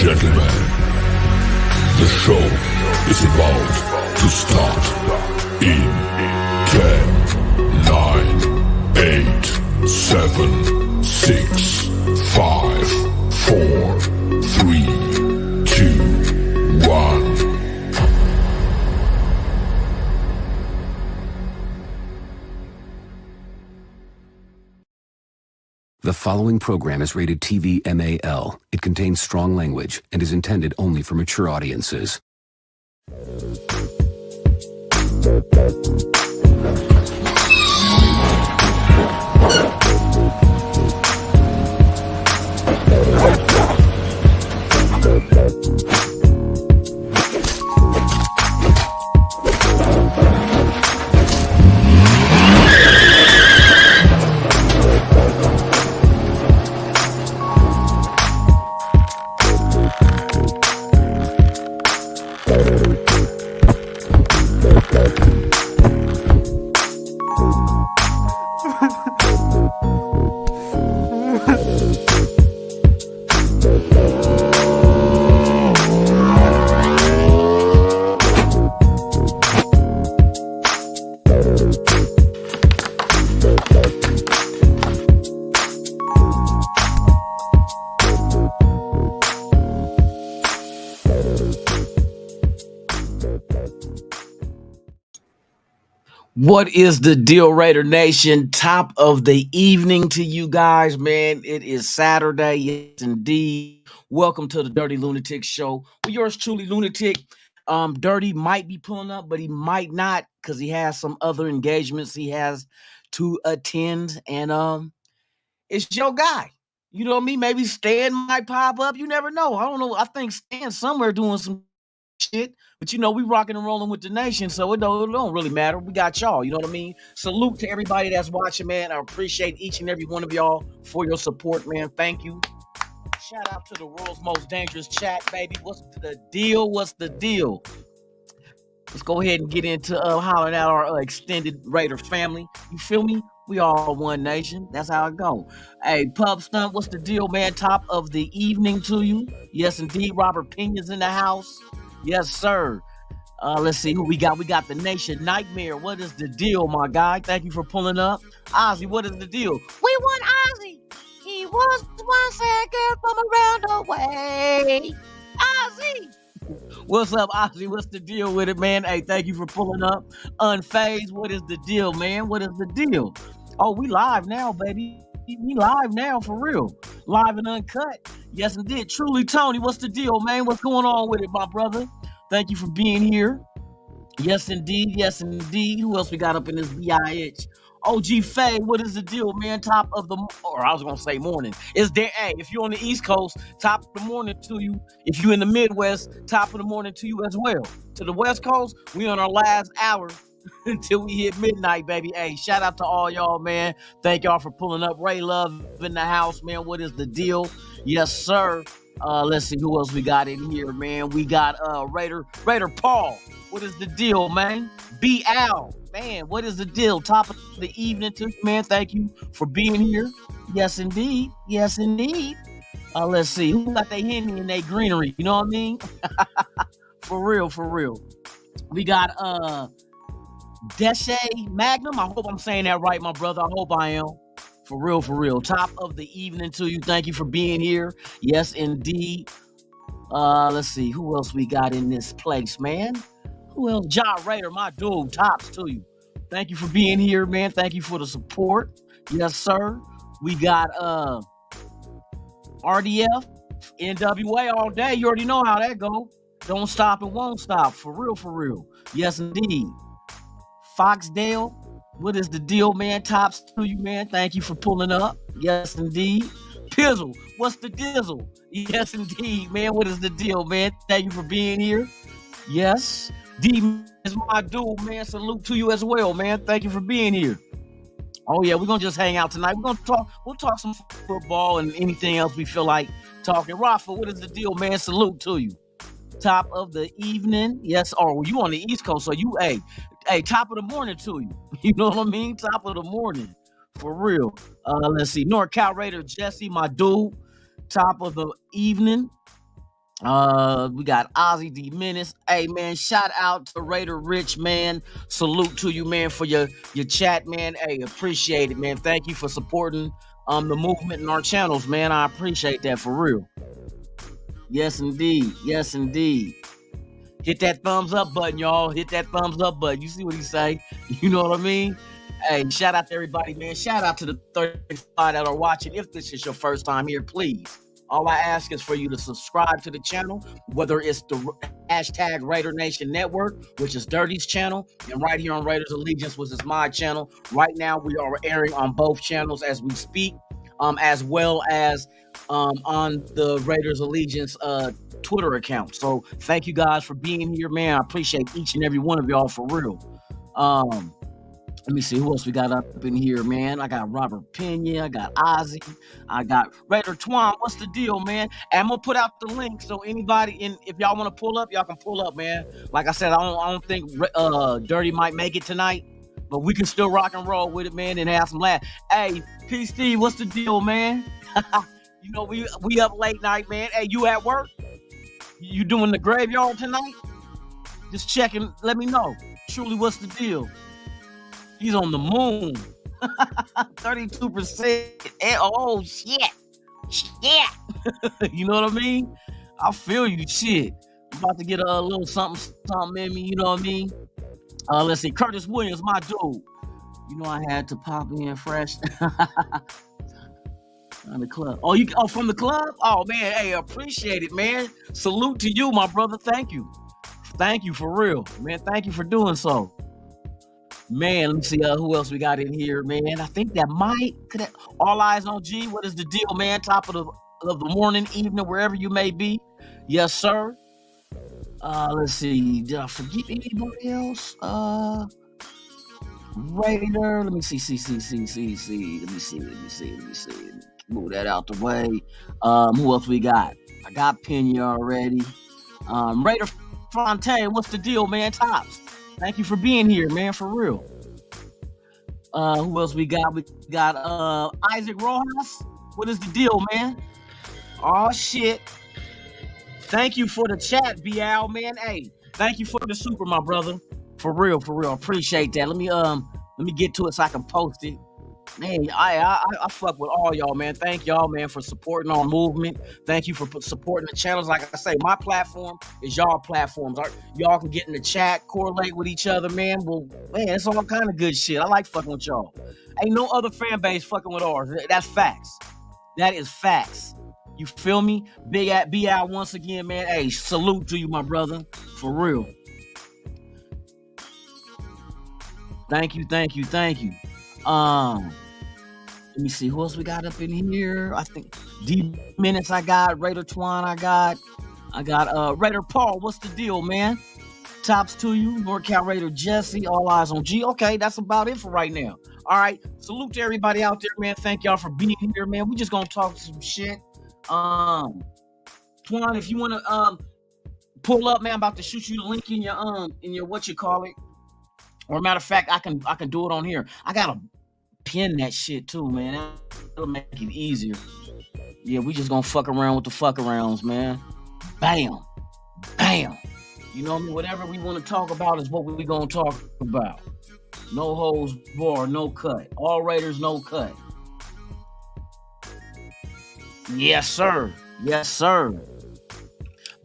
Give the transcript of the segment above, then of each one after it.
Gentlemen, the show is about to start in 10, 9, 8, 7, 6, 5, 4, 3, 2, 1. The following program is rated TV MAL. It contains strong language and is intended only for mature audiences. What is the deal, Raider Nation? Top of the evening to you guys, man. It is Saturday, yes, indeed. Welcome to the Dyrti-Lunatik show. Well, yours truly, Lunatic. Dirty might be pulling up, but he might not because he has some other engagements he has to attend. And it's your guy. You know what I mean? Maybe Stan might pop up. You never know. I don't know. I think Stan's somewhere doing some shit. But we rocking and rolling with the nation, so it don't really matter. We got y'all, you know what I mean? Salute to everybody that's watching, man. I appreciate each and every one of y'all for your support, man. Thank you. Shout out to the world's most dangerous chat, baby. What's the deal? What's the deal? Let's go ahead and get into hollering out our extended Raider family. You feel me? We all one nation. That's how it go. Hey, Pub Stunt, what's the deal, man? Top of the evening to you. Yes, indeed. Robert Pena's in the house. Yes, sir. Let's see who we got. We got the Nation Nightmare. What is the deal, my guy? Thank you for pulling up. Ozzy, what is the deal? We want Ozzy. He was 1 second from around the way. Ozzy. What's up, Ozzy? What's the deal with it, man? Hey, thank you for pulling up. Unfazed, what is the deal, man? What is the deal? Oh, we live now, baby. We live now, for real. Live and uncut. Yes, indeed. Truly, Tony, what's the deal, man? What's going on with it, my brother? Thank you for being here. Yes, indeed. Yes, indeed. Who else we got up in this BIH? OG Faye, what is the deal, man? Top of the, or I was gonna say morning. Is there? Hey, if you're on the East Coast, top of the morning to you. If you're in the Midwest, top of the morning to you as well. To the West Coast, we on our last hour until we hit midnight, baby. Hey, shout out to all y'all, man. Thank y'all for pulling up. Ray Love in the house, man. What is the deal? Yes, sir. Let's see who else we got in here, man. We got Raider Paul. What is the deal, man? B Al, man. What is the deal? Top of the evening to you, man. Thank you for being here. Yes, indeed. Yes, indeed. Let's see who got their Henny and their greenery. You know what I mean? For real, for real. We got Deshay Magnum. I hope I'm saying that right, my brother. I hope I am. For real, for real. Top of the evening to you. Thank you for being here. Yes, indeed. Let's see. Who else we got in this place, man? Who else? Ja Raider, my dude. Tops to you. Thank you for being here, man. Thank you for the support. Yes, sir. We got RDF, NWA all day. You already know how that go. Don't stop and won't stop. For real, for real. Yes, indeed. Foxdale, what is the deal, man? Tops to you, man. Thank you for pulling up. Yes, indeed. Pizzle, what's the dizzle? Yes, indeed, man. What is the deal, man? Thank you for being here. Yes. D is my dude, man. Salute to you as well, man. Thank you for being here. Oh yeah, we're gonna just hang out tonight. We'll talk some football and anything else we feel like talking. Rafa, what is the deal, man? Salute to you. Top of the evening. Yes, or you on the East Coast, so you top of the morning to you. You know what I mean? Top of the morning. For real. Let's see. NorCal Raider Jesse, my dude. Top of the evening. We got Ozzy D Menace. Hey man, shout out to Raider Rich, man. Salute to you, man, for your chat, man. Hey, appreciate it, man. Thank you for supporting the movement in our channels, man. I appreciate that for real. Yes, indeed. Yes, indeed. Hit that thumbs up button, y'all. Hit that thumbs up button. You see what he say? You know what I mean? Hey, shout out to everybody, man. Shout out to the 35 that are watching. If this is your first time here, please. All I ask is for you to subscribe to the channel, whether it's the hashtag Raider Nation Network, which is Dirty's channel, and right here on Raiders Allegiance, which is my channel. Right now, we are airing on both channels as we speak, as well as on the Raiders Allegiance Twitter account. So thank you guys for being here, man. I appreciate each and every one of y'all for real. Let me see who else we got up in here, man. I got Robert Pena, I got Ozzy, I got Raider Twan. What's the deal, man? And I'm gonna put out the link so anybody, if y'all want to pull up, y'all can pull up, man. Like I said, I don't think Dirty might make it tonight, but we can still rock and roll with it, man, and have some laugh. Hey, P Steve, what's the deal, man? You know, we up late night, man. Hey, you at work? You doing the graveyard tonight? Just checking. Let me know. Truly, what's the deal? He's on the moon. 32%. Oh, shit. Shit. You know what I mean? I feel you. Shit. I'm about to get a little something in me. You know what I mean? Let's see. Curtis Williams, my dude. You know I had to pop in fresh on the club. Oh, from the club? Oh man, hey, appreciate it, man. Salute to you, my brother. Thank you. Thank you for real. Man, thank you for doing so. Man, let me see who else we got in here, man. I think that All Eyes on G. What is the deal, man? Top of the morning, evening, wherever you may be. Yes, sir. Let's see. Did I forget anybody else? Raider. Let me see. Let me see. Move that out the way. Who else we got? I got Pena already. Raider Fontaine, what's the deal, man? Tops. Thank you for being here, man, for real. Who else we got? We got Isaac Rojas. What is the deal, man? Oh shit. Thank you for the chat, BL, man. Hey, thank you for the super, my brother. For real. Appreciate that. Let me get to it so I can post it. Man, I fuck with all y'all, man. Thank y'all, man, for supporting our movement. Thank you for supporting the channels. Like I say, my platform is y'all platforms. Y'all can get in the chat, correlate with each other, man. Well, man, it's all kind of good shit. I like fucking with y'all. Ain't no other fan base fucking with ours. That's facts. That is facts. You feel me? Big at BL once again, man. Hey, salute to you, my brother. For real. Thank you. Let me see who else we got up in here. I think D Minutes I got, Raider Twan I got Raider Paul. What's the deal, man? Tops to you, NorCal Raider Jesse, All Eyes on G. Okay, that's about it for right now. All right, salute to everybody out there, man. Thank y'all for being here, man. We just gonna talk some shit. Twan, if you wanna pull up, man, I'm about to shoot you the link in your what you call it. Or matter of fact, I can do it on here. I gotta pin that shit too, man. That'll make it easier. Yeah, we just gonna fuck around with the fuck arounds, man. Bam. You know what I mean? Whatever we want to talk about is what we gonna talk about. No holds barred, no cut. All Raiders, no cut. Yes, sir.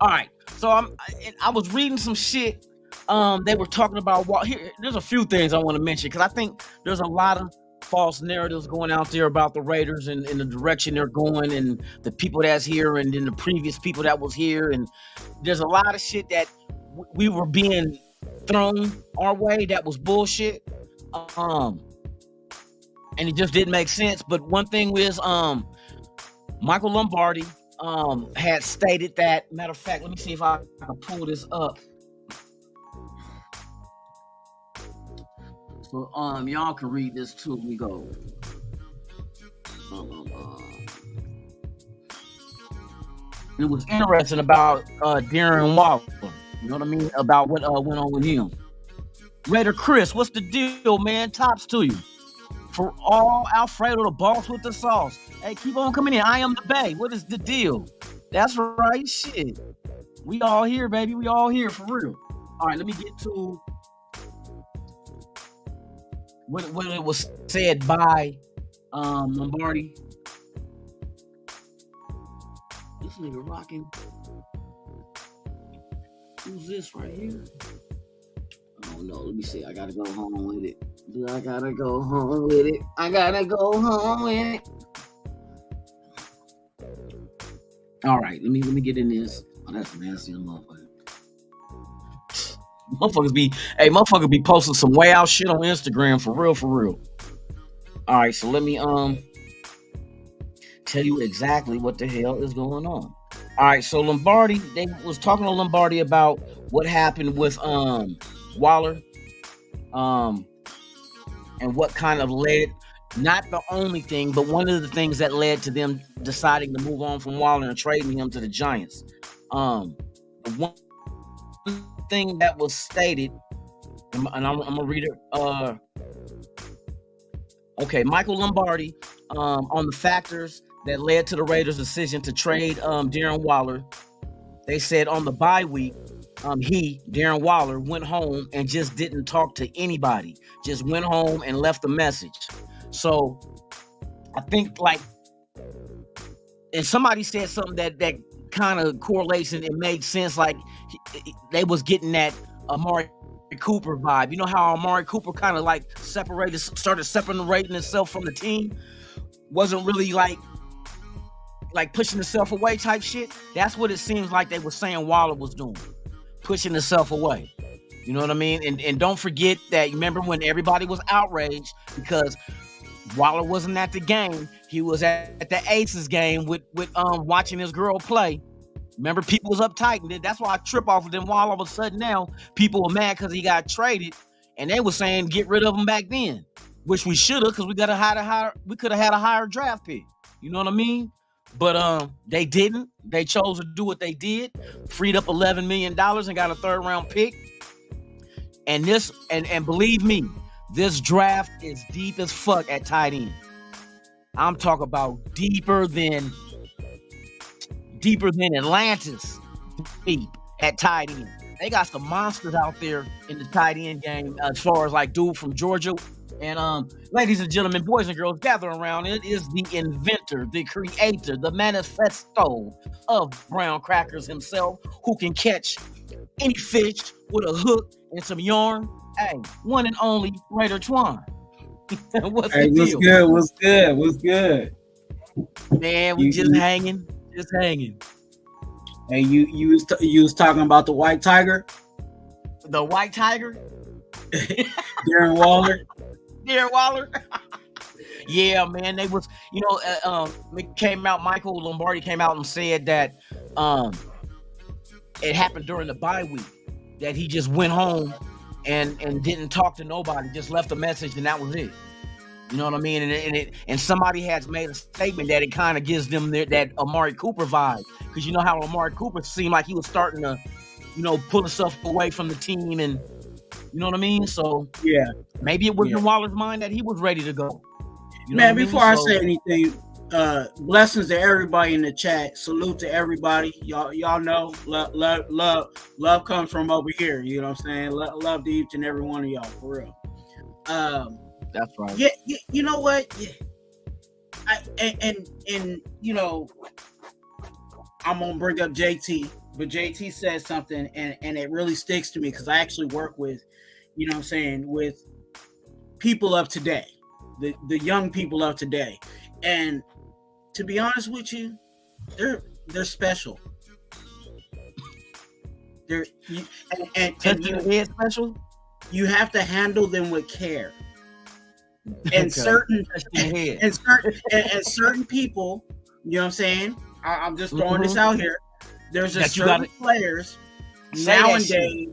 All right. So I was reading some shit. They were talking about here. There's a few things I want to mention because I think there's a lot of false narratives going out there about the Raiders and the direction they're going and the people that's here and then the previous people that was here. And there's a lot of shit that we were being thrown our way that was bullshit. And it just didn't make sense. But one thing is, Michael Lombardi had stated that, matter of fact, let me see if I can pull this up. So y'all can read this too. We go. It was interesting about Darren Waller. You know what I mean? About what went on with him. Raider Chris, what's the deal, man? Tops to you. For all Alfredo, the boss with the sauce. Hey, keep on coming in. I am the Bay. What is the deal? That's right, shit. We all here, baby. We all here for real. All right, let me get to what it was said by Lombardi. This nigga rocking. Who's this right here? I don't know. Let me see. I gotta go home with it. I gotta go home with it. All right. Let me get in this. Oh, that's nasty, motherfucker. Motherfuckers be posting some way out shit on Instagram for real. All right, so let me tell you exactly what the hell is going on. All right, so Lombardi, they was talking to Lombardi about what happened with Waller, and what kind of led, not the only thing, but one of the things that led to them deciding to move on from Waller and trading him to the Giants. The one thing that was stated, and I'm gonna read it. Okay, Michael Lombardi on the factors that led to the Raiders' decision to trade Darren Waller. They said on the bye week, Darren Waller, went home and just didn't talk to anybody. Just went home and left a message. So I think and somebody said something that kind of correlates and it made sense. Like they was getting at Amari Cooper vibe. You know how Amari Cooper kind of like started separating himself from the team? Wasn't really like pushing himself away type shit. That's what it seems like they were saying Waller was doing. Pushing himself away. You know what I mean? And don't forget that, you remember when everybody was outraged because Waller wasn't at the game. He was at the Aces game with watching his girl play. Remember, people was uptight, and that's why I trip off of them. While all of a sudden now, people were mad because he got traded, and they were saying get rid of him back then, which we should have, because we could have had a higher draft pick. You know what I mean? But they didn't. They chose to do what they did, freed up $11 million and got a 3rd round pick. And believe me, this draft is deep as fuck at tight end. I'm talking about deeper than Atlantis deep at tight end. They got some monsters out there in the tight end game as far as like dude from Georgia. And ladies and gentlemen, boys and girls, gather around. It is the inventor, the creator, the manifesto of brown crackers himself, who can catch any fish with a hook and some yarn. Hey, one and only Raider Twan. What's the deal? What's good? Man, we just hanging. Hey, you was talking about the white tiger? The white tiger? Darren Waller? Yeah, man, they was, it came out, Michael Lombardi came out and said that it happened during the bye week, that he just went home and didn't talk to nobody, just left a message, and that was it. You know what I mean? And somebody has made a statement that it kind of gives them that Amari Cooper vibe, because you know how Amari Cooper seemed like he was starting to, pull himself away from the team, and you know what I mean? So yeah, maybe it was in Waller's mind that he was ready to go. You know man, before I say anything, blessings to everybody in the chat. Salute to everybody. Y'all know love comes from over here. You know what I'm saying? Love to each and every one of y'all, for real. That's right. Yeah, you know what? Yeah. And I'm gonna bring up JT, but JT said something, and it really sticks to me because I actually work with, with people of today, the young people of today, and to be honest with you, they're special. They're special. You have to handle them with care. And certain people, you know what I'm saying? I'm just throwing this out here. There's just certain players nowadays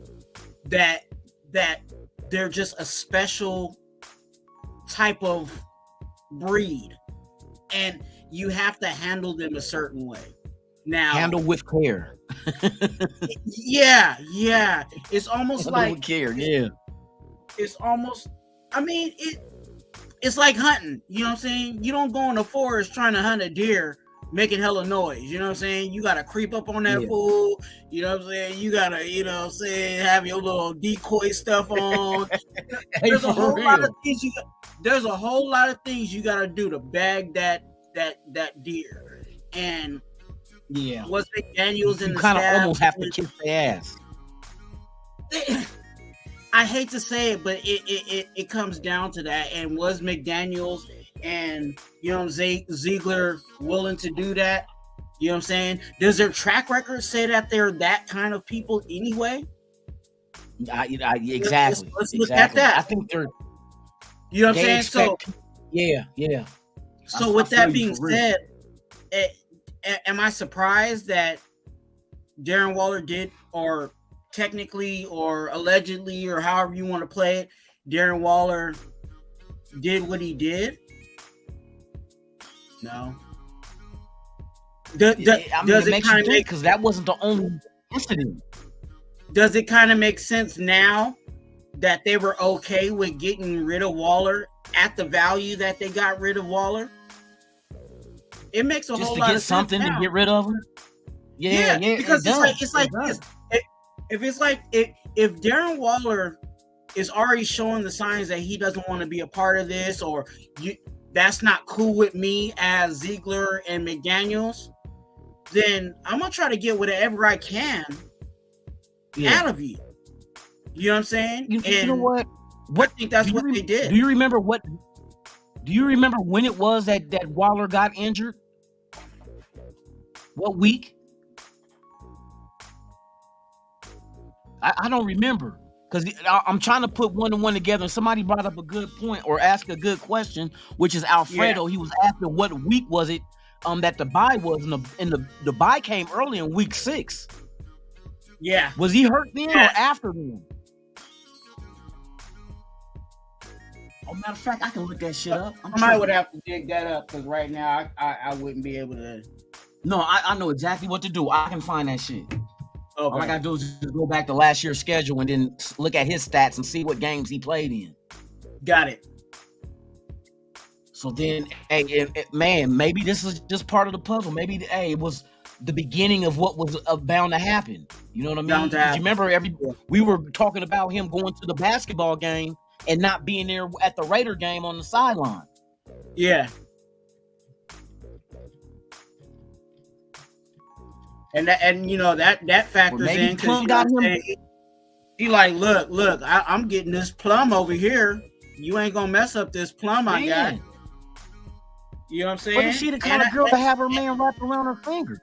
that they're just a special type of breed, and you have to handle them a certain way. Now, handle with care. yeah. It's almost handle like with care. Yeah. It's almost. I mean, it's like hunting. You know what I'm saying? You don't go in the forest trying to hunt a deer making hella noise. You know what I'm saying? You got to creep up on that fool. You know what I'm saying? You got to, have your little decoy stuff on. There's a whole lot of things you got to do to bag that deer. And what's McDaniels in the staff? You kind of almost have to kiss their ass. I hate to say it, but it comes down to that. And was McDaniels and Ziegler willing to do that? You know what I'm saying? Does their track record say that they're that kind of people anyway? Exactly. Let's look at that. I think they're. You know what I'm saying? Yeah. So with that being said, am I surprised that Darren Waller did, or technically or allegedly or however you want to play it, Darren Waller did what he did? No. Does it kind of make, because that wasn't the only incident. Does it kind of make sense now that they were okay with getting rid of Waller at the value that they got rid of Waller? It makes a whole lot of sense something now. To get rid of him. Yeah, because it's like if Darren Waller is already showing the signs that he doesn't want to be a part of this, or that's not cool with me as Ziegler and McDaniels, then I'm gonna try to get whatever I can out of you. You know what I'm saying? You know what? I think that's what they did. Do you remember when it was that Waller got injured? What week? I don't remember, because I'm trying to put one and one together. And somebody brought up a good point or asked a good question, which is Alfredo. Yeah. He was asking what week was it that the bye was, and the bye came early in week 6. Yeah. Was he hurt then or after then? Oh, matter of fact, I can look that shit up. I might would have to dig that up, because right now I wouldn't be able to. No, I know exactly what to do. I can find that shit. Okay. All I gotta do is just go back to last year's schedule and then look at his stats and see what games he played in. Got it. So then, hey, man, maybe this is just part of the puzzle. Maybe, it was the beginning of what was bound to happen. You know what I mean? You remember we were talking about him going to the basketball game and not being there at the Raider game on the sideline. Yeah. And you know that factors in, because he like, look, I'm getting this plum over here. You ain't gonna mess up this plum I got. You know what I'm saying? But is she the kind of girl to have her man wrapped around her finger?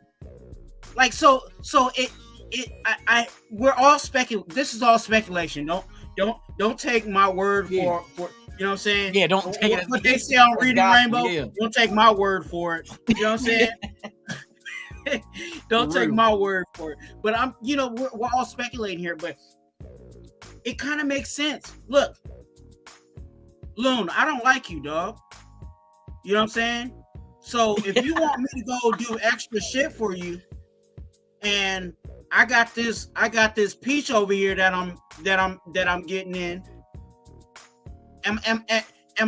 Like, so we're all this is all speculation. Don't take my word for you know what I'm saying? Yeah, don't take it. What they say on Reading Rainbow, don't take my word for it. You know what I'm saying? Don't take my word for it. But we're all speculating here, but it kind of makes sense. Look, Loon, I don't like you, dog. You know what I'm saying? So if you want me to go do extra shit for you, and I got this peach over here that I'm getting in, am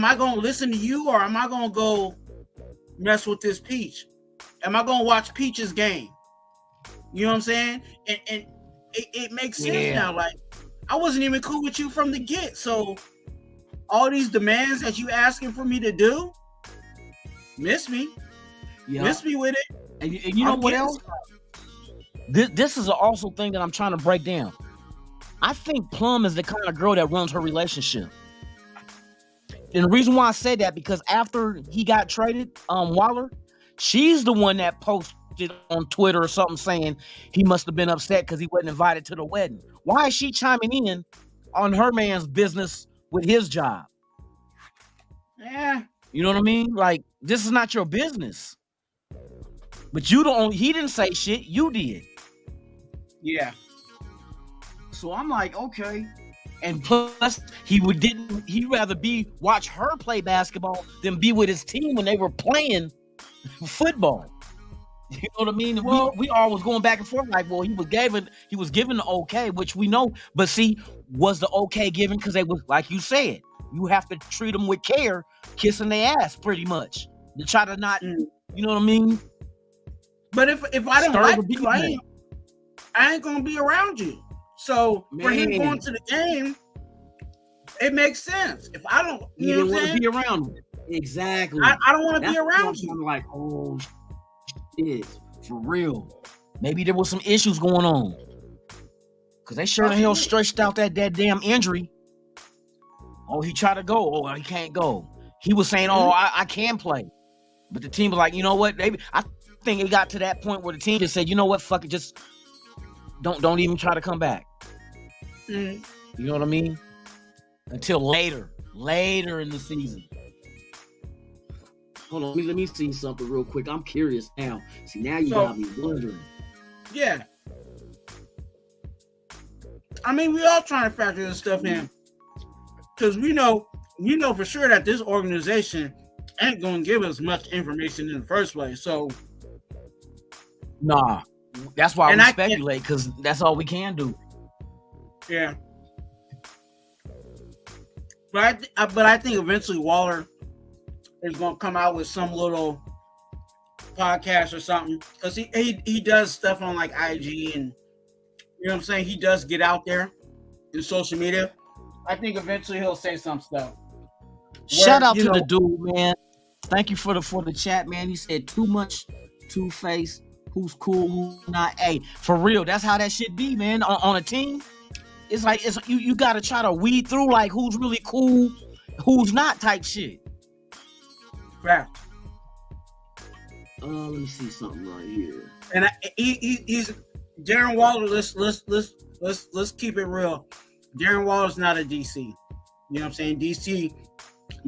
I gonna listen to you, or am I gonna go mess with this peach? Am I gonna watch Peach's game? You know what I'm saying? And it makes sense now. Like, I wasn't even cool with you from the get. So all these demands that you asking for me to do, miss me. Yeah. Miss me with it. And you know what else? This is also thing that I'm trying to break down. I think Plum is the kind of girl that runs her relationship. And the reason why I say that, because after he got traded, Waller, she's the one that posted on Twitter or something saying he must have been upset because he wasn't invited to the wedding. Why is she chiming in on her man's business with his job? Yeah. You know what I mean? Like, this is not your business. But he didn't say shit, you did. Yeah. So I'm like, okay. And plus, he'd rather watch her play basketball than be with his team when they were playing football. You know what I mean? Well, we always going back and forth like, well, he was given the okay, which we know. But see, was the okay given because they was, like you said, you have to treat them with care, kissing their ass pretty much to try to not, you know what I mean? But if I don't like you, I ain't gonna be around you. So for him going to the game, it makes sense. If I don't, you know what I'm saying? Be around him. Exactly. I don't want to be around you. I'm like, oh shit, for real. Maybe there was some issues going on. Cause they sure the hell stretched out that damn injury. Oh, he tried to go. Oh, he can't go. He was saying, oh, I can play. But the team was like, you know what? I think it got to that point where the team just said, you know what? Fuck it. Just don't even try to come back. You know what I mean? Until later in the season. Hold on, let me see something real quick. I'm curious now. See, now you got me wondering. Yeah. I mean, we all trying to factor this stuff in. Because we know for sure that this organization ain't going to give us much information in the first place. So, nah. That's why we speculate, because that's all we can do. Yeah. But I think eventually Waller is going to come out with some little podcast or something, because he does stuff on like IG, and you know what I'm saying, he does get out there in social media. I think eventually he'll say some stuff. Shout out to the dude, man. Thank you for the chat, man. He said too much two-faced, who's cool, who's not. Hey, for real, that's how that shit be, man. On a team, it's like you got to try to weed through like who's really cool, who's not type shit. Right. Let me see something right here. And he's Darren Waller. Let's keep it real. Darren Waller's not a DC. You know what I'm saying? DC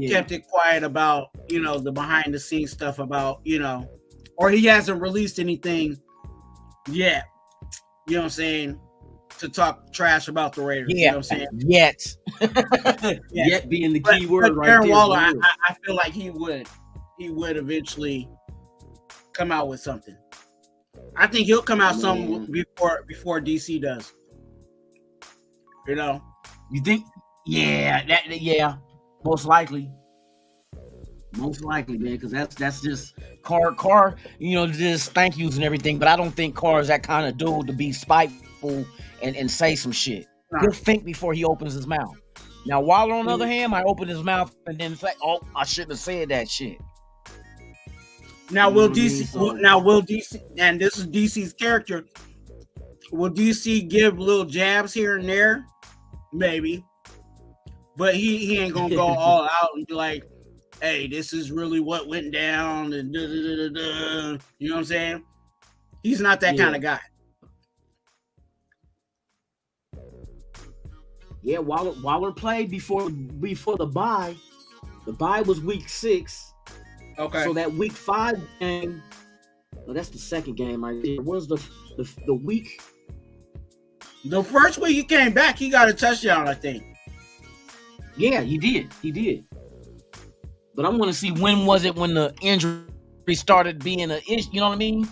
kept it quiet about, you know, the behind the scenes stuff about, you know, or he hasn't released anything yet. You know what I'm saying? To talk trash about the Raiders. You know what I'm saying? Yet. Yet being the key word right there. Darren Waller, I feel like he would eventually come out with something. I think he'll come out something before DC does. You know? You think? Yeah. Most likely, man, because that's just Carr. You know, just thank yous and everything. But I don't think Carr is that kind of dude to be spiteful and say some shit. Nah. He'll think before he opens his mouth. Now, Waller, on the other hand, might open his mouth and then say, "Oh, I shouldn't have said that shit." Now, will DC? And this is DC's character. Will DC give little jabs here and there? Maybe. But he ain't gonna go all out and be like, "Hey, this is really what went down," and da, da, da, da, da. You know what I'm saying? He's not that kind of guy. Yeah, Waller played before the bye. The bye was week 6. Okay. So that week 5 game, well, that's the second game right there. Was the week? The first week he came back, he got a touchdown, I think. Yeah, he did. But I want to see when was it when the injury started being an issue. You know what I mean?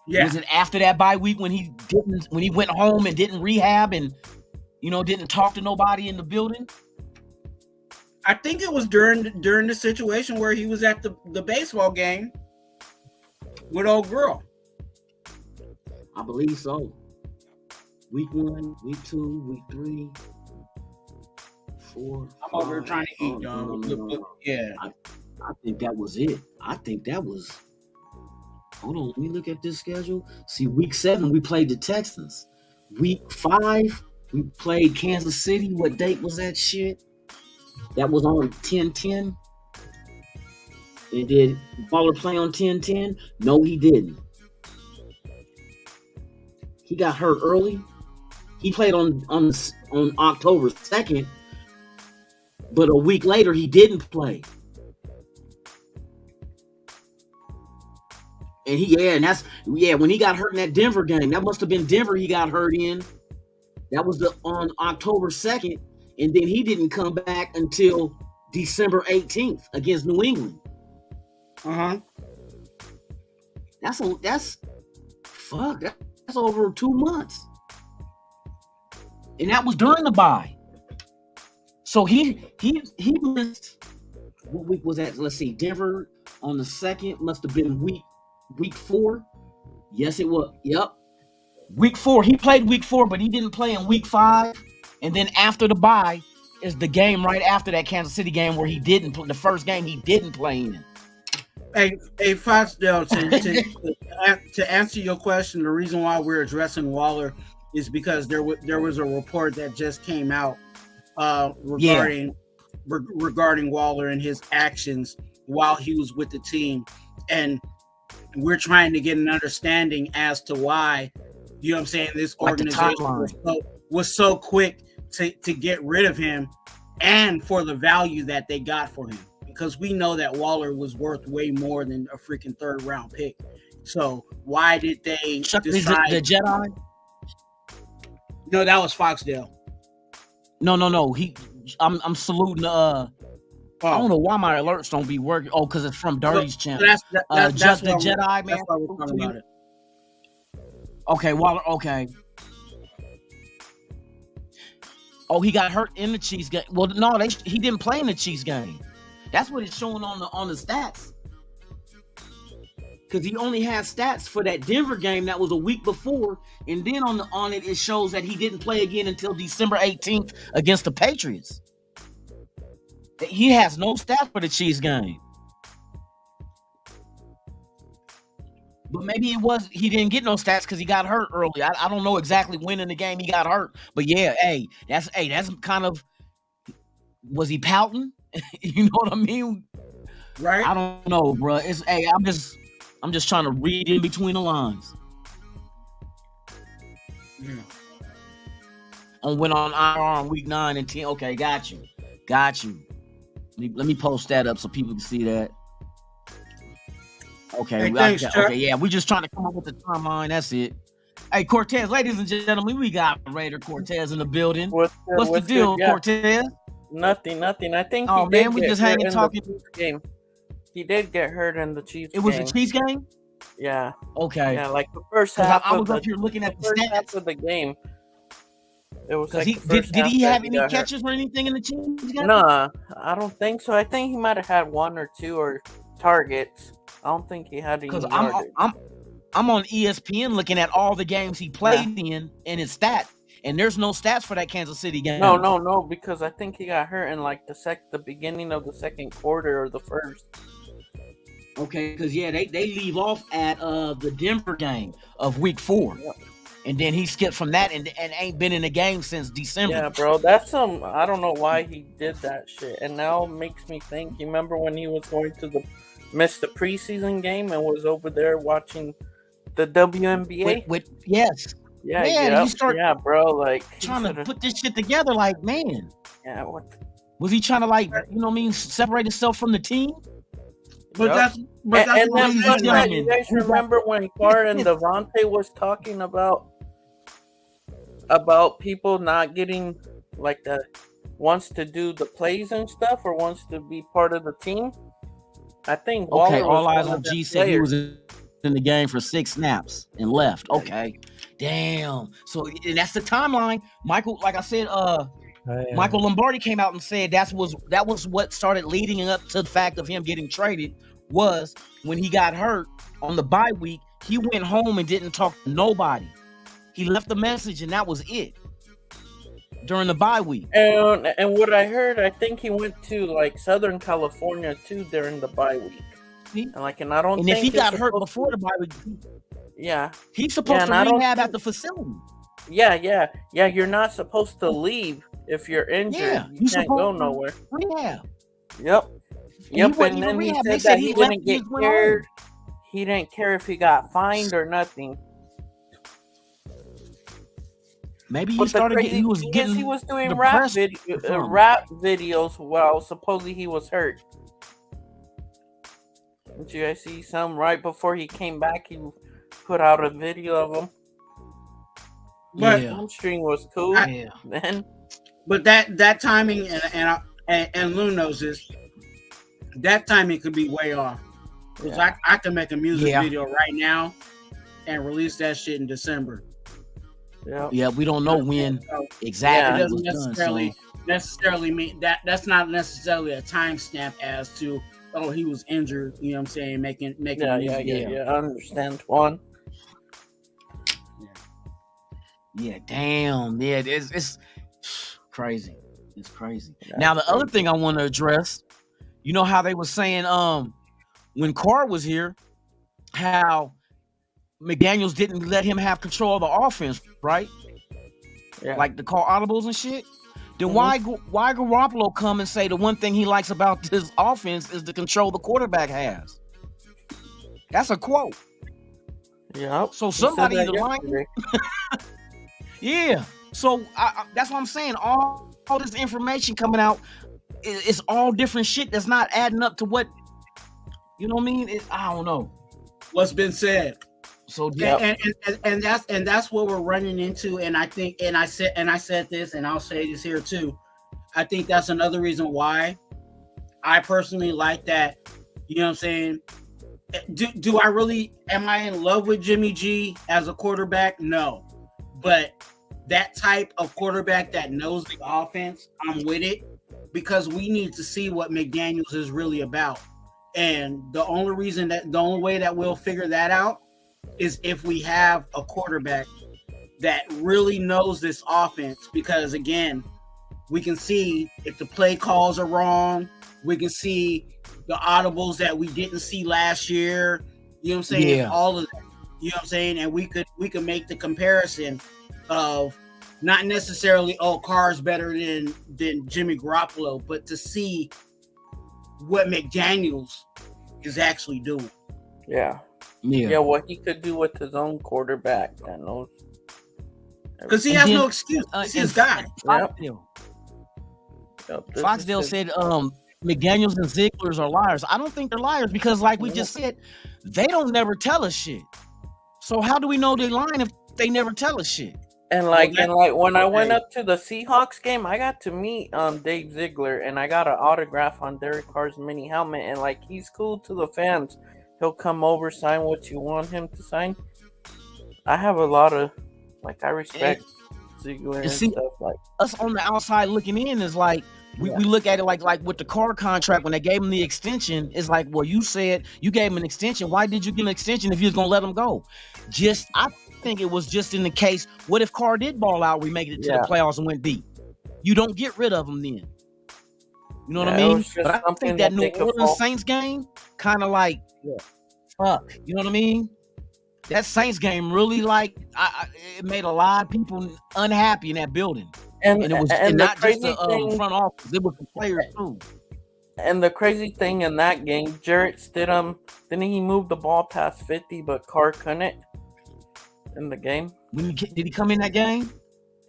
Yeah. Was it after that bye week when he went home and didn't rehab and, you know, didn't talk to nobody in the building? I think it was during the situation where he was at the baseball game with old girl. I believe so. Week 1, week 2, week 3, 4. I'm over here trying to eat, dog. No. Yeah. I think that was it. Hold on, let me look at this schedule. See, week 7, we played the Texans. Week 5, we played Kansas City. What date was that shit? That was on 10-10. And did Waller play on 10-10? No, he didn't. He got hurt early. He played on October 2nd, but a week later he didn't play. And when he got hurt in that Denver game, that must have been Denver he got hurt in. That was on October 2nd, and then he didn't come back until December 18th against New England. That's over 2 months. And that was during the bye. So he missed, what week was that? Let's see, Denver on the 2nd must have been week 4. Yes, it was. Yep. Week 4. He played week 4, but he didn't play in week 5. And then after the bye is the game right after that Kansas City game where he didn't play. The first game he didn't play in. Hey, Foxdale, to answer your question, the reason why we're addressing Waller is because there was a report that just came out regarding Waller and his actions while he was with the team, and we're trying to get an understanding as to why, you know what I'm saying, this organization was so quick to get rid of him and for the value that they got for him. Because we know that Waller was worth way more than a freaking 3rd round pick. So why did they decide? The Jedi? No, that was Foxdale. No. I'm saluting. I don't know why my alerts don't be working. Oh, because it's from Dirty's channel. That's just the Jedi, man. That's why we're talking about it. Okay, Waller. Okay. Oh, he got hurt in the Chiefs game. Well, no, he didn't play in the Chiefs game. That's what it's showing on the stats. Because he only had stats for that Denver game that was a week before, and then on it shows that he didn't play again until December 18th against the Patriots. He has no stats for the Chiefs game. But maybe he didn't get no stats because he got hurt early. I don't know exactly when in the game he got hurt. But yeah, that's kind of, was he pouting? You know what I mean? Right. I don't know, bro. It's I'm just trying to read in between the lines. Yeah. Went on IR on week 9 and 10. Okay, got you. Let me post that up so people can see that. Okay, hey, thanks, okay, yeah, we're just trying to come up with the timeline. That's it. Hey, Cortez, ladies and gentlemen, we got Raider Cortez in the building. What's the deal, yeah. Cortez? Nothing. I think. Oh man, we just hanging talking. Game. He did get hurt in the Chiefs. It was a Chiefs game. Yeah. Okay. Yeah, like the first half. I was up here looking at the first stats half of the game. It was like did he have any catches or anything in the Chiefs game? Nah, I don't think so. I think he might have had 1 or 2 or targets. I don't think he had any. Because I'm on ESPN looking at all the games he played in and his stats, and there's no stats for that Kansas City game. No, because I think he got hurt in like the beginning of the second quarter or the first. Okay, because they leave off at the Denver game of week 4. Yep. And then he skipped from that and ain't been in the game since December. Yeah, bro, that's I don't know why he did that shit. And now it makes me think, you remember when he was going to miss the preseason game and was over there watching the WNBA? Yes. Yeah, he started, bro, like trying to put this shit together, like, man. Yeah, what? Was he trying to, like, you know what I mean, separate himself from the team? But that's and then you guys remember when Carr and Devontae was talking about people not getting like wants to do the plays and stuff or wants to be part of the team? I think Waller okay, all eyes on G said he was in the game for 6 snaps and left. Okay. Damn. So that's the timeline. Michael, like I said, Michael Lombardi came out and said that was what started leading up to the fact of him getting traded, was when he got hurt on the bye week. He went home and didn't talk to nobody. He left a message and that was it during the bye week. And what I heard, I think he went to like Southern California too during the bye week. And I don't. And think if he got hurt before the bye week, he's supposed to rehab at the facility. Yeah. You're not supposed to leave if you're injured. Yeah, you can't go nowhere. Rehab. Yep. And then he said that he didn't get cared. He didn't care if he got fined or nothing. Maybe he started getting. He was doing rap videos while supposedly he was hurt. Did you guys see some right before he came back? He put out a video of him. But hamstring was cool. Then, but that timing and Lou knows this. That timing could be way off. Because I can make a music video right now and release that shit in December. Yeah, we don't know when exactly. It doesn't necessarily mean that. That's not necessarily a timestamp as to he was injured. You know what I'm saying? Making yeah. I understand, Juan. Yeah, damn. Yeah, it's crazy. It's crazy. Now the other thing I want to address, you know how they were saying when Carr was here, how McDaniels didn't let him have control of the offense, right? Yeah. Like to call audibles and shit. Then why Garoppolo come and say the one thing he likes about this offense is the control the quarterback has? That's a quote. Yeah. So somebody either lying. Yeah. So that's what I'm saying. All this information coming out, it's all different shit that's not adding up to what, you know what I mean? I don't know what's been said. So and that's what we're running into. And I think, and I said this, and I'll say this here too. I think that's another reason why I personally like that. You know what I'm saying? Do I really, am I in love with Jimmy G as a quarterback? No. But that type of quarterback that knows the offense, I'm with it, because we need to see what McDaniels is really about. And the only way that we'll figure that out is if we have a quarterback that really knows this offense, because again, we can see if the play calls are wrong, we can see the audibles that we didn't see last year, you know what I'm saying? All of that. You know what I'm saying? And we could make the comparison of not necessarily Carr's better than Jimmy Garoppolo, but to see what McDaniels is actually doing. Yeah. What he could do with his own quarterback, and those. Because he has no excuse. He's his guy. Foxdale said McDaniels and Ziegler's are liars. I don't think they're liars because, like we just said, they don't never tell us shit. So how do we know they're lying if they never tell us shit? And when I went up to the Seahawks game, I got to meet Dave Ziegler, and I got an autograph on Derek Carr's mini helmet, and like he's cool to the fans. He'll come over, sign what you want him to sign. I have a lot of I respect Ziegler and stuff like. Us on the outside looking in is like we look at it like with the Carr contract when they gave him the extension. It's like, well, you said you gave him an extension. Why did you give him an extension if you was gonna let him go? I think it was just in the case. What if Carr did ball out? We make it to the playoffs and went deep. You don't get rid of him then. You know what I mean? But I think that New Orleans Saints game kind of fuck. You know what I mean? That Saints game really it made a lot of people unhappy in that building. And it was not just the front office; it was the players too. And the crazy thing in that game, Jarrett Stidham, didn't he move the ball past 50, but Carr couldn't in the game? Did he come in that game?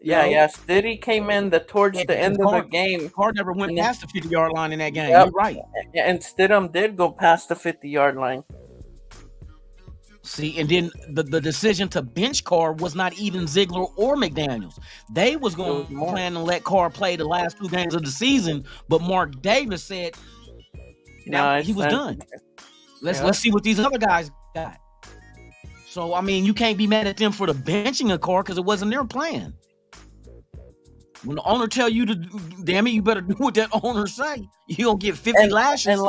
Yeah. Stiddy came in towards the end of the game. Carr never went past the 50-yard line in that game. Yep. You're right. And Stidham did go past the 50-yard line. See, and then the decision to bench Carr was not even Ziegler or McDaniels. They was going to plan to let Carr play the last 2 games of the season, but Mark Davis said he was done. Let's see what these other guys got. So, I mean, you can't be mad at them for the benching of Carr because it wasn't their plan. When the owner tell you to, damn it, you better do what that owner say. You gonna get 50 lashes.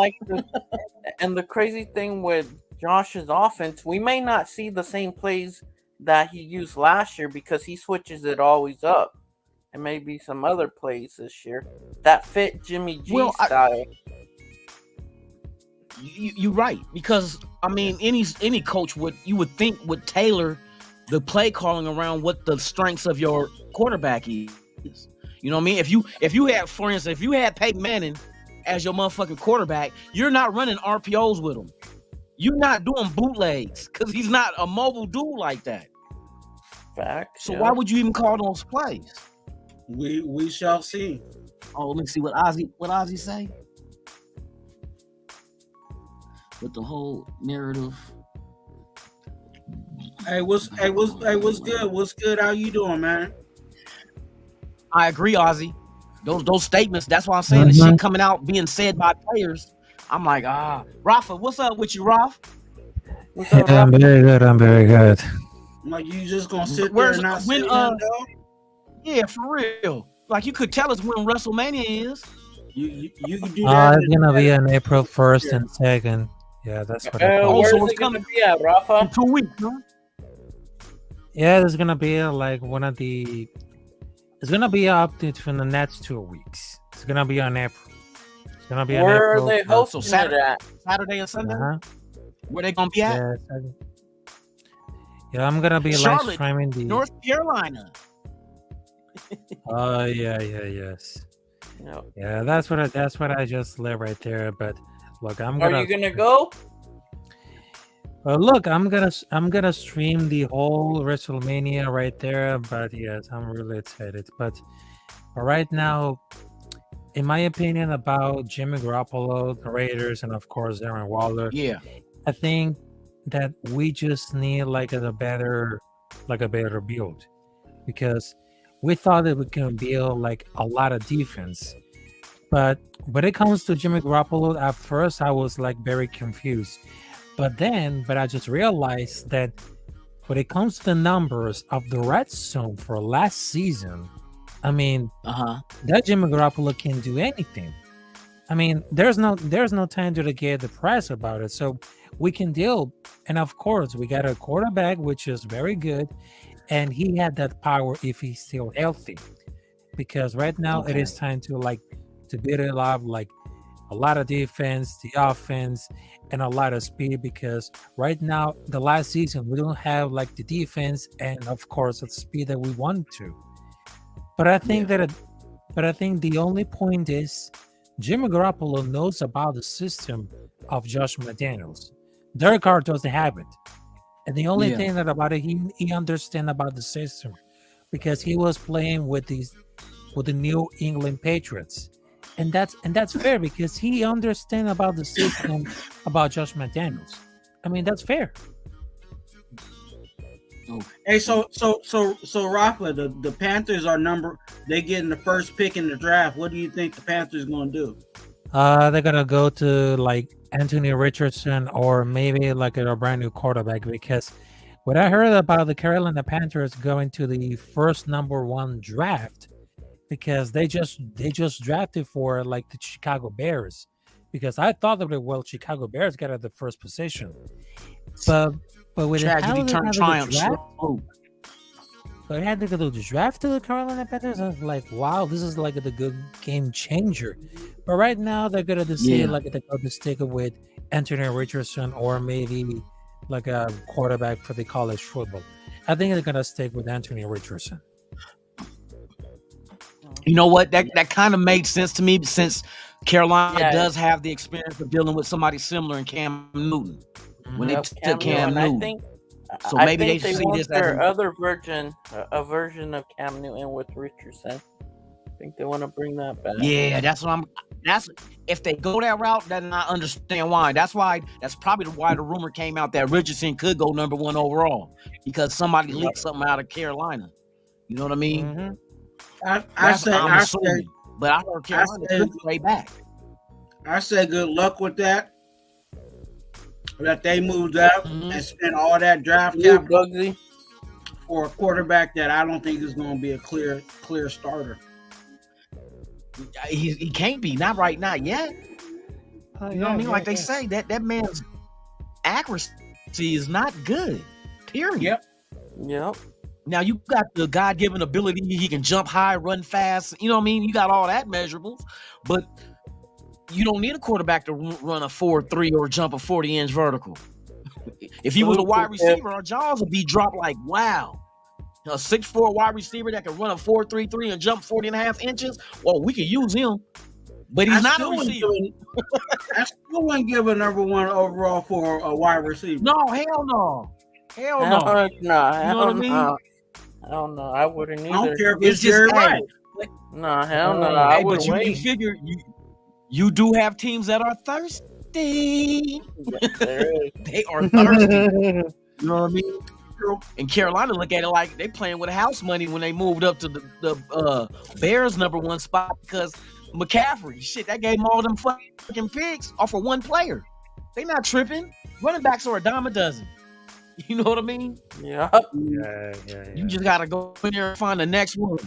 And the crazy thing with Josh's offense, we may not see the same plays that he used last year because he switches it always up, and maybe some other plays this year that fit Jimmy G style. You're right, because I mean, any coach would would tailor the play calling around what the strengths of your quarterback is. You know what I mean? If you had, for instance, if you had Peyton Manning as your motherfucking quarterback, you're not running RPOs with him. You're not doing bootlegs because he's not a mobile dude like that. Fact. So why would you even call those plays? We shall see. Oh, let me see what Ozzy say. With the whole narrative. Hey, what's good? What's good? How you doing, man? I agree, Ozzy. Those statements. That's why I'm saying the shit coming out being said by players. I'm like, Rafa, what's up with you, Raf? I'm very good. Like, you just gonna sit there and not say nothing, though? Yeah, for real. Like, you could tell us when WrestleMania is. You can do that. It's gonna be on April 1st and 2nd. Yeah, that's what I thought. Where's it gonna be at, Rafa? In 2 weeks, huh? Yeah, there's gonna be one of the. It's gonna be an update for the next 2 weeks. It's gonna be on April. It's gonna be Where on April. Are they hosting Saturday, at? Saturday and Sunday? Where they gonna be at? Yeah, I'm gonna be Charlotte, live streaming the North Carolina. Oh yes. No. Yeah, that's what I just live right there. But look, Are you gonna go? Look, I'm gonna stream the whole WrestleMania right there. But yes, I'm really excited. But right now, in my opinion, about Jimmy Garoppolo, the Raiders, and of course Darren Waller, I think that we just need a better build, because we thought that we can build a lot of defense, but when it comes to Jimmy Garoppolo, at first I was very confused, but I just realized that when it comes to the numbers of the red zone for last season, I mean, that Jimmy Garoppolo can do anything. I mean, there's no time to get depressed about it. So we can deal, and of course, we got a quarterback which is very good, and he had that power if he's still healthy. Because right now it is time to build it up a lot of defense, the offense, and a lot of speed. Because right now, the last season, we don't have like the defense and of course the speed that we want to. But I think but I think the only point is Jimmy Garoppolo knows about the system of Josh McDaniels. Derek Carr doesn't have it. And the only thing that about it, he understands about the system because he was playing with the New England Patriots. And that's fair because he understands about the system about Josh McDaniels. I mean, that's fair. Hey, so Rafa, the Panthers are they getting the first pick in the draft. What do you think the Panthers going to do? They're gonna go to like Anthony Richardson or maybe like a brand new quarterback because what I heard about the Carolina Panthers going to the first number 1 draft because they just drafted for like the Chicago Bears because I thought that Chicago Bears got at the first position, but with Tragedy turned triumph. So I had to go to the draft to the Carolina Panthers. I was like, wow, this is like the good game changer. But right now they're gonna decide like they're going to stick with Anthony Richardson or maybe like a quarterback for the college football. I think they're gonna stick with Anthony Richardson. You know what? That kind of made sense to me since Carolina does have the experience of dealing with somebody similar in Cam Newton when they took Cam Newton. So maybe they see this as a version of Cam Newton with Richardson. I think they want to bring that back. Yeah, that's if they go that route, then I understand why. That's probably why the rumor came out that Richardson could go number 1 overall because somebody leaked something out of Carolina. You know what I mean? Mm-hmm. I said, but I heard Carolina could play back. I said good luck with that. That they moved up and spent all that draft capital for a quarterback that I don't think is going to be a clear starter. He can't be, not right now yet. You know what I mean? Like they say, that man's accuracy is not good. Period. Yep. Now you got the God-given ability; he can jump high, run fast. You know what I mean? You got all that measurables, but you don't need a quarterback to run a 4.3 or jump a 40-inch vertical. If he was a wide receiver, our jaws would be dropped like wow. A 6'4" wide receiver that can run a 4.33 and jump 40.5 inches. Well, we could use him, but he's not a receiver. I still wouldn't give a number 1 overall for a wide receiver. No, hell no. Hell no. No, you know what I mean? I don't know. I wouldn't either. I don't care if it's just right. No, hell no. I would but you figure you do have teams that are thirsty. They are thirsty. You know what I mean? And Carolina look at it like they playing with house money when they moved up to the Bears number 1 spot because McCaffrey, shit, that gave them all them fucking picks off of 1 player. They not tripping. Running backs are a dime a dozen. You know what I mean? Yeah. You just gotta go in there and find the next one.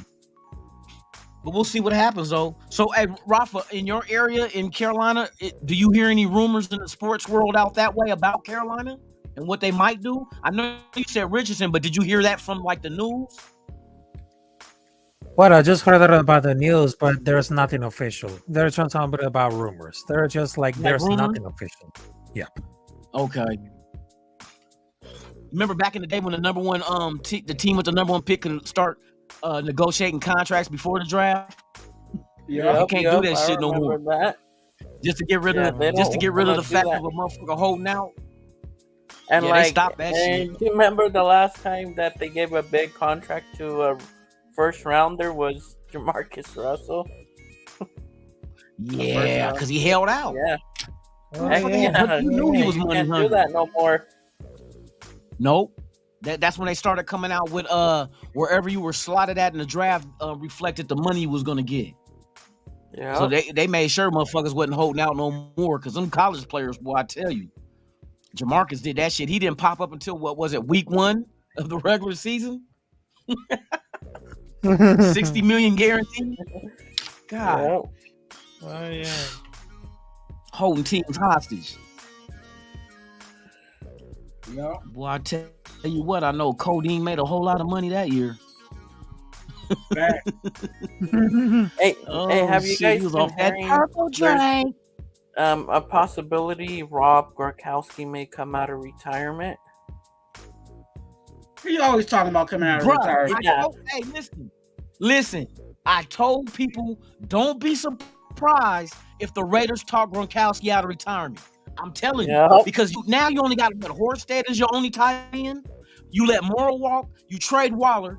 But we'll see what happens though. So, hey, Rafa, in your area in Carolina, do you hear any rumors in the sports world out that way about Carolina and what they might do? I know you said Richardson, but did you hear that from like the news? Well, I just heard that about the news, but there's nothing official. They're just talking about rumors. They're just like there's nothing official. Yep. Okay. Remember back in the day when the number 1 the team with the number 1 pick could start negotiating contracts before the draft? Yeah, you can't do that shit no more. That. Just to get rid of the fact of a motherfucker holding out. And they stopped that shit. Do you remember the last time that they gave a big contract to a first rounder was Jamarcus Russell? Yeah, because he held out. Yeah. You knew he was money hungry. Do that no more. Nope. That's when they started coming out with wherever you were slotted at in the draft reflected the money you was gonna get. Yeah. So they made sure motherfuckers wasn't holding out no more because them college players, boy, I tell you, Jamarcus did that shit. He didn't pop up until what was it, week 1 of the regular season? 60 million guaranteed. God. Oh yeah. Holding teams hostage. Yeah. Boy, I tell you what, I know Codeine made a whole lot of money that year. Hey, have you guys was been off that hearing purple drink? A possibility Rob Gronkowski may come out of retirement. You always talking about coming out of retirement. Hey, listen. I told people don't be surprised if the Raiders talk Gronkowski out of retirement. I'm telling you, because now you only got to put Horsted as your only tight end. You let Morrow walk. You trade Waller.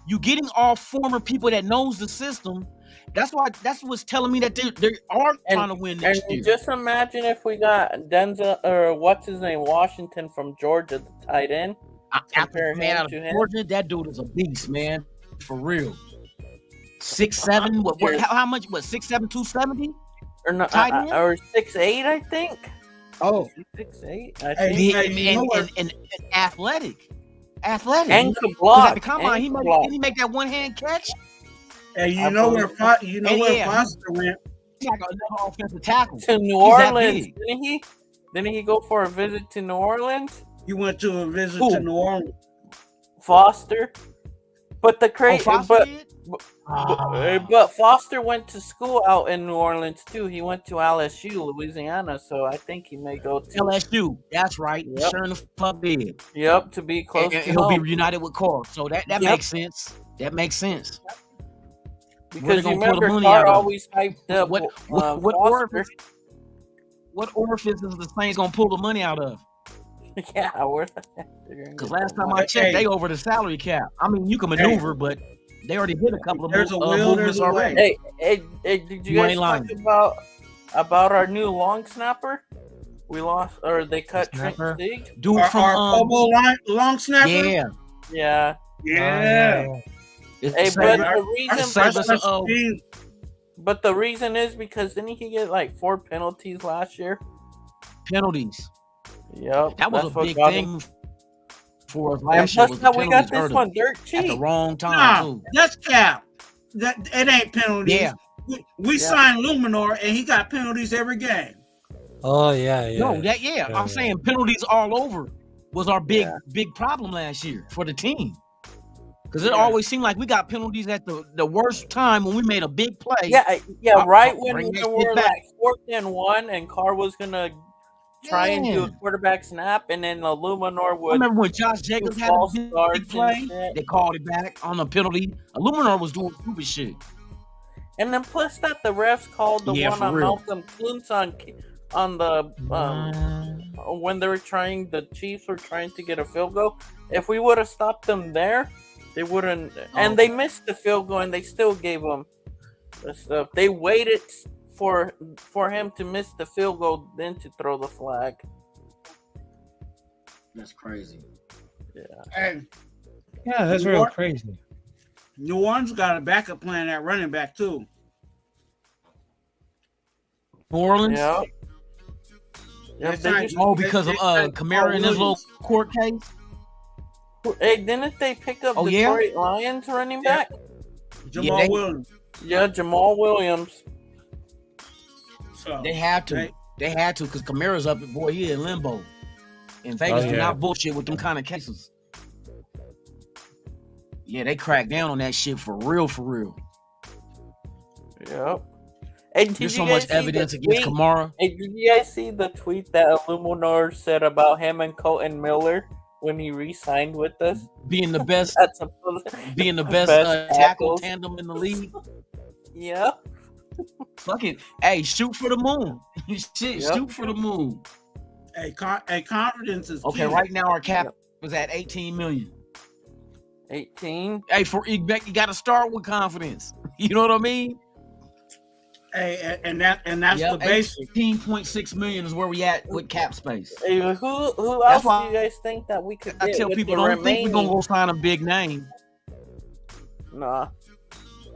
You getting all former people that knows the system. That's what's telling me that they are trying to win next year. Just imagine if we got Denzel or what's his name, Washington from Georgia, the tight end. After man out of Georgia, that dude is a beast, man, for real. 6'7", how much? 6'7", 270? Or no, or 6'8", I think. Oh, 6'8", I think. And athletic. And could block. At the combine, he make that one hand catch. And you know where Foster went? Another offensive tackle to New Orleans, didn't he? Didn't he go for a visit to New Orleans? He went to a visit to New Orleans. Foster, but the crazy, but Foster went to school out in New Orleans too. He went to LSU, Louisiana, so I think he may go to LSU. That's right. Yep. Sure the fuck did. Yep, to be close. And he'll be reunited with Carr, so that makes sense. That makes sense. Because you remember Carr always hyped up what orifice is the Saints gonna pull the money out of? Yeah, because last time I checked, they over the salary cap. I mean, you can maneuver, but they already hit a couple of movements already. Hey, did you guys talk about our new long snapper? We lost, or they cut Trent Stig. Dude from our long snapper. Yeah. But the reason is because didn't he get like 4 penalties last year? Penalties. Yep. That was a big thing for us last year. Plus, we got this one dirt cheap at the wrong time. Nah, that's cap. It ain't penalties. Yeah. We signed Luminor and he got penalties every game. Oh yeah. No, I'm saying penalties all over was our big problem last year for the team. Because it always seemed like we got penalties at the worst time when we made a big play. Right when we were like 4th and 1 and Carr was gonna try and do a quarterback snap, and then Illuminor would. I remember when Josh Jacobs had a big play, they called it back on a penalty. Illuminor was doing stupid shit. And then plus that, the refs called the one on Malcolm Kuntz on the when they were the Chiefs were trying to get a field goal. If we would have stopped them there, they wouldn't. And they missed the field goal, and they still gave them the stuff. They waited for him to miss the field goal, then to throw the flag. That's crazy. Yeah, that's real crazy. New Orleans got a backup plan at running back too. New Orleans? Yeah. Because of Kamara in his little court case? Hey, didn't they pick up Detroit Lions running back? Jamal Williams. Yeah, Jamal Williams. So, they had to. They had to because Kamara's up. Boy, he in limbo. And Vegas do not bullshit with them kind of cases. Yeah, they cracked down on that shit for real, for real. Yep. Hey, there's so much evidence against Kamara. Hey, did you guys see the tweet that Illuminor said about him and Colton Miller when he re-signed with us? Being the best, tackle tandem in the league. Yeah. Fuck it. Hey, shoot for the moon. Shoot for the moon. Hey, confidence is okay. key. Right now, our cap was at 18 million. 18. Hey, you got to start with confidence. You know what I mean? Hey, and that's the basic. 18.6 million is where we at with cap space. Hey, who else do you guys think that we could get? I tell people, don't think we're gonna go sign a big name. Nah.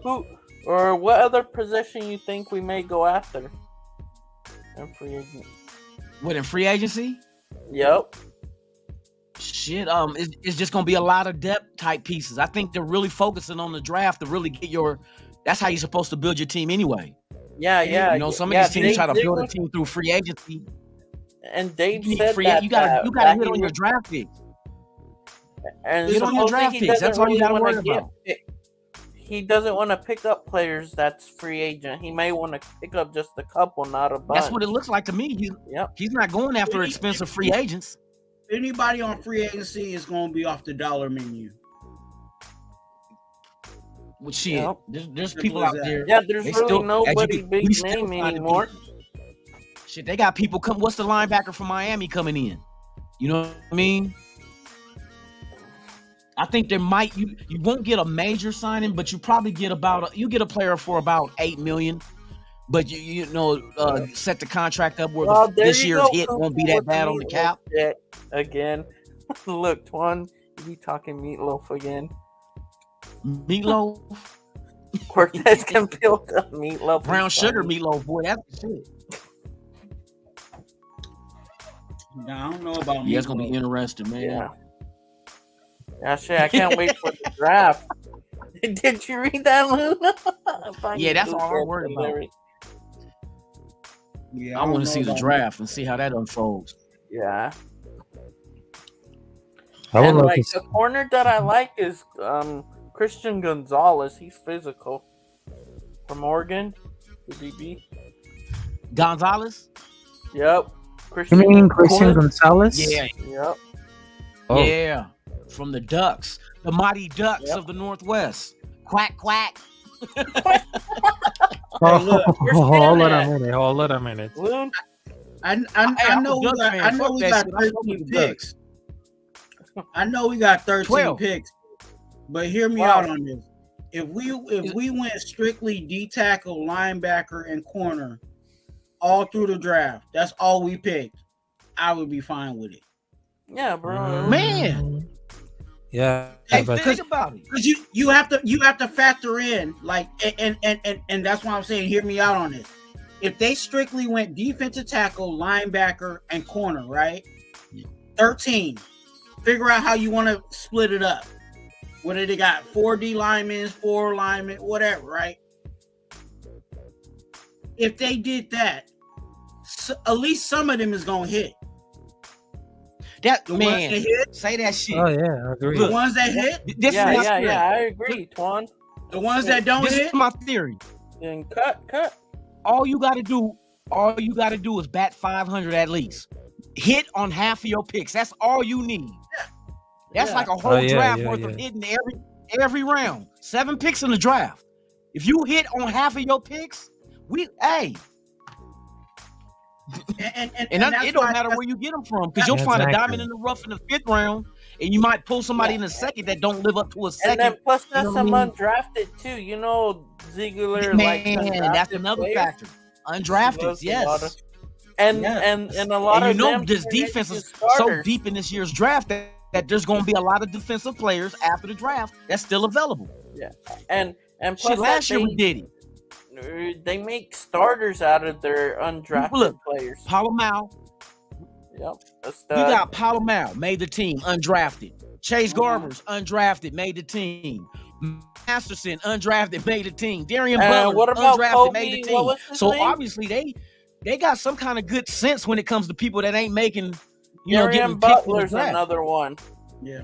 Who or what other position you think we may go after in free agency? What, in free agency? Yep. Shit, it's just gonna be a lot of depth type pieces. I think they're really focusing on the draft to really get that's how you're supposed to build your team anyway. Yeah. You know, some of these teams try to build a team through free agency. And Dave said that you gotta hit on your draft picks. And hit on your draft picks. That's all you gotta worry about. he doesn't want to pick up players that's free agent. He may want to pick up just a couple, not a bunch. That's what it looks like to me. He's not going after expensive free agents. Anybody on free agency is going to be off the dollar menu. Well, shit, there's people out there. Yeah, there's really nobody big name anymore. Shit, they got people come. What's the linebacker from Miami coming in? You know what I mean? I think there might you won't get a major signing, but you probably get you get a player for about $8 million. But you set the contract up where this year's hit won't be that bad on the cap. Again, look, Twan, you talking meatloaf again? Meatloaf. Cortez can build up meatloaf. Brown sugar meatloaf, boy, that's the shit. Nah, I don't know about. Yeah, it's gonna be interesting, man. Yeah, shit, I can't wait for the draft. Did you read that, Luna? Yeah, that's all I'm worried about. Yeah, I want to see the draft and see how that unfolds. Yeah. And the corner that I like is Christian Gonzalez. He's physical. From Oregon, the DB. Gonzalez? Yep. You mean Christian Gonzalez? Yeah. Yep. Oh. Yeah. From the Ducks. The mighty Ducks of the Northwest. Quack, quack. Hold on a minute. I know we got 13 picks. I know we got 13 12. picks, but hear me out on this. If we went strictly D tackle, linebacker, and corner all through the draft, that's all we picked, I would be fine with it. Yeah, bro. Man. Yeah, but think about it. Because you have to factor in like and that's why I'm saying hear me out on this. If they strictly went defensive tackle, linebacker, and corner, right? 13. Figure out how you want to split it up. Whether they got 4 D linemen, 4 linemen, whatever, right? If they did that, at least some of them is gonna hit. That man, say that shit. Oh yeah, I agree. The ones that hit, I agree, Twan. The ones that don't hit, this is my theory. Then cut. All you gotta do is bat 500 at least. Hit on half of your picks. That's all you need. That's like a whole draft worth of hitting every round. 7 picks in the draft. If you hit on half of your picks, And it don't matter where you get them from, because you'll find a diamond in the rough in the 5th round, and you might pull somebody in the 2nd that don't live up to a 2nd. And then plus that's some undrafted too. You know, Ziegler. Man, that's another factor. Undrafted, yes. And a lot of them. This defense is so deep in this year's draft that there's going to be a lot of defensive players after the draft that's still available. Yeah, and plus last year we did it. They make starters out of their undrafted players. Palomar. Yep. You got Palomar, made the team, undrafted. Chase Garbers, undrafted, made the team. Masterson, undrafted, made the team. Darian Butler, undrafted, Kobe? made the team. So obviously they got some kind of good sense when it comes to people that ain't making, Darian Butler's another one. Yeah.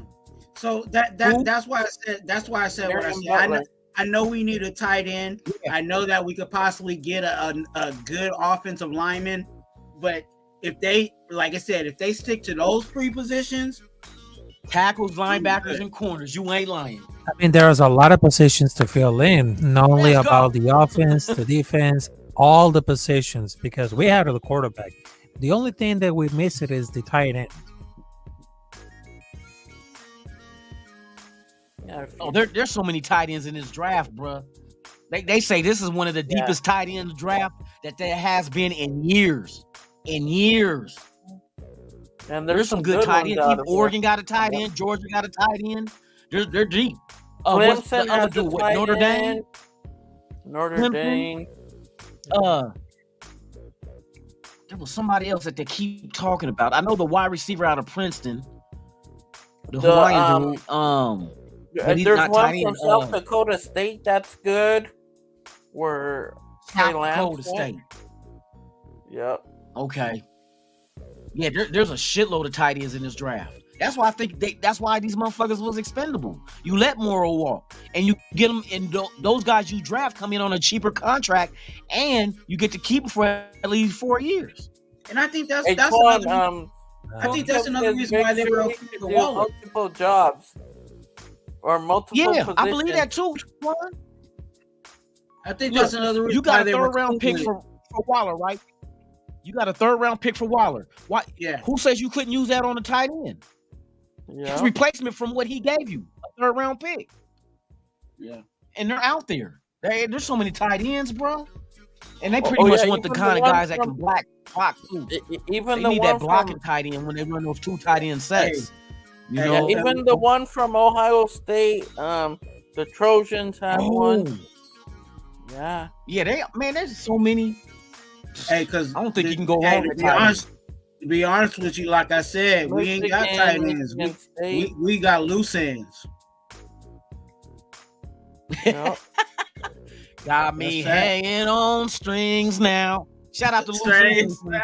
So that's why I said what I said. I know we need a tight end. Yeah. I know that we could possibly get a good offensive lineman, but if they, like I said, if they stick to those 3 positions, tackles, linebackers, and corners, you ain't lying. I mean, there's a lot of positions to fill in, not only about the offense, the defense, all the positions, because we have the quarterback. The only thing that we miss it is the tight end. Oh, there's so many tight ends in this draft, bro. They say this is one of the deepest tight end draft that there has been in years. And there's some good tight ends. Oregon got a tight end. Georgia got a tight end. They're deep. What's the other dude? Notre Dame. Notre Dame. There was somebody else that they keep talking about. I know the wide receiver out of Princeton, the Hawaiian dude. There's one from South Dakota State that's good. South Dakota State. Yep. Okay. Yeah, there's a shitload of tight ends in this draft. That's why I think that's why these motherfuckers was expendable. You let Morrow walk, and you get them, and those guys you draft come in on a cheaper contract, and you get to keep them for at least 4 years. And I think that's Hey, that's Quan, another. I think that's another reason why they were make okay sure with you do Waller. multiple jobs or multiple Yeah, positions. I believe that too. Juan. I think Look, that's another reason you why got a they were third round pick for Waller, right? You got a third round pick for Waller. Why? Yeah. Who says you couldn't use that on the tight end? Yeah. It's replacement from what he gave you, a third round pick. Yeah. And they're out there. There's so many tight ends, bro. And they pretty much want the even kind of one guys that from- can block too. Even They the need one that blocking from tight end when they run those 2 tight end sets. You Hey, know, even the one from Ohio State, the Trojans have one. Yeah. Yeah, there's so many. Hey, because I don't think you can go wrong with tight ends. To be honest with you, like I said, we ain't got tight ends. Michigan State. We got loose ends. Yep. Got me That's that. hanging on strings now. Shout out to Strings. Lucy.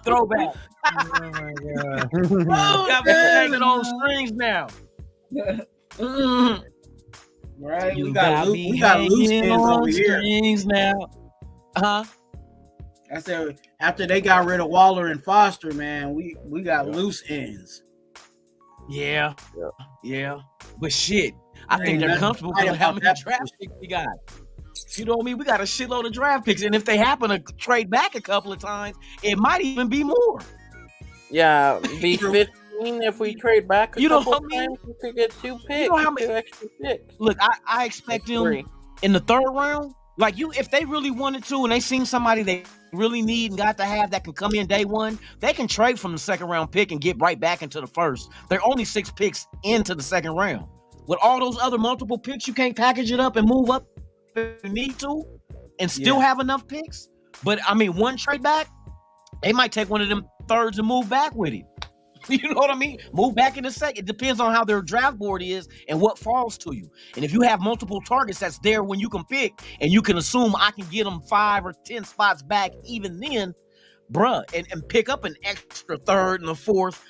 Throwback. Oh my god. Got me hanging on strings now. Mhm. Right? You We got me loose hanging ends on over here. strings now. Huh? I said after they got rid of Waller and Foster, man, we got loose ends. Yeah. But shit, I think Ain't they're nothing comfortable right because of how about many that draft picks we got. You know what I mean? We got a shitload of draft picks, and if they happen to trade back a couple of times, it might even be more. Yeah, be 15 if we trade back a You know couple what I mean? times. We could get 2 picks, know how many- 2 extra picks. Look, I expect them 3. in the third round. Like if they really wanted to, and they seen somebody they really need and got to have that can come in day one, they can trade from the second round pick and get right back into the first. They're only 6 picks into the second round. With all those other multiple picks, you can't package it up and move up if you need to and still have enough picks. But I mean, one trade back, they might take one of them thirds and move back with it. You know what I mean? Move back in a second. It depends on how their draft board is and what falls to you. And if you have multiple targets that's there when you can pick, and you can assume I can get them 5 or 10 spots back even then, bruh, and pick up an extra third and a fourth.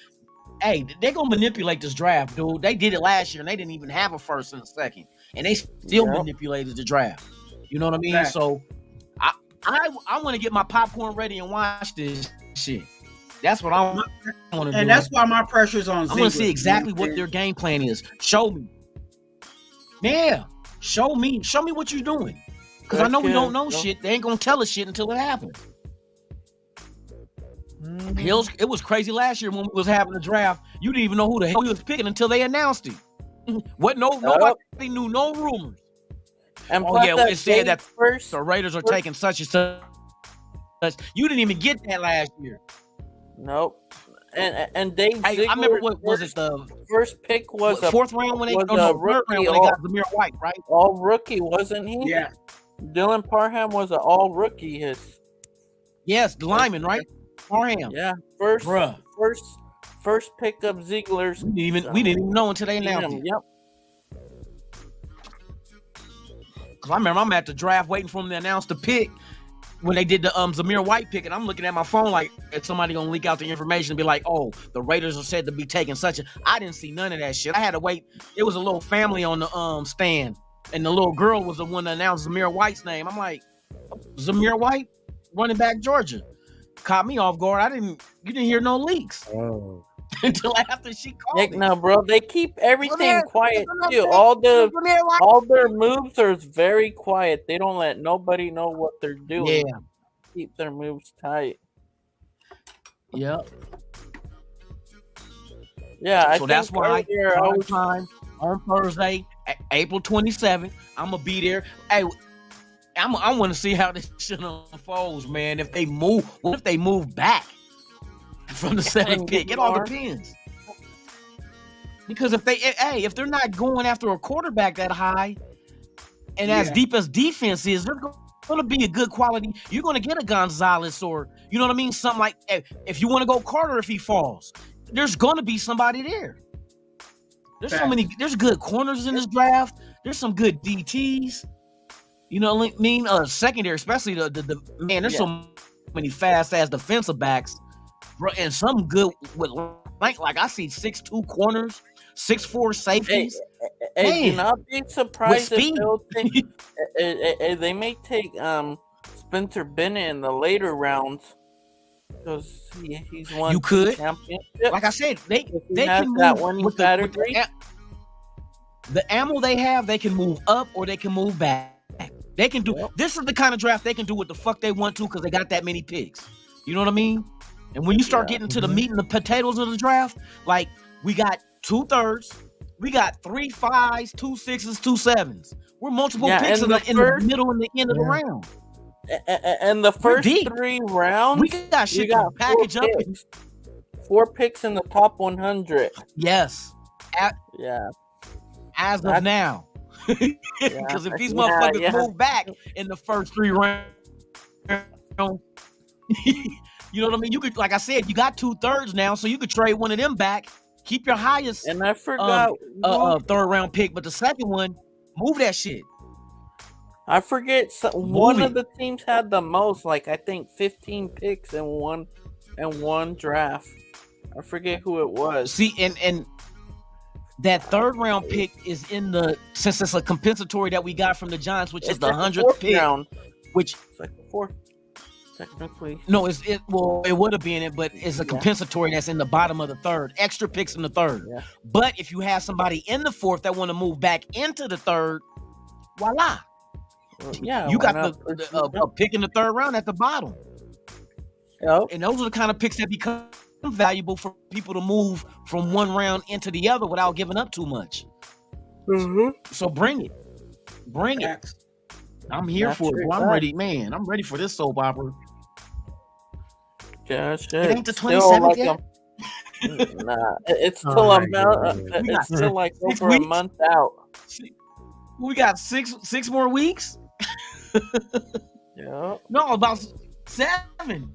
Hey, they're gonna manipulate this draft, dude. They did it last year and they didn't even have a first and a second. And they still manipulated the draft. You know what I mean? Right. So I want to get my popcorn ready and watch this shit. That's what I want to do. And that's why my pressure's on Ziegler. I want to see exactly what their game plan is. Show me. Yeah. Show me what you're doing. Because I know we don't know shit. They ain't gonna tell us shit until it happens. It was crazy last year when we was having the draft. You didn't even know who the hell we was picking until they announced it. Nobody knew no rumors. And it said that first, the Raiders are taking such and such. You didn't even get that last year. Nope. And Dave Ziegler, I remember what was it, the first pick was fourth round when they was third round when they got Zamir White, right? all rookie, wasn't he? Yeah. Dylan Parham was an all rookie. Yes, the lineman, right? Parham. Yeah, first Bruh. first pick of Ziegler's. We didn't even know until they announced it. Yep. Cause I remember I'm at the draft waiting for them to announce the pick when they did the Zamir White pick, and I'm looking at my phone like, is somebody gonna leak out the information and be like, oh, the Raiders are said to be taking such a. I didn't see none of that shit. I had to wait. It was a little family on the stand, and the little girl was the one that announced Zamir White's name. I'm like, Zamir White, running back Georgia. Caught me off guard. You didn't hear no leaks until after she called Heck me. no, bro. They keep everything Zamir, quiet Zamir too. White. All their moves are very quiet. They don't let nobody know what they're doing. Yeah. Keep their moves tight. Yep. Yeah, So that's why earlier I was time on Thursday, April 27th, I'm gonna be there. Hey, I want to see how this shit unfolds, man. What if they move back from the second pick? It all depends. Because if they're not going after a quarterback that high and as deep as defense is, they're going to be a good quality. You're going to get a Gonzalez or, you know what I mean? Something like, if you want to go Carter if he falls, there's going to be somebody there. There's good corners in this draft. There's some good DTs. You know what I mean? Secondary, especially the man, there's so many fast-ass defensive backs. bro, and some good with like I see 6'2" corners, 6'4" safeties. Hey, do Man, not be with surprised if speed. they'll take. They may take Spencer Bennett in the later rounds because he's won You 2 could, championships. like I said, they He has can that move winning with pedigree. the ammo they have. They can move up or they can move back. They can do. Yep. This is the kind of draft they can do what the fuck they want to because they got that many picks. You know what I mean? And when you start getting to the meat and the potatoes of the draft, like we got 2/3, we got 3 5s, 2 6s, 2 7s. We're multiple picks in the middle and the end of the round. And the first 3 rounds, we got shit to package up. 4 picks in the top 100. Yes. As of now. Because if these motherfuckers move back in the first 3 rounds, you know what I mean? You could, like I said, you got 2/3 now, so you could trade one of them back, keep your highest. And I forgot 3rd round pick, but the second one, move that shit. I forget one of the teams had the most, like I think 15 picks in one draft. I forget who it was. See, and that 3rd round pick is in since it's a compensatory that we got from the Giants, which is the 100th pick round. Which it's like the 4th. Technically. No, it would have been it, but it's a compensatory that's in the bottom of the 3rd. Extra picks in the 3rd. Yeah. But if you have somebody in the 4th that want to move back into the 3rd, voila. You got a pick in the 3rd round at the bottom. Yep. And those are the kind of picks that become valuable for people to move from one round into the other without giving up too much. Mm-hmm. So bring it. I'm here for it. Well, I'm ready, man. I'm ready for this soap opera. Yeah, shit. It ain't the 27th yet? Nah, it's still it's still like over a month out. We got six more weeks? Yeah. No, about 7.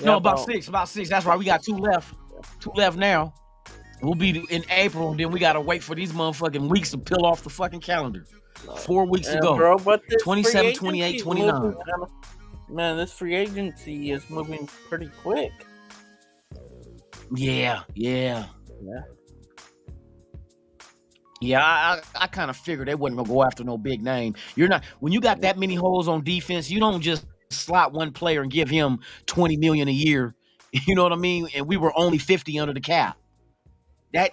No, about 6. About 6. That's right. We got 2 left. 2 left now. We'll be in April, and then we gotta wait for these motherfucking weeks to peel off the fucking calendar. 4 weeks to go. Bro, but 27, 28, 29. Man, this free agency is moving pretty quick. Yeah. I kind of figured they wasn't gonna go after no big name. When you got that many holes on defense, you don't just slot one player and give him $20 million a year. You know what I mean? And we were only 50 under the cap. You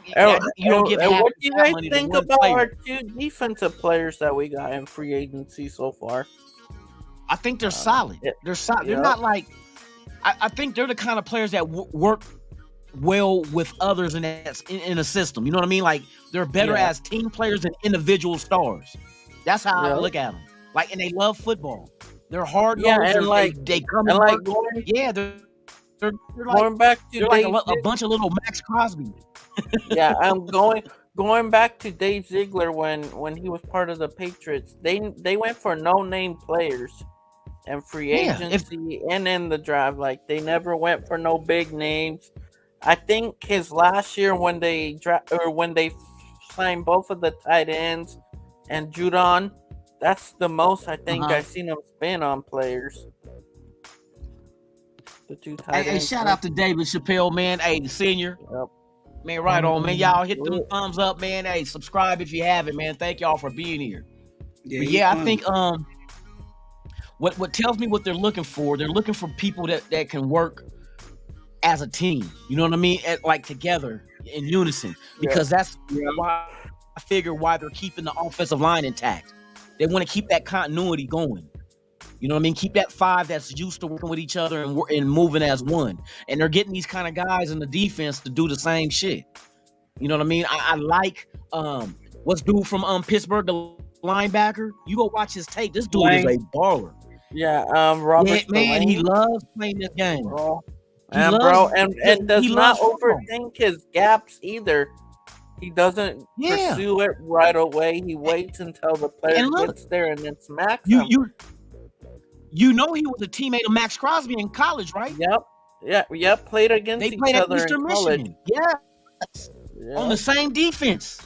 don't give half what do you guys think about player. our 2 defensive players that we got in free agency so far? I think they're solid. They're solid. They're not like. I think they're the kind of players that work well with others in a system. You know what I mean? Like they're better as team players than individual stars. That's how I look at them. Like, and they love football. They're hard. And they come and like they're going back to they're like a bunch of little Max Crosby. I'm going back to Dave Ziegler when he was part of the Patriots. They went for no-name players and free agency and in the draft. Like they never went for no big names. I think his last year when they signed both of the tight ends and Judon, that's the most I think I've seen him spend on players. The 2 tight ends. Shout out to David Chappelle, man. Hey, the senior. Yep. Man, right on, man. Y'all hit them thumbs up, man. Hey, subscribe if you haven't, man. Thank y'all for being here. I think what tells me what they're looking for people that can work as a team. You know what I mean? Like together in unison. Because that's why I figure why they're keeping the offensive line intact. They want to keep that continuity going. You know what I mean? Keep that 5 that's used to working with each other and moving as one. And they're getting these kind of guys in the defense to do the same shit. You know what I mean? I like what's dude from Pittsburgh, the linebacker. You go watch his tape. This dude is a baller. Yeah, Robert. Man, he loves playing this game. And does not overthink his gaps either. He doesn't pursue it right away. He waits until the player gets there and then smacks him. You know he was a teammate of Max Crosby in college, right? Yep. Played against each other in college. Michigan. Yes. On the same defense.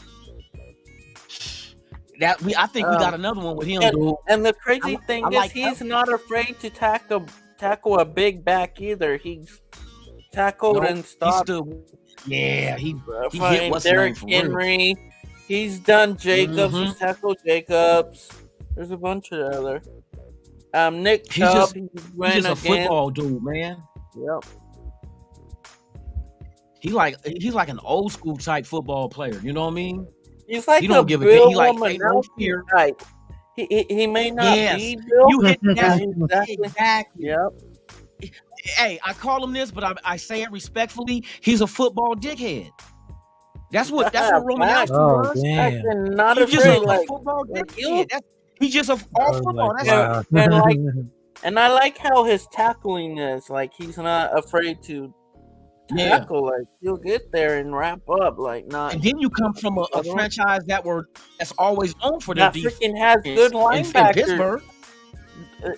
I think we got another one with him, dude. And the crazy thing is he's not afraid to tackle a big back either. He's tackled and He stopped. Yeah, he hit Fine, what's the name Derrick for real. Henry. He's done Jacobs. Mhm. He's tackled Jacobs. There's a bunch of other. Nick He's Chubb. just He's He's winning just a again. football dude, man. Yep. He's like an old school type football player. You know what I mean? He's like He a don't give a Bill damn. He like ain't no Romanowski fear. type. He may not Yes, be Bill. you hit that Exactly. exactly. Yep. Hey, I call him this, but I say it respectfully. He's a football dickhead. That's what Romanowski Oh, was. damn. And not He's just afraid. a Like, football like you. dickhead. He's just all Oh, football. my That's God. And like, and I like how his tackling is. Like, he's not afraid to yeah. tackle. Like, he'll get there and wrap up. Like, not And then you come from a franchise that's always known for their that defense. freaking has good In linebackers. Pittsburgh.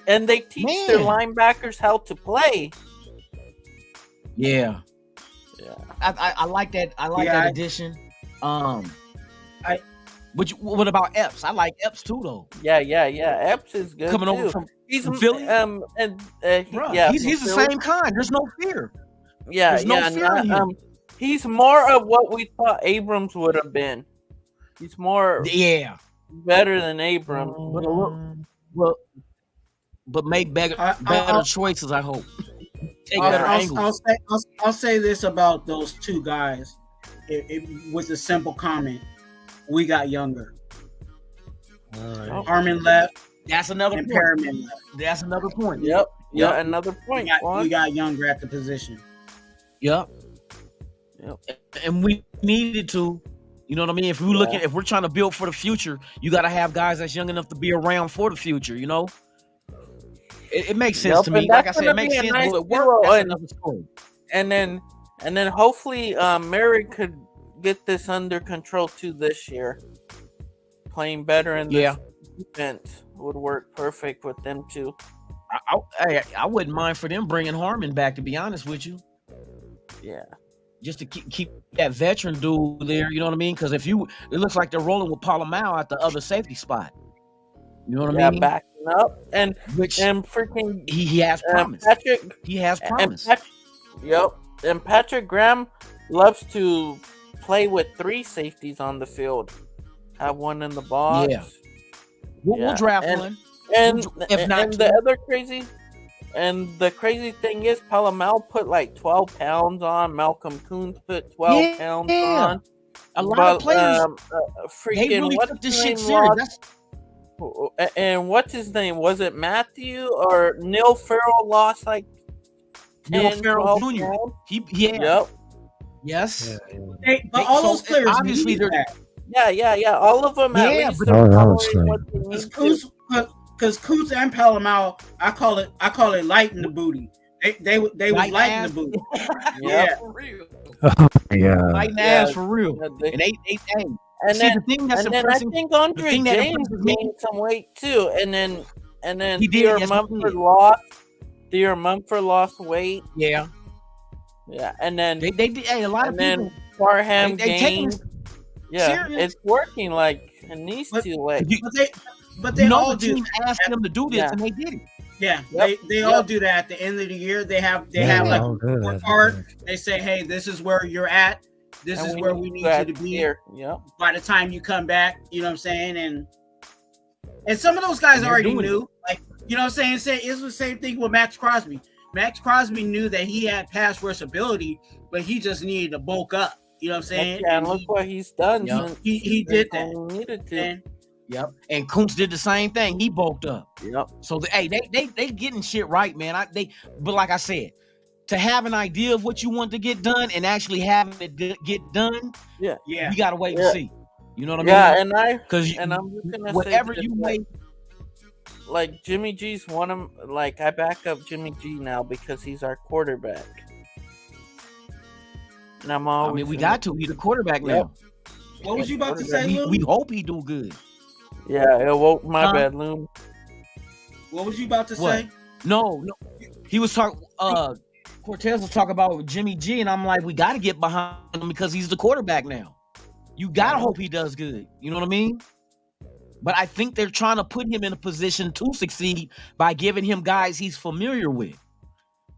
And they teach their Man. linebackers how to play. Yeah. Yeah. I like that. I like that addition. What about Epps? I like Epps too, though. Yeah. Epps is good Coming too. over from He's Philly? and Bruh, yeah, he's the Philly. same kind. There's no fear. Yeah, There's no fear in him. He's more of what we thought Abrams would have been. He's more Yeah. better than Abrams. But make better choices, I hope. Take better angles. I'll say this about those two guys. With a simple comment. We got younger. All right. Harmon left. That's another And point. Perriman left. That's another point. Yep. Yeah, another point. We got younger at the position. Yep. And we needed to, you know what I mean? If we're trying to build for the future, you got to have guys that's young enough to be around for the future, you know? It makes sense to me. Like I said, it makes sense. Will it work? That's another story. And then hopefully Mary could get this under control too this year. Playing better in the defense would work perfect with them too. I wouldn't mind for them bringing Harmon back, to be honest with you. Yeah. Just to keep that veteran dude there, you know what I mean? Because it looks like they're rolling with Palomar at the other safety spot. You know what I mean? Backing up and freaking he has promise. He has promise. And Patrick Graham loves to play with 3 safeties on the field. Have one in the box. Yeah. We'll draft one. And if not, and the crazy thing is, Palomar put like 12 pounds on. Malcolm Coons put 12 pounds on. A lot of players, freaking, they really took this shit serious. And what's his name? Was it Matthew or Neil Farrell lost like 10, Neil Farrell Jr. Pounds? Yep. Yes. But all those players obviously they're. Yeah. All of them. Yeah, because Coots and Palomar, I call it light in the booty. They was light in the booty. Yeah, for real. Yeah, light ass for real. And they. And see, then, the thing that's and then I think Andre James gained some weight too. And then Theo Mumford lost weight. Yeah. And then they a lot of people. Parham gained. Serious. It's working like it needs to. Like, but they all the team asked them to do this, and they did it. Yeah, they all do that at the end of the year. They have like a report card. They say, hey, this is where you're at. This is where we need you to be here. Yep. By the time you come back, you know what I'm saying? And some of those guys already knew. Like, you know what I'm saying? It's the same thing with Max Crosby. Max Crosby knew that he had pass rush ability, but he just needed to bulk up. You know what I'm saying? Yeah, and look what he's done. Yep. He did that. He needed to. And Kuntz did the same thing. He bulked up. Yep. So they getting shit right, man. But like I said, to have an idea of what you want to get done and actually having it get done, you gotta wait and see. You know what I mean? Yeah, and I'm just gonna whatever say you make. Like Jimmy G's one of like I back up Jimmy G now because he's our quarterback. And I'm always. I mean, we got to. He's the quarterback now. What was you about to say? We hope he do good. Yeah, it woke my bad, Loom. What was you about to say? No. He was talking. Cortez was talking about Jimmy G, and I'm like, we got to get behind him because he's the quarterback now. You gotta hope he does good. You know what I mean? But I think they're trying to put him in a position to succeed by giving him guys he's familiar with.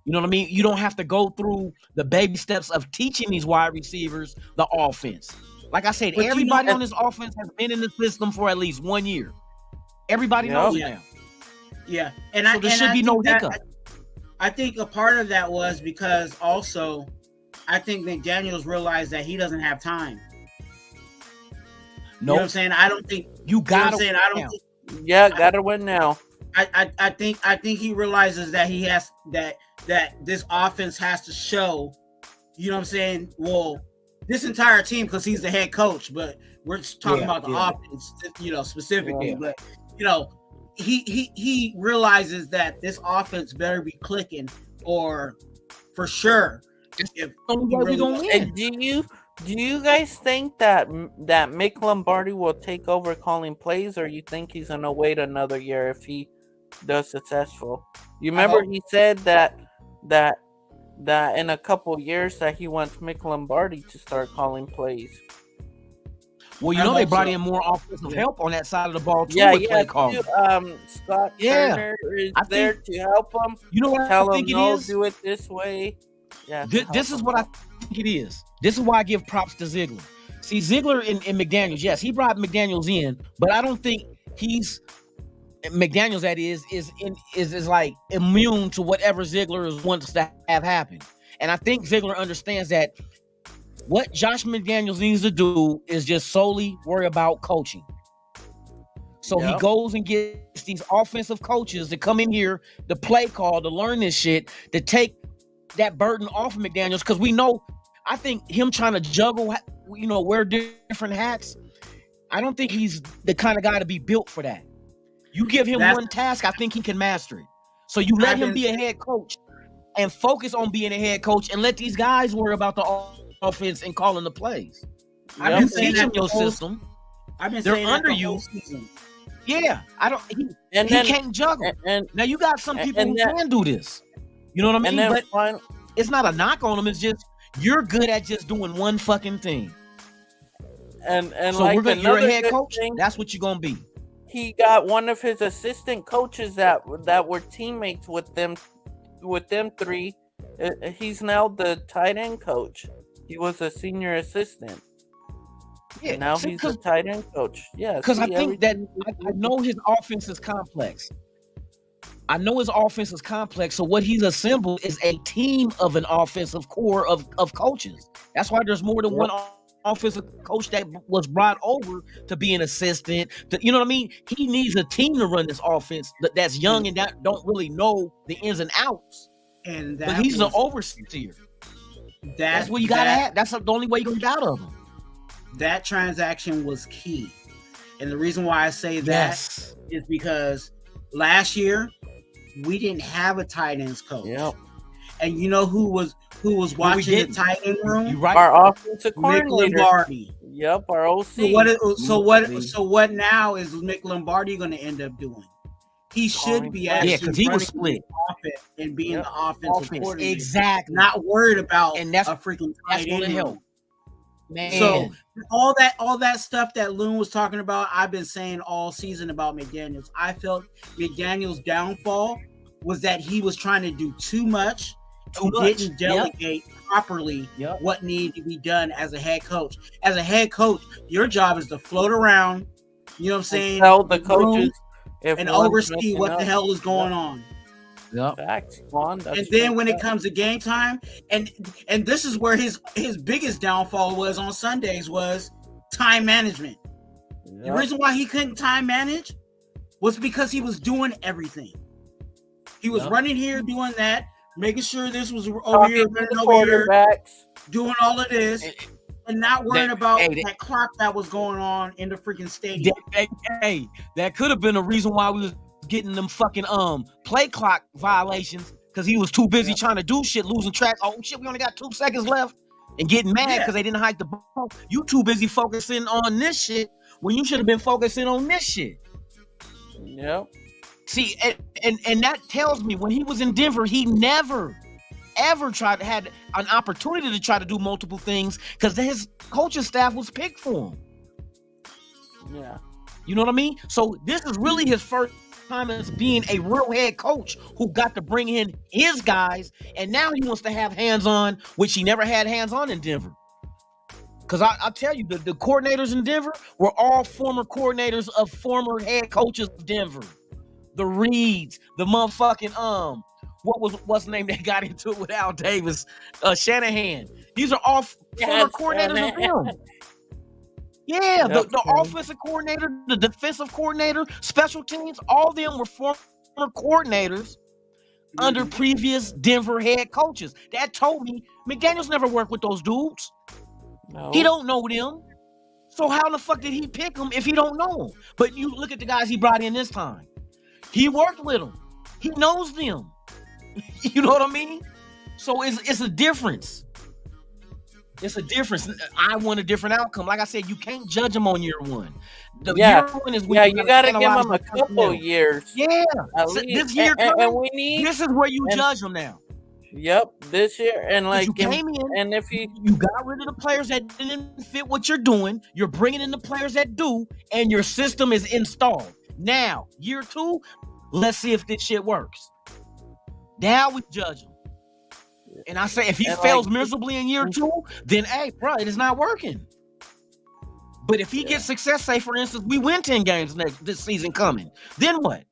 You know what I mean? You don't have to go through the baby steps of teaching these wide receivers the offense. Like I said, But everybody on this offense has been in the system for at least 1 year. Everybody knows it now. Yeah, and so there should be no hiccup. I think a part of that was because also, I think McDaniels realized that he doesn't have time. You know what I'm saying? I don't think you got to. Gotta win now. I think he realizes that he has that this offense has to show. You know what I'm saying? Well, this entire team, because he's the head coach, but we're just talking about the offense, you know, specifically. Yeah. But you know, he realizes that this offense better be clicking, or for sure. If do you guys think that Mick Lombardi will take over calling plays, or you think he's gonna wait another year if he does successful? You remember he said that in a couple years that he wants Mick Lombardi to start calling plays. Well, you know they brought in more offensive help on that side of the ball too. Play calling. Scott Turner is there to help him. You know what Tell I think him, it is? Do it this way. Yeah. This is what I think it is. This is why I give props to Ziegler. See, Ziegler and McDaniels, yes, he brought McDaniels in, but I don't think he's McDaniels. That is like immune to whatever Ziegler wants to have happen. And I think Ziegler understands that what Josh McDaniels needs to do is just solely worry about coaching. So he goes and gets these offensive coaches to come in here to play call, to learn this shit, to take that burden off of McDaniels, because we know, I think him trying to juggle, you know, wear different hats, I don't think he's the kind of guy to be built for that. You give him one task, I think he can master it. So you let him be a head coach and focus on being a head coach, and let these guys worry about the offense and calling the plays. I've been teaching your system. They're under you. Yeah, he can't juggle. And now you got some people who can do this. You know what I mean? But it's not a knock on them. It's just you're good at just doing one fucking thing. And so like you're a head coach. That's what you're gonna be. He got one of his assistant coaches that were teammates with them three. He's now the tight end coach. He was a senior assistant. Yeah, now he's a tight end coach. Yeah, because I think that I know his offense is complex. So what he's assembled is a team of an offensive core of coaches. That's why there's more than one offensive coach that was brought over to be an assistant. You know what I mean? He needs a team to run this offense that's young and that don't really know the ins and outs. But he's the overseer. That's what you gotta have. That's the only way you can get out of him. That transaction was key, and the reason why I say that is because last year we didn't have a tight ends coach. Yep. And you know who was watching the tight end room? You're right. Our offensive coordinator. Mick Lombardi. Yep, our OC. So what now is Mick Lombardi going to end up doing? He should be actually because he was split and being the offensive coordinator. Exactly. Not worried about and that's a freaking tight end help. Man. So all that stuff that Loon was talking about, I've been saying all season about McDaniels. I felt McDaniels' downfall was that he was trying to do too much. Didn't delegate properly what needed to be done as a head coach. As a head coach, your job is to float around, you know what I'm saying? Tell the coaches and oversee what the hell is going on. Yeah. And then when it comes to game time, and this is where his biggest downfall was on Sundays was time management. The reason why he couldn't time manage was because he was doing everything. He was running here, doing that, making sure this was over here, running over here, doing all of this, and not worrying about that clock that was going on in the freaking stadium. That could have been a reason why we was getting them fucking play clock violations, because he was too busy trying to do shit, losing track. Oh shit, we only got 2 seconds left, and getting mad because they didn't hike the ball. You too busy focusing on this shit when you should have been focusing on this shit. Yep. See, and that tells me when he was in Denver, he never ever had an opportunity to try to do multiple things because his coaching staff was picked for him. Yeah. You know what I mean? So this is really his first time as being a real head coach who got to bring in his guys, and now he wants to have hands-on, which he never had hands-on in Denver. Because I'll tell you, the coordinators in Denver were all former coordinators of former head coaches of Denver. The Reeds, the motherfucking what's the name that got into it with Al Davis, Shanahan. These are all former coordinators of them. Yeah, the offensive coordinator, the defensive coordinator, special teams, all of them were former coordinators under previous Denver head coaches. That told me McDaniels never worked with those dudes. No. He don't know them. So how the fuck did he pick them if he don't know them? But you look at the guys he brought in this time. He worked with them. He knows them. You know what I mean? So it's a difference. It's a difference. I want a different outcome. Like I said, you can't judge them on year one. Year one is when you gotta give them a couple years. Yeah. So this year, this is where you judge them now. Yep, this year, and like, you came in, and if you got rid of the players that didn't fit what you're doing, you're bringing in the players that do, and your system is installed. Now, year two, let's see if this shit works. Now we judge him. And I say, if he fails miserably in year two, then hey, bro, it is not working. But if he gets success, say for instance, we win 10 games this season coming, then what?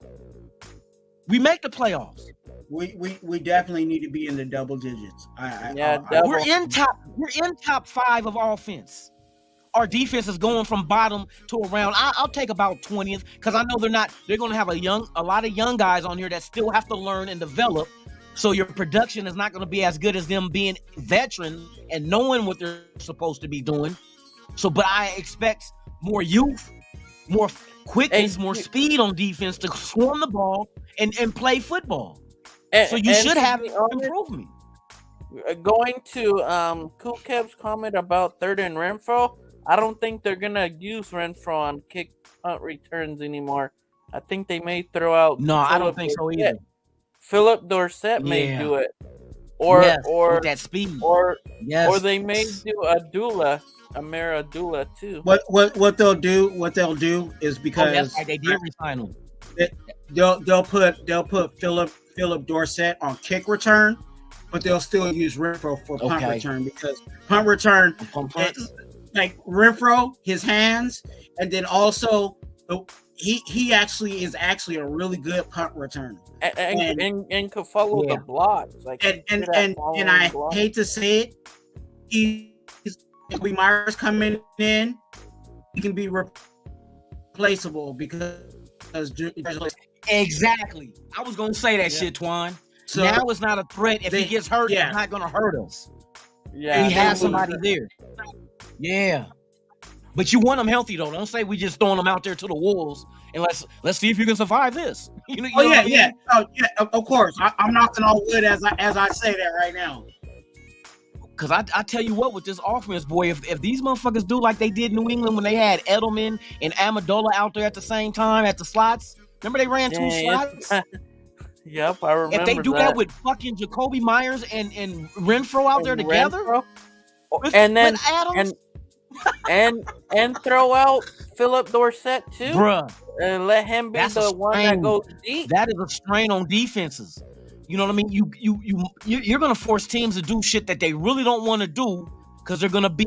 We make the playoffs. We definitely need to be in the double digits. We're in top 5 of offense. Our defense is going from bottom to around. I'll take about 20th because I know they're going to have a lot of young guys on here that still have to learn and develop. So your production is not going to be as good as them being veterans and knowing what they're supposed to be doing. So, but I expect more youth, more quickness, more speed on defense to swarm the ball and play football. So you should have improvement. Going to Cool Kev's comment about third and Renfro, I don't think they're gonna use Renfro on kick punt returns anymore. I think they may throw out. No, I don't think so either. Philip Dorsett may do it, or with that speed, or they may do Amir Abdullah too. What they'll do is because that's right, they did resign him. They'll put Philip Dorsett on kick return, but they'll still use Renfro for punt return because punt return, like Renfro, his hands, and then also he actually is a really good punt returner and could follow the blocks. Like and I hate to say it, if Myers coming in, he can be replaceable because exactly. I was gonna say that shit, Twan. So now it's not a threat. If he gets hurt, it's not gonna hurt us. Yeah, he has somebody there. Yeah, but you want them healthy though. Don't say we just throwing them out there to the wolves and let's see if you can survive this. You know what I mean? Of course. I'm knocking on wood as I say that right now. Because I tell you what, with this offense, boy, if these motherfuckers do like they did New England when they had Edelman and Amendola out there at the same time at the slots. Remember they ran 2 slots? Yep, I remember. If they do that with fucking Jacoby Myers and Renfro out there together, and then and throw out Philip Dorsett too, bruh, and let him be the one that goes deep. That is a strain on defenses. You know what I mean? You're gonna force teams to do shit that they really don't want to do because they're gonna be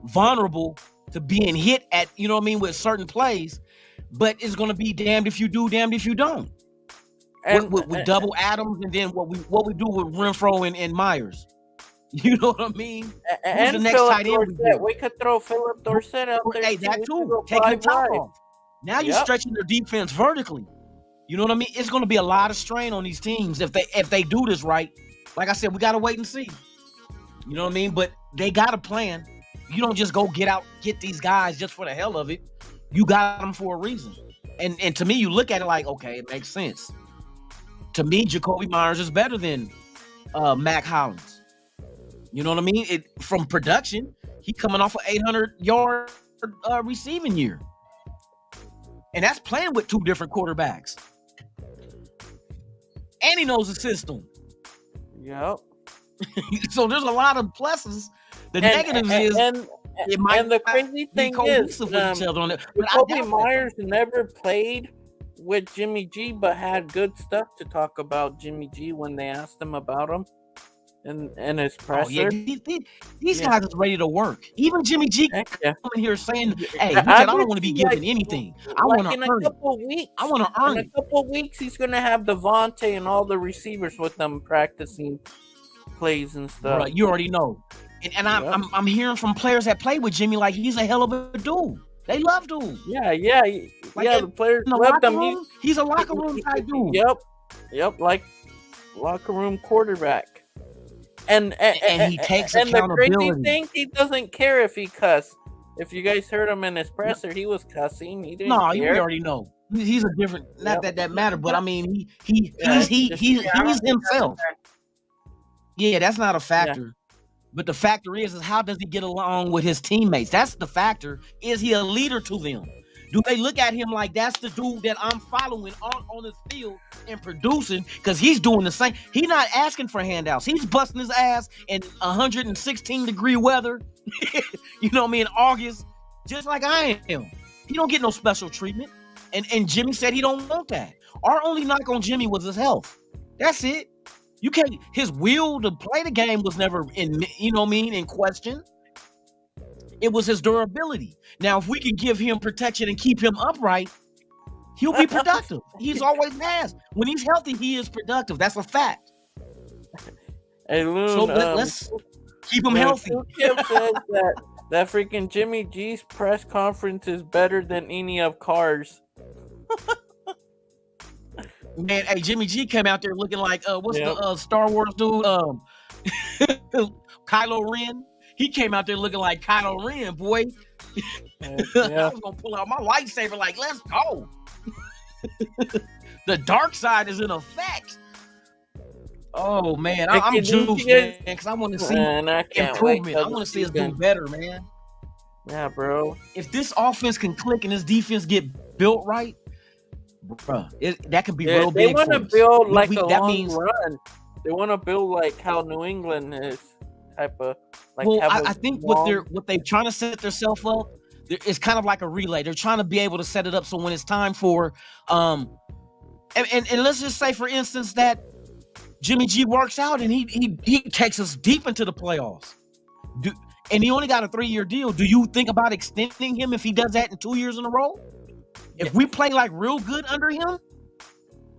vulnerable to being hit at, you know what I mean, with certain plays. But it's gonna be damned if you do, damned if you don't. And with double Adams, and then what we do with Renfro and Myers. You know what I mean? And the next tight end we could throw Philip Dorsett out there. Hey, that too. Take the top off. Now you're stretching their defense vertically. You know what I mean? It's going to be a lot of strain on these teams if they do this right. Like I said, we got to wait and see. You know what I mean? But they got a plan. You don't just go get these guys just for the hell of it. You got them for a reason. And to me, you look at it like, okay, it makes sense. To me, Jacoby Myers is better than Mac Hollins. You know what I mean? From production, he coming off an 800-yard receiving year. And that's playing with 2 different quarterbacks. And he knows the system. Yep. So there's a lot of pluses. The negatives is the crazy thing is, Jacoby Myers never played with Jimmy G, but had good stuff to talk about Jimmy G when they asked him about him in his Oh yeah, presser. these guys is ready to work. Even Jimmy G Heck yeah. coming here saying, "Hey," he I said, "I don't bet want to be you, given anything. I like want to in a earn it. couple of weeks. I want to earn In a it." couple of weeks, he's gonna have Devontae and all the receivers with them practicing plays and stuff. Bruh, you already know. And Yep. I'm hearing from players that play with Jimmy like he's a hell of a dude. They love dude. Yeah. Like The players in the loved locker him. room, he's a locker room type dude. Yep, like locker room quarterback. And he takes and the crazy accountability. thing, he doesn't care if he cuss. If you guys heard him in his presser, he was cussing. He didn't No, care. we already know. He's a different. Not that matter, but I mean, he's I don't think himself. Yeah, that's not a Yeah. factor. But the factor is how does he get along with his teammates? That's the factor. Is he a leader to them? Do they look at him like that's the dude that I'm following on his field and producing? Because he's doing the same. He's not asking for handouts. He's busting his ass in 116-degree weather. You know what I mean? In August, just like I am. He don't get no special treatment. And Jimmy said he don't want that. Our only knock on Jimmy was his health. That's it. You can't. His will to play the game was never in. You know what I mean? In question. It was his durability. Now, if we can give him protection and keep him upright, he'll be productive. He's always has. When he's healthy, he is productive. That's a fact. Hey, Loon, So let's keep him man, healthy. Kim says that freaking Jimmy G's press conference is better than any of Carr's. Man, hey, Jimmy G came out there looking like what's the Star Wars dude? Kylo Ren. He came out there looking like Kylo Ren, boy. I was gonna pull out my lightsaber, like, let's go. The dark side is in effect. Oh man, I'm juiced, man, because I want to see improvement. I want to see us do better, man. Yeah, bro. If this offense can click and this defense get built right, bro, that could be real big. They want to build like a that long means, run. They want to build like how New England is, type of. Like well, I think what they're trying to set themselves up, it's kind of like a relay. They're trying to be able to set it up so when it's time for, and let's just say, for instance, that Jimmy G works out and he takes us deep into the playoffs. And he only got a 3-year deal. Do you think about extending him if he does that in 2 years in a row? If we play like real good under him,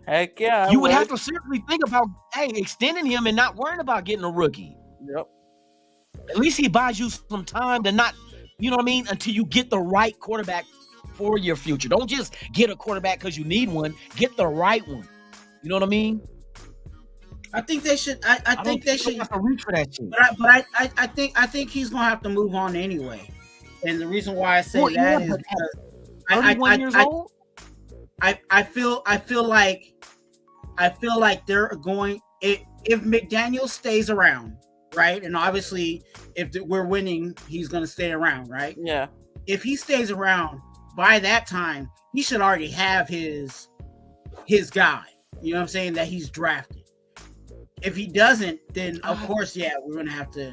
heck yeah, you would have to seriously think about extending him and not worrying about getting a rookie. Yep. At least he buys you some time to not, you know what I mean, until you get the right quarterback for your future. Don't just get a quarterback because you need one. Get the right one. You know what I mean? I think they should. I think they should have to reach for that shit. But I think he's gonna have to move on anyway. And the reson why I say that is because 31 years old. I feel like they're going. If McDaniel stays around, right, and obviously if we're winning, he's gonna stay around, right? Yeah. If he stays around, by that time, he should already have his guy. You know what I'm saying? That he's drafted. If he doesn't, then of course, we're gonna have to.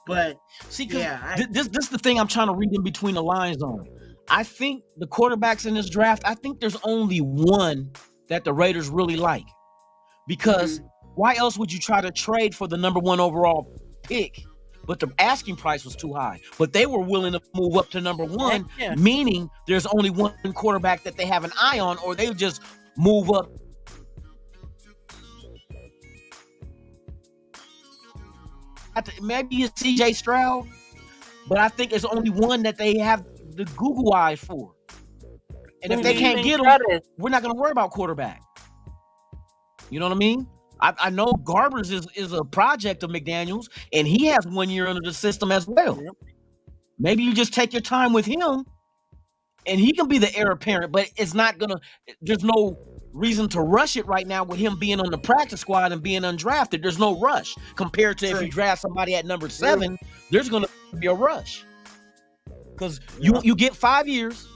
But see, this is the thing I'm trying to read in between the lines on. I think the quarterbacks in this draft, I think there's only one that the Raiders really like, because why else would you try to trade for the number 1 overall pick? But the asking price was too high. But they were willing to move up to number 1, meaning there's only one quarterback that they have an eye on, or they just move up. Maybe it's CJ Stroud, but I think it's only one that they have the Google eyes for. And if they can't get him, we're not going to worry about quarterback. You know what I mean? I know Garbers is a project of McDaniels, and he has 1 year under the system as well. Yep. Maybe you just take your time with him, and he can be the heir apparent, but it's not going to – there's no reason to rush it right now with him being on the practice squad and being undrafted. There's no rush compared to if you draft somebody at number 7, there's going to be a rush. Because you get 5 years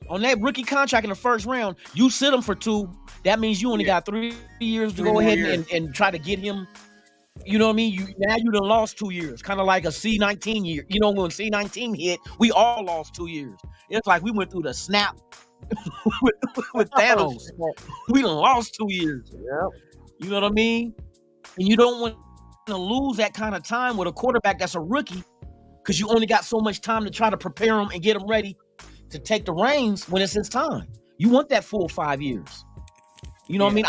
on that rookie contract in the first round. You sit him for 2. That means you only got 3 years to go ahead and try to get him. You know what I mean? You done lost 2 years, kind of like a C-19 year. You know, when C-19 hit, we all lost 2 years. It's like we went through the snap with Thanos. We done lost 2 years. Yep. You know what I mean? And you don't want to lose that kind of time with a quarterback that's a rookie because you only got so much time to try to prepare him and get him ready to take the reins when it's his time. You want that full 5 years. You know what I mean?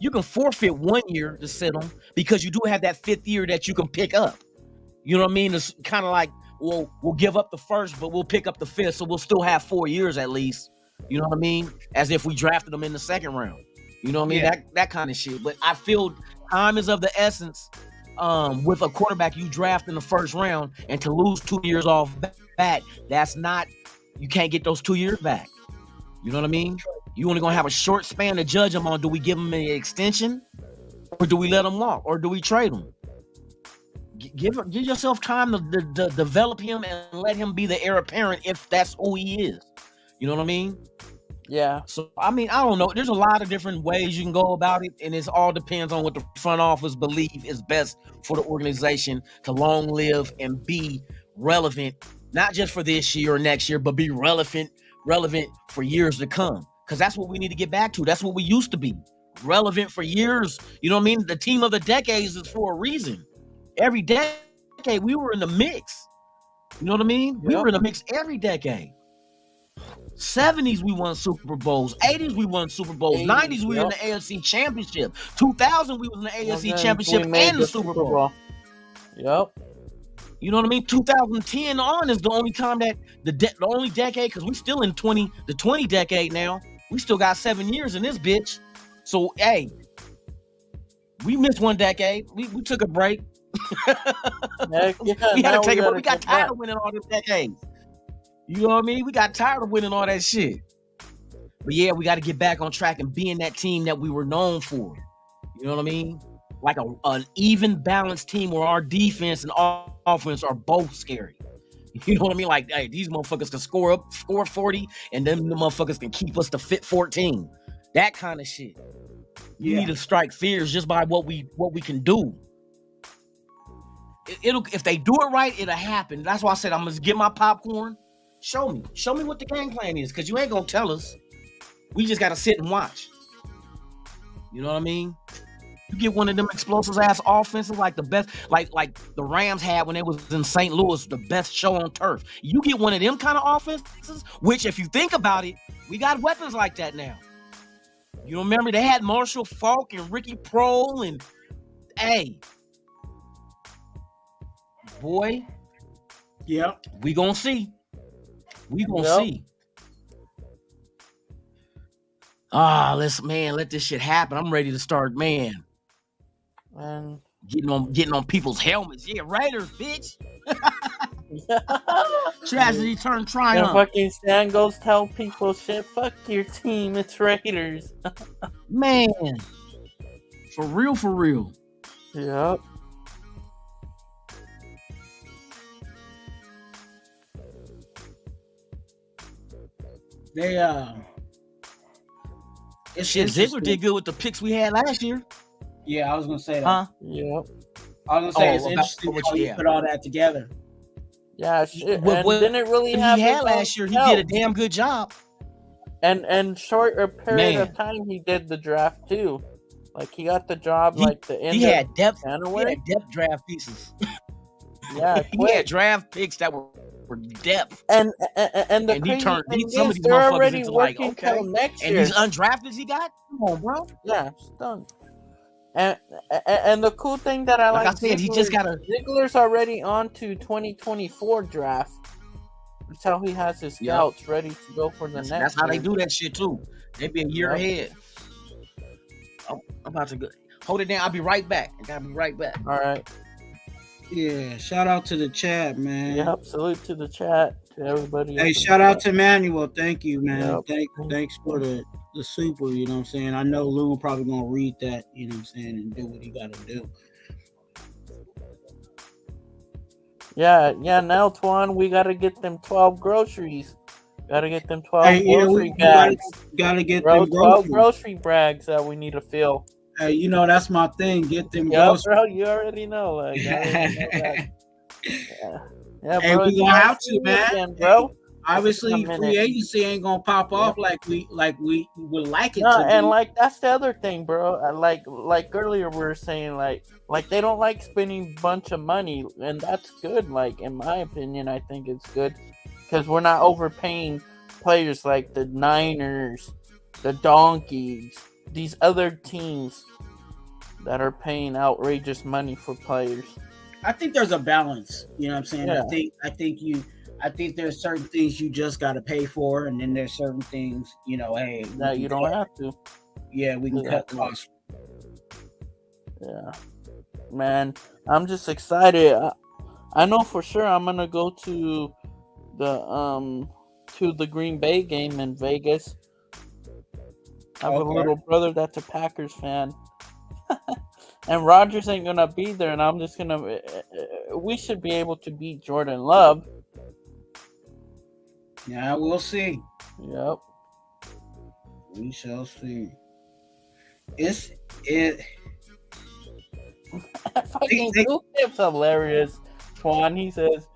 You can forfeit 1 year to sit him because you do have that 5th year that you can pick up. You know what I mean? It's kind of like, well, we'll give up the 1st, but we'll pick up the 5th, so we'll still have 4 years at least. You know what I mean? As if we drafted them in the 2nd round. You know what I mean? Yeah. That kind of shit. But I feel time is of the essence with a quarterback you draft in the 1st round, and to lose 2 years off back, that's not, you can't get those 2 years back. You know what I mean? You only gonna have a short span to judge them on. Do we give them an extension, or do we let them walk, or do we trade them? Give yourself time to develop him and let him be the heir apparent if that's who he is. You know what I mean? Yeah. So, I mean, I don't know. There's a lot of different ways you can go about it, and it all depends on what the front office believe is best for the organization to long live and be relevant, not just for this year or next year, but be relevant for years to come. Because that's what we need to get back to. That's what we used to be. Relevant for years. You know what I mean? The team of the decades is for a reason. Every decade, we were in the mix. You know what I mean? We were in the mix every decade. 70s, we won Super Bowls. 80s, we won Super Bowls. 90s, we were in the AFC Championship. 2000, we was in the AFC Championship and the Super Bowl. Yep. You know what I mean? 2010 on is the only time that the only decade, because we still in the 20 decade now. We still got 7 years in this bitch. So, hey, we missed 1 decade. We took a break. We had to take a break. We got tired of winning all them decades. You know what I mean? We got tired of winning all that shit. But yeah, we got to get back on track and being that team that we were known for. You know what I mean? Like an even balanced team where our defense and offense are both scary. You know what I mean? Like, hey, these motherfuckers can score 40, and then the motherfuckers can keep us to fit 14. That kind of shit. You need to strike fears just by what we can do. It'll if they do it right, it'll happen. That's why I said I'm gonna get my popcorn. Show me what the game plan is, because you ain't gonna tell us. We just gotta sit and watch. You know what I mean? You get one of them explosive ass offenses like the best, like the Rams had when they was in St. Louis, the best show on turf. You get one of them kind of offenses, which if you think about it, we got weapons like that now. You remember they had Marshall Faulk and Ricky Prohl and hey, boy, we gonna see. We gonna see. Let this shit happen. I'm ready to start, man. Getting on people's helmets. Yeah, Raiders, bitch. Tragedy turned triumph. Fucking Stan goes tell people shit. Fuck your team. It's Raiders. Man, for real. Yep. Ziegler did good with the picks we had last year. Yeah, I was gonna say that. Huh? Yep. I was gonna say it's interesting how you put all that together. Yeah, shit. What didn't really have he had last year. He did a damn good job. And short a period of time he did the draft too. Like he got the job he had depth. He had depth draft pieces. Yeah, he had draft picks that were depth. And he turned some of these they're motherfuckers already into working like, okay. till next year. And these undrafted he got? Come on, bro. Yeah, it's done. And the cool thing that I like I said, he just got Ziegler's already on to 2024 draft. That's how he has his scouts ready to go for the next. That's how they do that shit too. They be a year ahead. I'm about to go. Hold it down. I'll be right back. I gotta be right back. All right. Yeah, shout out to the chat, man. Yep, salute to the chat, to everybody. Hey, shout out to Manuel. Thank you, man. Yep. Thanks for the super, you know what I'm saying? I know Lou probably gonna read that, you know what I'm saying, and do what he gotta do. Yeah, now Twan, we gotta get them 12 groceries. Gotta get them 12 grocery bags. Gotta get them 12 grocery bags that we need to fill. Hey, you know that's my thing. Get them groceries. Bro, you already know. Like, yeah, hey, we gonna have to, man. Bro. obviously Come in free it. agency ain't gonna pop off like we would like it No, to and be. like that's the other thing, bro. Like earlier we were saying, like they don't like spending a bunch of money, and that's good. Like in my opinion, I think it's good because we're not overpaying players like the Niners, the Donkeys, these other teams that are paying outrageous money for players. I think there's a balance. You know what I'm saying? Yeah. I think there's certain things you just got to pay for, and then there's certain things, hey, That you don't have to. Yeah, we can cut costs. Yeah, man, I'm just excited. I know for sure I'm gonna go to the Green Bay game in Vegas. I have a little brother that's a Packers fan. And Rodgers ain't gonna be there, and I'm just gonna. We should be able to beat Jordan Love. Yeah, we'll see. Yep. We shall see. Fucking It's hilarious. Twan, he says,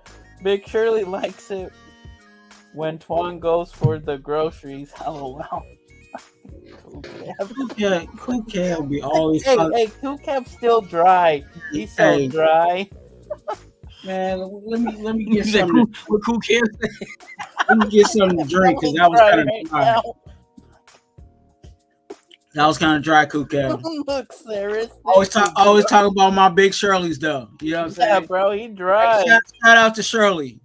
Big Shirley likes it when Twan goes for the groceries. LOL. Cool Cal be always. Hey, Cool Cap's still dry. He's so dry. Man, let me get something. What Cool Cal say? Let me get something to drink because that was kind of dry. That was kind of dry, Cool Cal. Look, Sarah. Always talk about my Big Shirley's though. You know what I'm saying? Yeah, bro, he dry. Shout out to Shirley.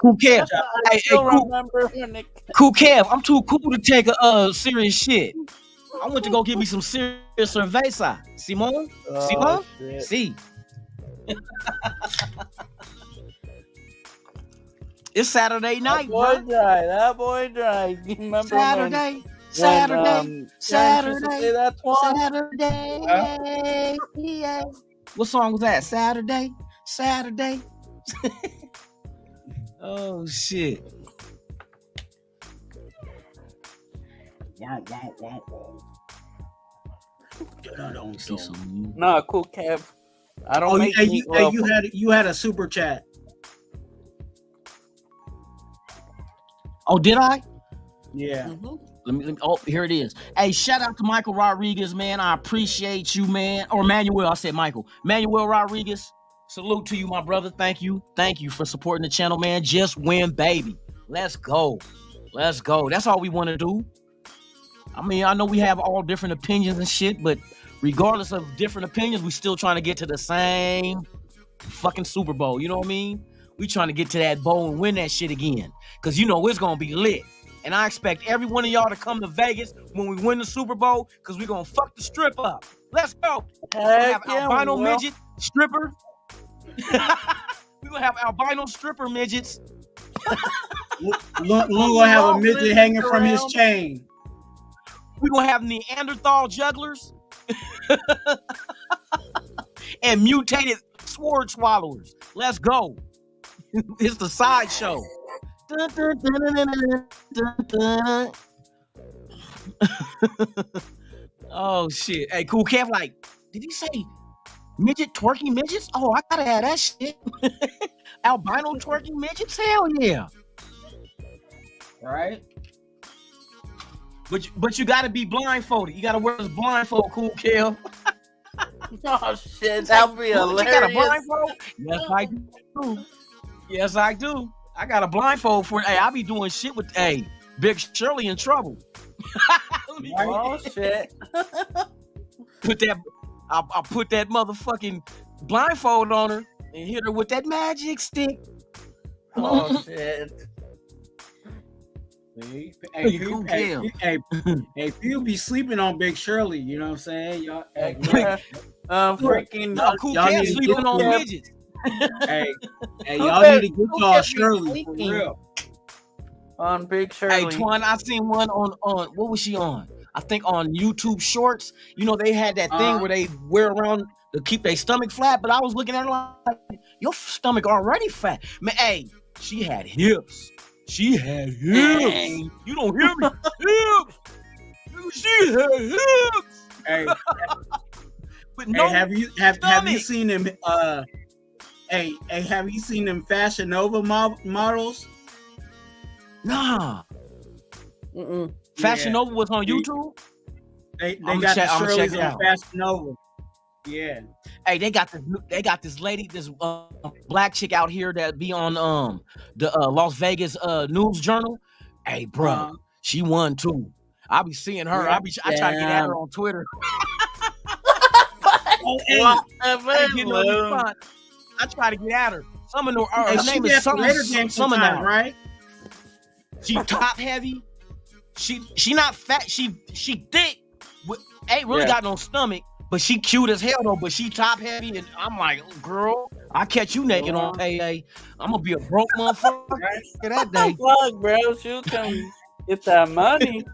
Cool Kev. I still remember when it... Cool Kev, I'm too cool to take a serious shit. I went to go get me some serious cerveza. Simon? Simon? See. It's Saturday night, bro. That boy dry. You remember Saturday. Yeah. What song was that? Saturday. Oh shit. Nah, Cool Kev. I don't make you had a super chat. Oh, did I? Yeah. Mm-hmm. Let me. Oh, here it is. Hey, shout out to Michael Rodriguez, man. I appreciate you, man. Or Manuel. I said Michael. Manuel Rodriguez. Salute to you, my brother. Thank you for supporting the channel, man. Just win, baby. Let's go. That's all we want to do. I mean, I know we have all different opinions and shit, but regardless of different opinions, we still trying to get to the same fucking Super Bowl. You know what I mean? We trying to get to that bowl and win that shit again. Because you know it's going to be lit. And I expect every one of y'all to come to Vegas when we win the Super Bowl because we're going to fuck the strip up. Let's go. We're going to have albino midget stripper. We're going to have albino stripper midgets. Lou will have a midget hanging from his chain. We're going to have Neanderthal jugglers. And mutated sword swallowers. Let's go. It's the sideshow. Oh shit. Hey, Cool Kev, like, did he say midget twerking midgets? Oh, I gotta have that shit. Albino twerking midgets? Hell yeah. Right? But you gotta be blindfolded. You gotta wear this blindfold, Cool Kev. Oh shit, that would be hilarious. You got a blindfold? Yes, I do. I got a blindfold for it. Hey, I be doing shit with Big Shirley in trouble. Oh shit. I'll put that motherfucking blindfold on her and hit her with that magic stick. Oh shit. Hey, people be sleeping on Big Shirley, you know what I'm saying? Y'all, freaking Cool Kev sleeping on midgets. Hey, y'all need to get y'all Shirley for real. On Big Shirley. Hey, Twan, I seen one on what was she on? I think on YouTube Shorts. You know, they had that thing where they wear around to keep their stomach flat, but I was looking at her like, your stomach already fat. Man, hey, she had hips. Hey, you don't hear me? Hips. She had hips. Hey, but no, have you seen them? Have you seen them Fashion Nova models? Nah. Mm-mm. Fashion Nova was on YouTube. They I'ma got check- the I'ma check Shirley's it on out. Fashion Nova. Yeah. Hey, they got this lady, this black chick out here that be on the Las Vegas News Journal. Hey, bro, she won too. I be seeing her. Yeah. I try to get at her on Twitter. Oh, hey, I get no response. I try to get at her. Some of her she name be is at the Raider game something sometime, now. right? She top heavy. She not fat. She thick. Ain't really got no stomach. But she cute as hell though. But she top heavy, and I'm like, girl, I catch you naked on payday. I'm gonna be a broke motherfucker that day. Fuck, bro, she'll come get that money.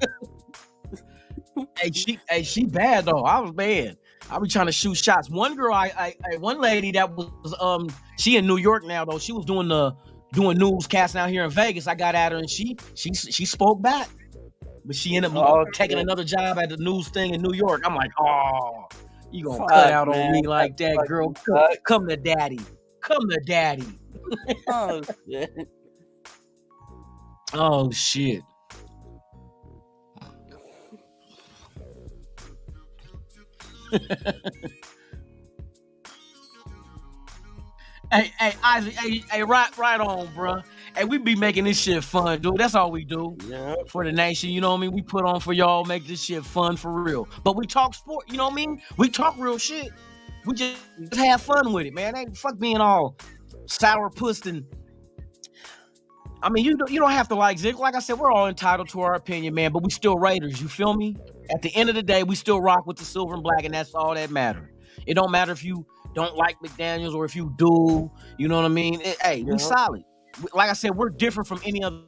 Hey, she bad though. I was bad. I be trying to shoot shots. One girl, one lady that was she in New York now though. She was doing newscasting out here in Vegas. I got at her and she spoke back, but she ended up taking another job at the news thing in New York. I'm like, oh, you gonna cut out on me like that, girl? Come to daddy. Come to daddy. Oh shit. Oh shit. Hey, Isaac, hey, right on, bro. Hey, we be making this shit fun, dude. That's all we do for the nation. You know what I mean? We put on for y'all, make this shit fun for real. But we talk sport. You know what I mean? We talk real shit. We just have fun with it, man. Ain't fuck being all sour pussed and. I mean, you don't have to like Zig. Like I said, we're all entitled to our opinion, man. But we still Raiders. You feel me? At the end of the day, we still rock with the silver and black, and that's all that matters. It don't matter if you don't like McDaniels or if you do. You know what I mean? We solid. Like I said, we're different from any other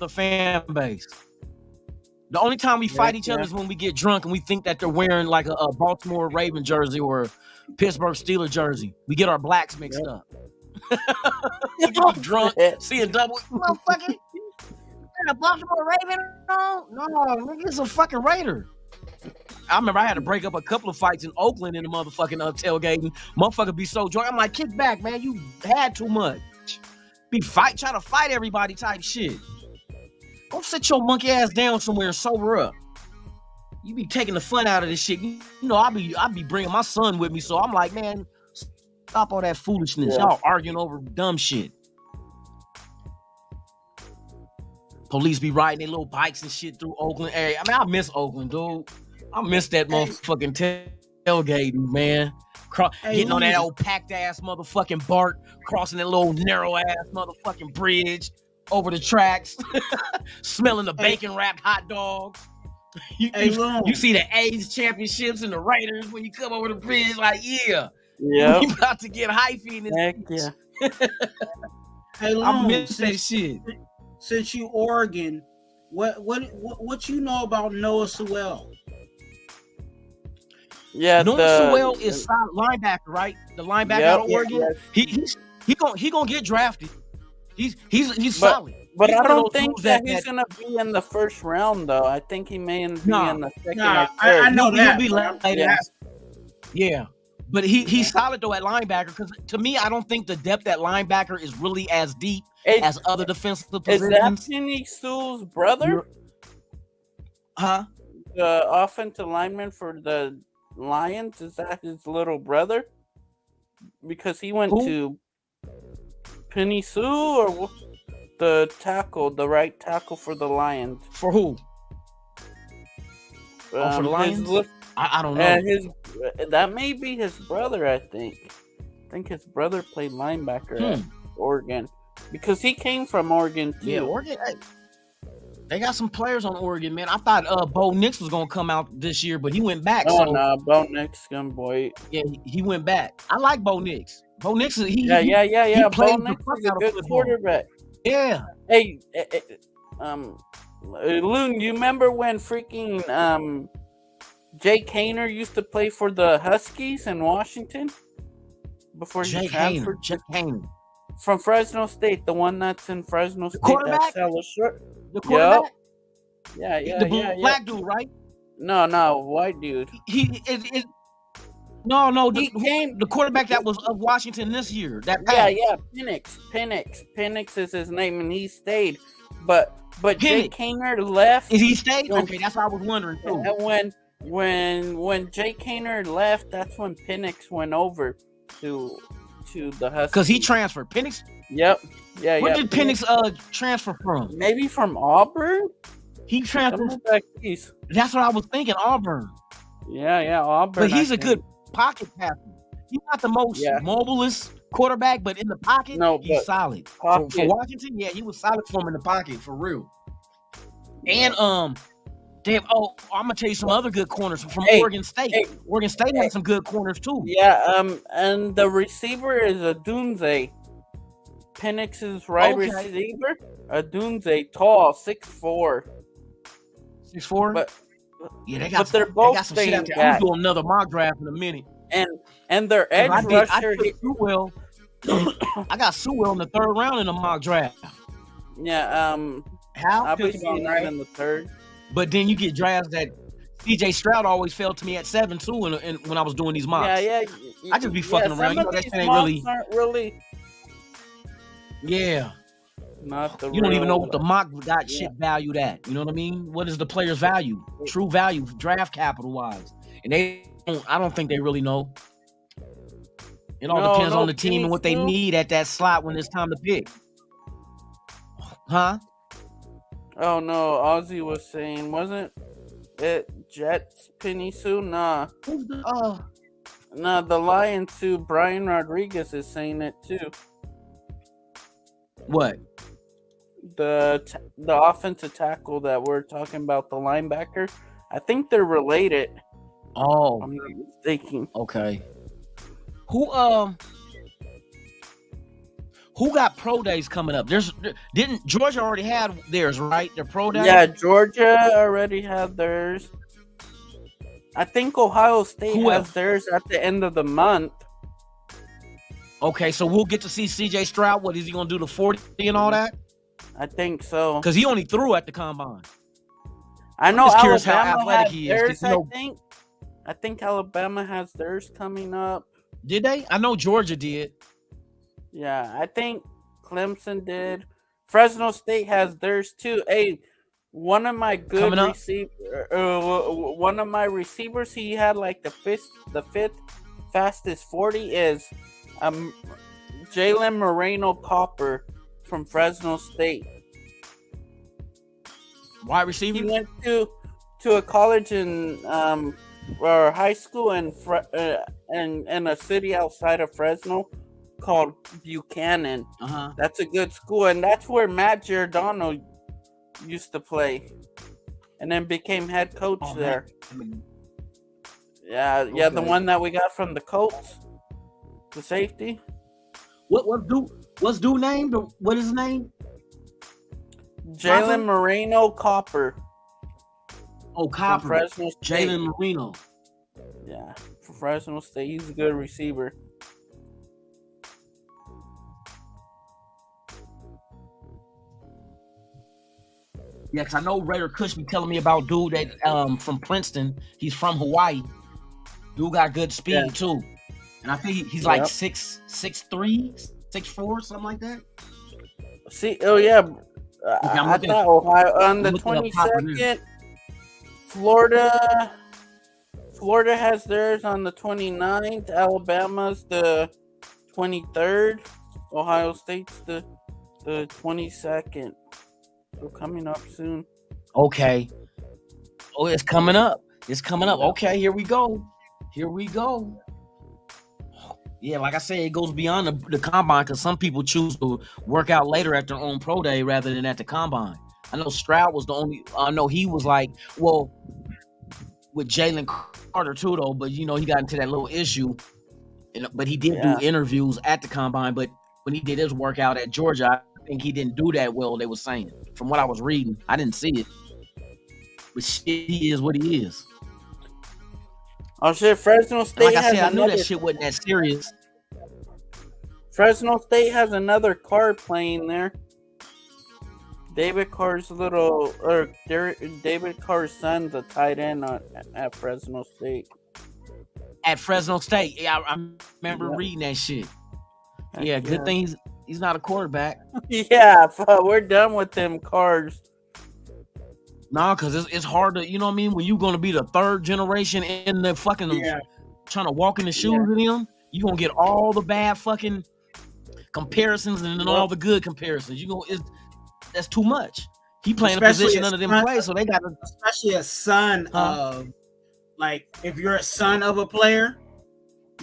fan base. The only time we fight each other is when we get drunk and we think that they're wearing like a Baltimore Raven jersey or a Pittsburgh Steelers jersey. We get our blacks mixed up. You get drunk, seeing double. Motherfucker, a Baltimore Raven? No, nigga, it's a fucking Raider. I remember I had to break up a couple of fights in Oakland in the motherfucking tailgating. Motherfucker be so drunk. I'm like, kick back, man. You had too much. Try to fight everybody type shit. Go sit your monkey ass down somewhere and sober up. You be taking the fun out of this shit. You know, I be bringing my son with me, so I'm like, man, stop all that foolishness. Y'all arguing over dumb shit. Police be riding their little bikes and shit through Oakland area. I mean, I miss Oakland, dude. I miss that motherfucking tailgating, man. Getting on that old packed ass motherfucking BART, crossing that little narrow ass motherfucking bridge over the tracks, smelling the bacon wrapped hot dogs. You see the A's championships and the Raiders when you come over the bridge, like, we about to get hyphy in this. Heck yeah. Hey, I miss that shit. Since you Oregon, what you know about Noah Sewell? Yeah, Noah Sewell is linebacker, right? The linebacker out of Oregon. He gonna get drafted. He's solid. But I don't think that he's gonna be in the first round, though. I think he may be in the second or third. I know that. He'll be later. Yeah. But he's solid though at linebacker, because to me, I don't think the depth at linebacker is really as deep as other defensive positions. Is that Penny Sewell's brother? Huh? The offensive lineman for the Lions, is that his little brother? Because he went to Penny Sewell, or the right tackle for the Lions. For who? For the Lions? I don't know. That may be his brother, I think. I think his brother played linebacker at Oregon. Because he came from Oregon, too. Yeah, Oregon. Hey, they got some players on Oregon, man. I thought Bo Nix was going to come out this year, but he went back. Bo Nix, boy. Yeah, he went back. I like Bo Nix. Bo Nix, he Bo Nix is a good quarterback. Yeah. Hey, Loon, you remember when freaking Jake Hayner used to play for the Huskies in Washington? Before he transferred? Jake Hayner. From Fresno State, the one that's in Fresno State. Quarterback? The quarterback? Yeah. The black dude, right? No, white dude. The quarterback that was of Washington this year. Penix. Penix is his name, and he stayed. But Jay Penix. Kaner left. Is he stayed? when- Okay, that's what I was wondering too. And when Jay Kaner left, that's when Penix went over to the Huskies. Because he transferred. Penix. Yep. Yeah. Where yeah. did Penix transfer from? Maybe from Auburn. He transferred. Somewhere back east. That's what I was thinking. Auburn. Yeah, Auburn. But he's I a think. good pocket passer. He's not the most mobilest quarterback, but in the pocket, he's solid. For Washington, yeah, he was solid for him in the pocket, for real. And damn, I'm gonna tell you some other good corners from Oregon State. Oregon State has some good corners too. Yeah, and the receiver is a Dunze. Penix's right receiver, a Dunze, tall, 6'4". 6'4". But yeah, they got they're both some shit out staying there. I'm back. doing another mock draft in a minute. And their edge rusher. I got Sewell in the third round in the mock draft. Yeah, How? obviously not in the third. But then you get drafts that C.J. Stroud always fell to me at 7 too. And when I was doing these mocks, Yeah. I just be fucking around. You know, that shit ain't really. Aren't really. Yeah. Not the. You don't even know what the mock got shit valued at. You know what I mean? What is the player's value? True value, draft capital wise. And I don't think they really know. It all depends on the team and what they need at that slot when it's time to pick. Huh? Oh no, Ozzy was saying, wasn't it Jets Penny Sue? Nah. Nah, the Lions too. Brian Rodriguez is saying it too. What? The offensive tackle that we're talking about, the linebacker. I think they're related. Oh, I'm not mistaken. Okay. Who got pro days coming up? Didn't Georgia already had theirs, right? Their pro day? Yeah, Georgia already had theirs. I think Ohio State has theirs at the end of the month. Okay, so we'll get to see C.J. Stroud. What is he gonna do, the 40 and all that? I think so. Because he only threw at the combine. I know I'm just curious Alabama how athletic has he is. theirs, I think Alabama has theirs coming up. Did they? I know Georgia did. Yeah, I think Clemson did. Fresno State has theirs too. Hey, one of my good one of my receivers, he had like the fifth fastest 40 is Jalen Moreno Copper from Fresno State. Wide receiver? He went to a college in or high school in a city outside of Fresno called Buchanan. That's a good school, and that's where Matt Giordano used to play, and then became head coach there. Yeah, the one that we got from the Colts, the safety. What's dude named? What is his name? Jalen Moreno Copper. Oh, Copper. Fresno State. Jalen Moreno. Yeah, for Fresno State, he's a good receiver. Yeah, because I know Raider Kush be telling me about dude that from Princeton. He's from Hawaii. Dude got good speed too. And I think he's like 6'3", 6'4", something like that. See, I thought Ohio on the 22nd. Florida has theirs on the 29th. Alabama's the 23rd. Ohio State's the 22nd. So coming up soon. Okay. Oh, it's coming up. Okay, here we go. Yeah, like I said, it goes beyond the combine because some people choose to work out later at their own pro day rather than at the combine. I know Stroud was the only. I know he was like, well, with Jalen Carter too, though. But you know, he got into that little issue. But he did do interviews at the combine. But when he did his workout at Georgia, I think he didn't do that well. They were saying, from what I was reading, I didn't see it. But shit, he is what he is. Oh shit, Fresno State. Like I said, I knew that shit wasn't that serious. Fresno State has another Carr playing there. David Carr's David Carr's son's a tight end at Fresno State. At Fresno State, yeah, I remember reading that shit. Yeah, good thing He's not a quarterback. Yeah, we're done with them cars. No, because it's hard to, you know what I mean? When you're going to be the third generation in the fucking trying to walk in the shoes of them, you're going to get all the bad fucking comparisons and then all the good comparisons. That's too much. He playing Especially a position under them plays, so they got to. Especially a son of, like, if you're a son of a player,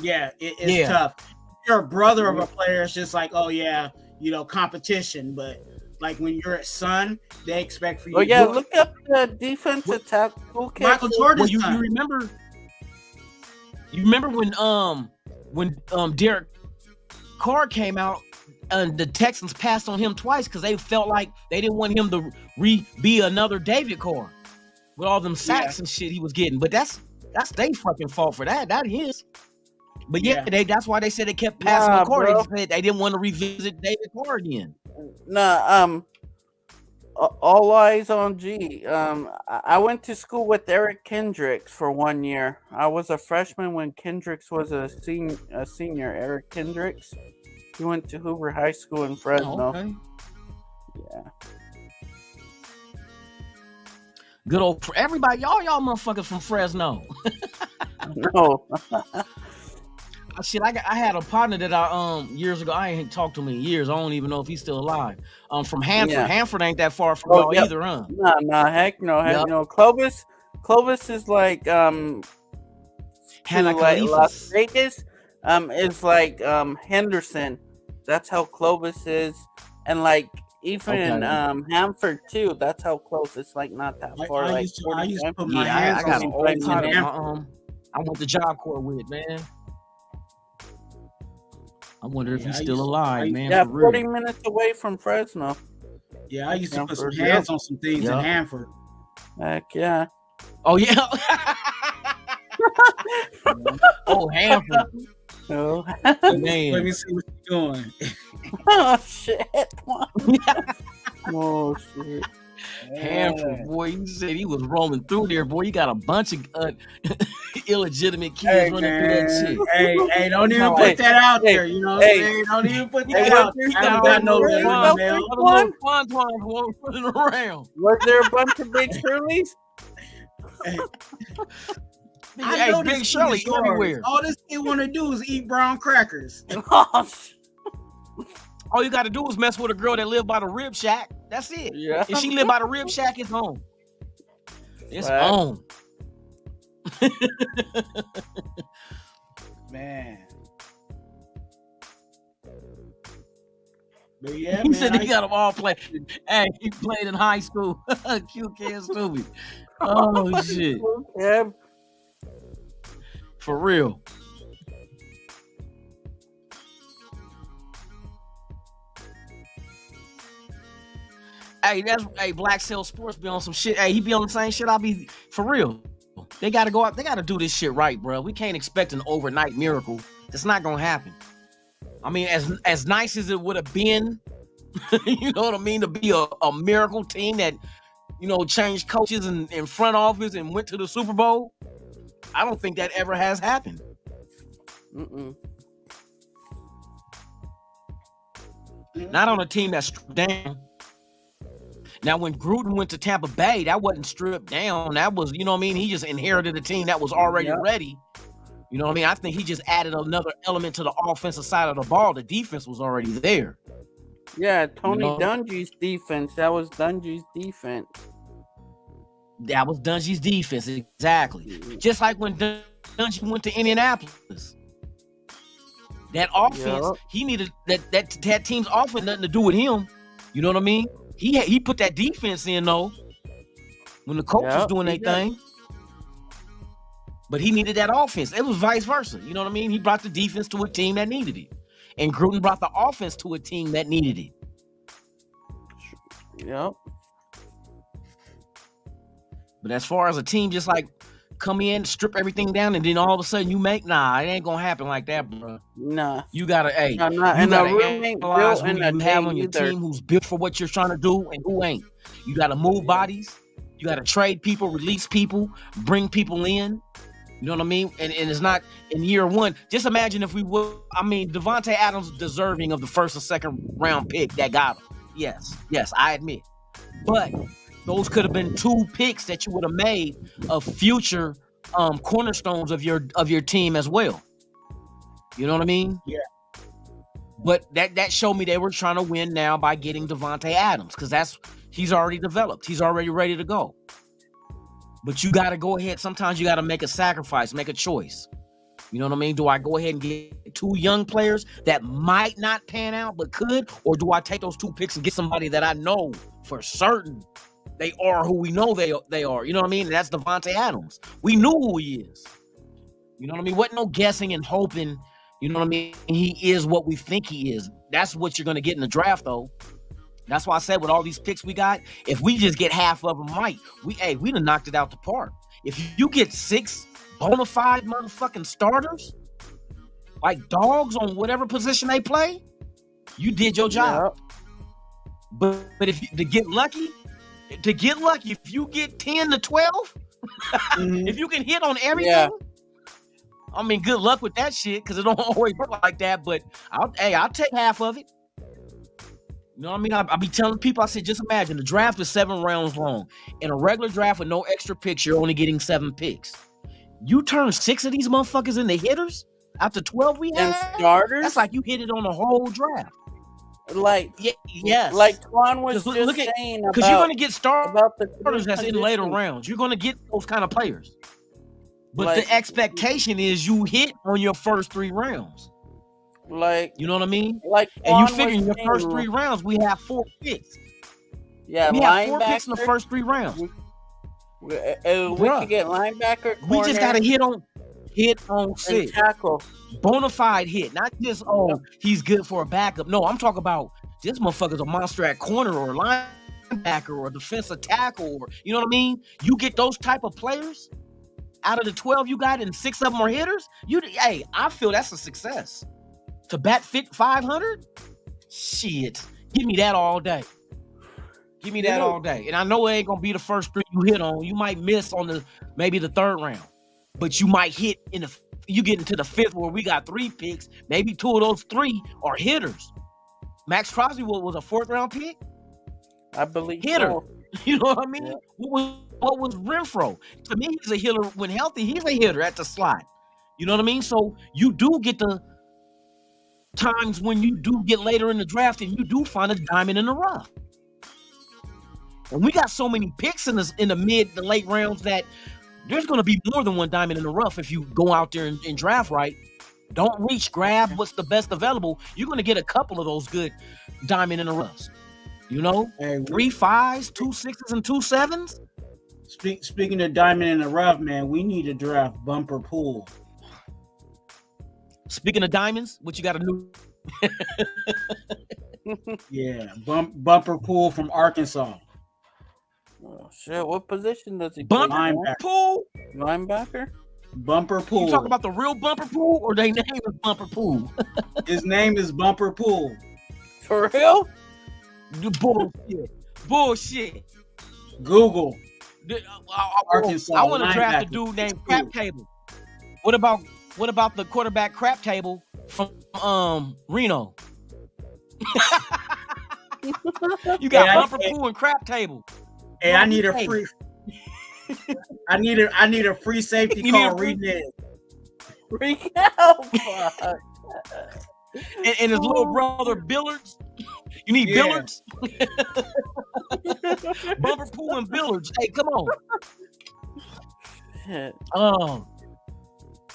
it's tough. If you're a brother of a player, it's just like, oh yeah, you know, competition. But like when you're a son, they expect for you. Oh yeah, look up the defensive tackle. Michael Jordan's you remember? You remember when Derek Carr came out and the Texans passed on him twice because they felt like they didn't want him to be another David Carr with all them sacks and shit he was getting. But that's their fucking fault for that. That is. But that's why they said they kept passing on Carr. They said they didn't want to revisit David Carr again. All eyes on G. I went to school with Eric Kendricks for 1 year. I was a freshman when Kendricks was a senior. Eric Kendricks. He went to Hoover High School in Fresno. Okay. Yeah. Good old for everybody. Y'all motherfuckers from Fresno. No. Shit, I had a partner that I years ago. I ain't talked to him in years. I don't even know if he's still alive. From Hanford. Yeah. Hanford ain't that far from y'all either, huh? No, heck no. Clovis is like to like Las Vegas. Is like Henderson. That's how Clovis is, and like even Hanford too. That's how close. It's like not that far. I used to put my hands I got on an old partner. I went to Job Corps with, man. I wonder if he's still alive, man. Yeah, 40 minutes away from Fresno. Yeah, I used to put some hands on some things in Hanford. Heck yeah. Oh yeah. Oh, Hanford. Oh, man. Let me see what you're doing. Oh shit. Oh shit. Hanford, boy, you said he was rolling through there, boy. You got a bunch of illegitimate kids running through that shit. Hey, don't even put that out there. You know what I'm saying? Don't even put that out there. I haven't got no Fun running around. Was there a bunch of big Shirleys? Hey, Big Shirley everywhere. All this kid want to do is eat brown crackers. All you got to do is mess with a girl that live by the Rib Shack. That's it. Yeah. If she live by the Rib Shack, it's home. It's home. Man. But yeah, he said he got them all played. Hey, he played in high school. Cute kids, stupid. Oh, shit. Yeah. For real. Hey, Black Cell Sports be on some shit. Hey, he be on the same shit. I'll be for real. They gotta go out. They gotta do this shit right, bro. We can't expect an overnight miracle. It's not gonna happen. I mean, as nice as it would have been, you know what I mean, to be a miracle team that, you know, changed coaches and in front office and went to the Super Bowl. I don't think that ever has happened. Not on a team that's stripped down. Now, when Gruden went to Tampa Bay, that wasn't stripped down. That was, you know what I mean? He just inherited a team that was already ready. You know what I mean? I think he just added another element to the offensive side of the ball. The defense was already there. Yeah, Tony Dungy's defense. That was Dungy's defense. That was Dungy's defense, exactly. Just like when Dungy went to Indianapolis. That offense, he needed that team's offense nothing to do with him. You know what I mean? He put that defense in though when the coach was doing their thing. But he needed that offense. It was vice versa. You know what I mean? He brought the defense to a team that needed it. And Gruden brought the offense to a team that needed it. Yep. But as far as a team just like come in, strip everything down, and then all of a sudden you make, it ain't gonna happen like that, bro. Nah. You gotta, you gotta analyze who you have on your team who's built for what you're trying to do and who ain't. You gotta move bodies. You gotta trade people, release people, bring people in. You know what I mean? And it's not in year one. Just imagine if we would. I mean, Devontae Adams deserving of the first or second round pick that got him. Yes, I admit. But those could have been 2 picks that you would have made of future cornerstones of your team as well. You know what I mean? Yeah. But that showed me they were trying to win now by getting Devontae Adams, because he's already developed. He's already ready to go. But you got to go ahead. Sometimes you got to make a sacrifice, make a choice. You know what I mean? Do I go ahead and get 2 young players that might not pan out but could? Or do I take those 2 picks and get somebody that I know for certain they are who we know they are? You know what I mean? And that's Devontae Adams. We knew who he is. You know what I mean? Wasn't no guessing and hoping. You know what I mean? He is what we think he is. That's what you're going to get in the draft, though. That's why I said with all these picks we got, if we just get half of them right, we done knocked it out the park. If you get 6 bona fide motherfucking starters, like dogs on whatever position they play, you did your job. Yep. But if to get lucky, if you get 10 to 12, if you can hit on everything, I mean, good luck with that shit, because it don't always work like that. But I'll take half of it. You know what I mean? I'll be telling people, I said, just imagine the draft is 7 rounds long. In a regular draft with no extra picks, you're only getting 7 picks. You turn 6 of these motherfuckers into hitters after 12 we had? And starters? That's like you hit it on the whole draft. Like, yes. Like Twan was just saying about... Because you're going to get starters that's in later positions. rounds. You're going to get those kind of players. But the expectation is you hit on your first 3 rounds. Like, you know what I mean? Like, and you figure in your first 3 rounds, we have 4 picks. Yeah, we have 4 picks in the first 3 rounds. We could get linebacker, corner, we just got to hit on 6. Tackle. Bona fide hit, not just he's good for a backup. No, I'm talking about this motherfucker's a monster at corner or linebacker or defensive tackle, or you know what I mean? You get those type of players out of the 12 you got, and 6 of them are hitters. I feel that's a success. To bat 500? Shit. Give me that all day. Give me that all day. And I know it ain't going to be the first 3 you hit on. You might miss on maybe the 3rd round. But you might hit you get into the 5th where we got 3 picks. Maybe 2 of those 3 are hitters. Max Crosby was a 4th round pick? I believe hitter. So. You know what I mean? Yeah. What was Renfro? To me, he's a hitter. When healthy, he's a hitter at the slot. You know what I mean? So you do get the times when you do get later in the draft and you do find a diamond in the rough. And we got so many picks in the mid to late rounds that there's going to be more than one diamond in the rough if you go out there and draft right. Don't reach, grab what's the best available. You're going to get a couple of those good diamond in the roughs. You know, 3 5s, 2 6s, and 2 7s. Speaking of diamond in the rough, man, we need to draft Bumper Pool. Speaking of diamonds, what you got to do? Yeah, Bumper Pool from Arkansas. Oh shit! What position does he play? Bumper Pool? Linebacker? Bumper Pool. You talking about the real Bumper Pool, or their name is Bumper Pool? His name is Bumper Pool. For real? Bullshit. Google. Arkansas. I want to draft a dude named Crap Table. What about the quarterback Crap Table from Reno? You got Bumper Pool and Crap Table. Hey, I need a free. I need a free safety call. Reneg. And his little brother Billards. You need Billards? Bumper Pool and Billards. Hey, come on.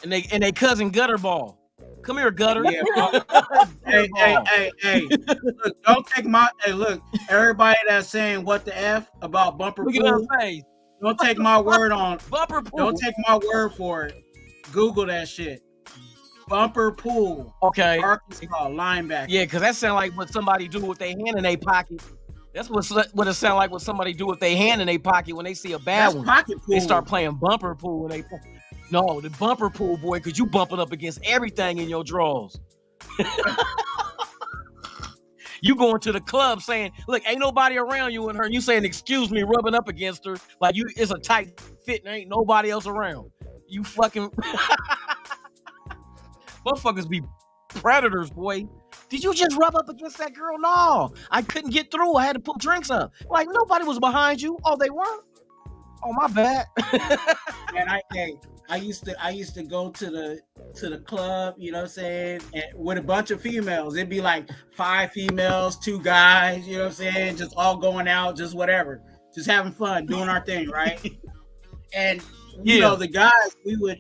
And they cousin Gutterball. Come here, Gutter. Yeah, hey. Look, don't take my. Hey, look, everybody that's saying what the F about Bumper Look Pool. At her face. Don't take my word on Bumper Pool. Don't take my word for it. Google that shit. Bumper Pool. Okay. Arkansas linebacker. Yeah, because that sounds like what somebody do with their hand in their pocket. That's what it sounds like what somebody do with their hand in their pocket when they see a bad one. Pocket pool. They start playing Bumper Pool. No, the Bumper Pool, boy, because you bumping up against everything in your drawers. You going to the club saying, look, ain't nobody around you and her. And you saying, excuse me, rubbing up against her. Like it's a tight fit and ain't nobody else around. You fucking motherfuckers be predators, boy. Did you just rub up against that girl? No, I couldn't get through. I had to put drinks up. Like nobody was behind you. Oh, they were. Oh, my bad. And I used to go to the club, you know what I'm saying, and with a bunch of females. It'd be like 5 females, 2 guys, you know what I'm saying, just all going out, just whatever, just having fun, doing our thing, right? And you know, the guys, we would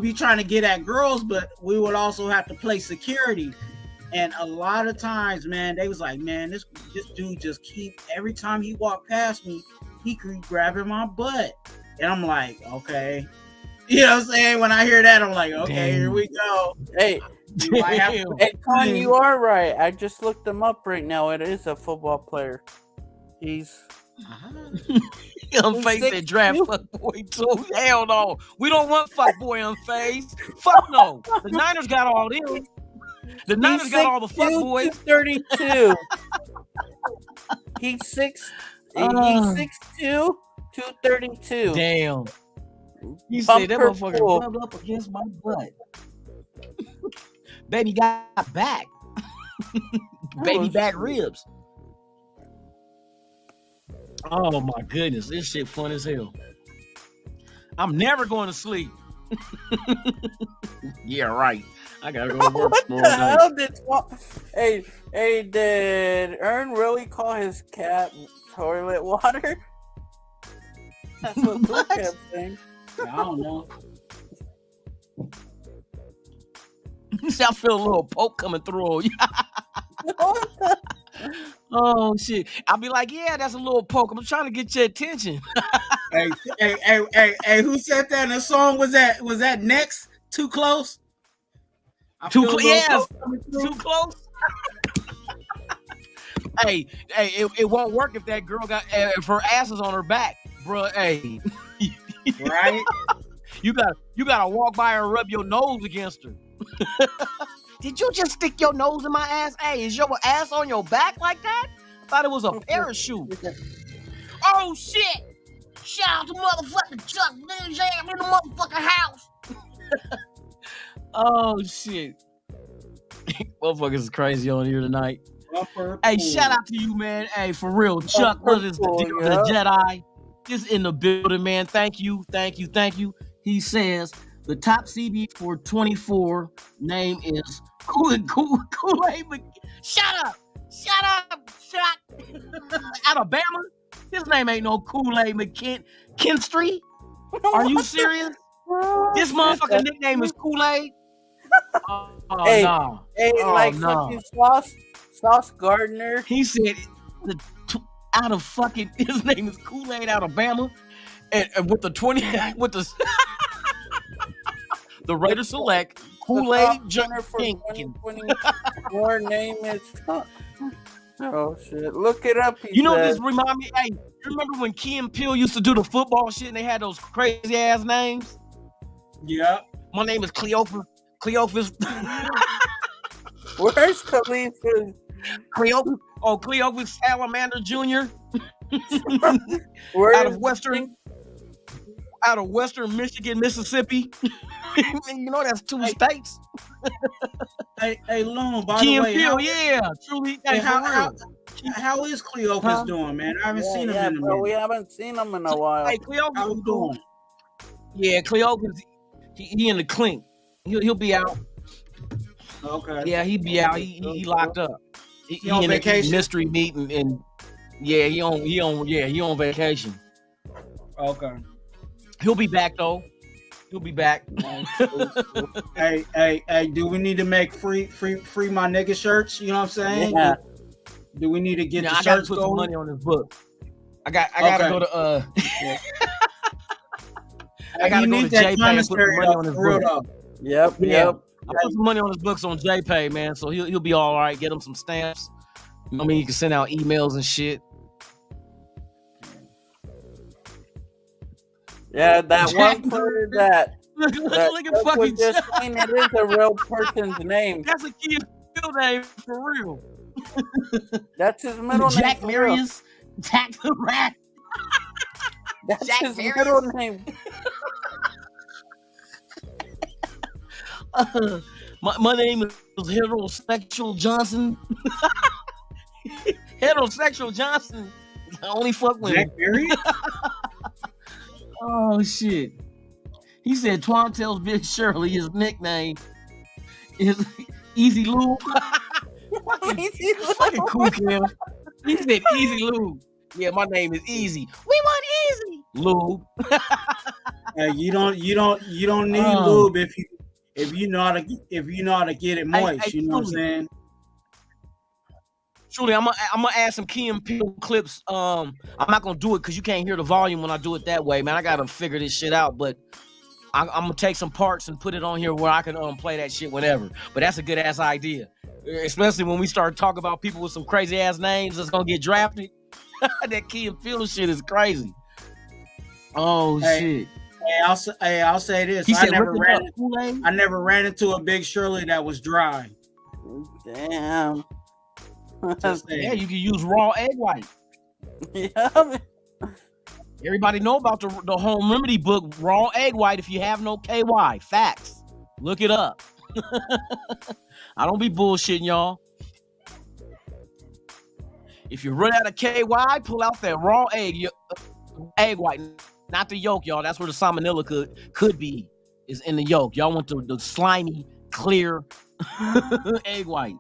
be trying to get at girls, but we would also have to play security. And a lot of times, man, they was like, man, this dude just every time he walked past me, he keep grabbing my butt. And I'm like, okay. You know what I'm saying? When I hear that, I'm like, okay, here we go. Hey, Con, you are right. I just looked him up right now. It is a football player. He's unfazed and draft fuckboy too. Hell no. We don't want fuckboy unfazed. Fuck no. The Niners got all them. The Niners got all the fuckboys. 32. He's 6'2", 232. Damn. You said that motherfucker rubbed up against my butt. Baby got back. Baby back ribs. Oh my goodness, this shit fun as hell. I'm never going to sleep. Yeah, right. I gotta go to work tomorrow night. Hey, did Ern really call his cat toilet water? That's what Luke kept saying. I don't know. I feel a little poke coming through. Oh shit! I'll be like, yeah, that's a little poke. I'm trying to get your attention. Hey! Who said that in the song? Was that next? Too close? Too close? Yes. Too close. Hey! It won't work if that girl got if her ass is on her back, bro. Hey, right? You gotta walk by her and rub your nose against her. Did you just stick your nose in my ass? Hey, is your ass on your back like that? I thought it was a parachute. Oh shit! Shout out to motherfucking Chuck News in the motherfucking house. Oh shit! Motherfuckers is crazy on here tonight. Hey, shout out to you, man. Hey, for real, Chuck, what is the Jedi? Just in the building, man. Thank you. He says the top CB for 24 name is Kool-Aid. Shut up, Alabama. His name ain't no Kool-Aid McKinstry. Are you serious? This motherfucking nickname is Kool-Aid. Fucking Sauce Gardner. He said out of fucking his name is Kool-Aid Alabama, and with the 20 with the the Raider Select Kool-Aid Junior for 2024 name is. Oh shit! Look it up. You know, this remind me. Hey, you remember when Key and Peele used to do the football shit and they had those crazy ass names? Yeah. My name is Cleophas. Where's Cleophas? Cleophas Salamander Jr. out of Western Michigan, Mississippi. You know that's 2 states. Hey, Loon, by Key the and way, Peele, yeah, truly. Hey, how is Cleophas doing, man? I haven't seen him in a minute. We haven't seen him in a while. Hey, Cleophas, how's he doing? Yeah, Cleophas, he in the clink. He'll be out. Okay. Yeah, he'll be out. He locked up. He on in vacation? A mystery meeting, and yeah, he on vacation. Okay. He'll be back though. He'll be back. Hey, do we need to make free my nigga shirts? You know what I'm saying? Yeah. Do we need to get the I gotta shirts put going? some money on this book. I gotta go to I gotta go to JPay and put some money on his book. Yep. I put some money on his books on JPay, man. So he'll be all right. Get him some stamps. I mean, you can send out emails and shit. Yeah, that one person that look at fucking just saying it is a real person's name. That's a kid's middle name for real. That's his middle name. Jack Marius, Jack the Rat. That's Jack his Marius. middle name. My name is Heterosexual Johnson. Heterosexual Johnson. I only fuck women. Jack Berry? Oh shit. He said Twan tells Big Shirley his nickname is Easy Lube. Fucking cool, Kim. He said Easy Lube. Yeah, my name is Easy. We want Easy Lube. You don't need lube if you know how to get it moist. You know what I'm saying? Truly, I'm gonna add some Key and Peele clips. I'm not gonna do it because you can't hear the volume when I do it that way, man. I gotta figure this shit out, but I'm gonna take some parts and put it on here where I can play that shit whenever. But that's a good ass idea, especially when we start talking about people with some crazy ass names that's gonna get drafted. That Key and Peele shit is crazy. Oh shit. Hey, I'll say this. I never ran into a Big Shirley that was dry. Damn. Yeah, you can use raw egg white. Yeah. Everybody know about the home remedy book, raw egg white. If you have no KY, facts. Look it up. I don't be bullshitting y'all. If you run out of KY, pull out that raw egg white, not the yolk, y'all. That's where the salmonella could be, is in the yolk. Y'all want the slimy, clear egg white.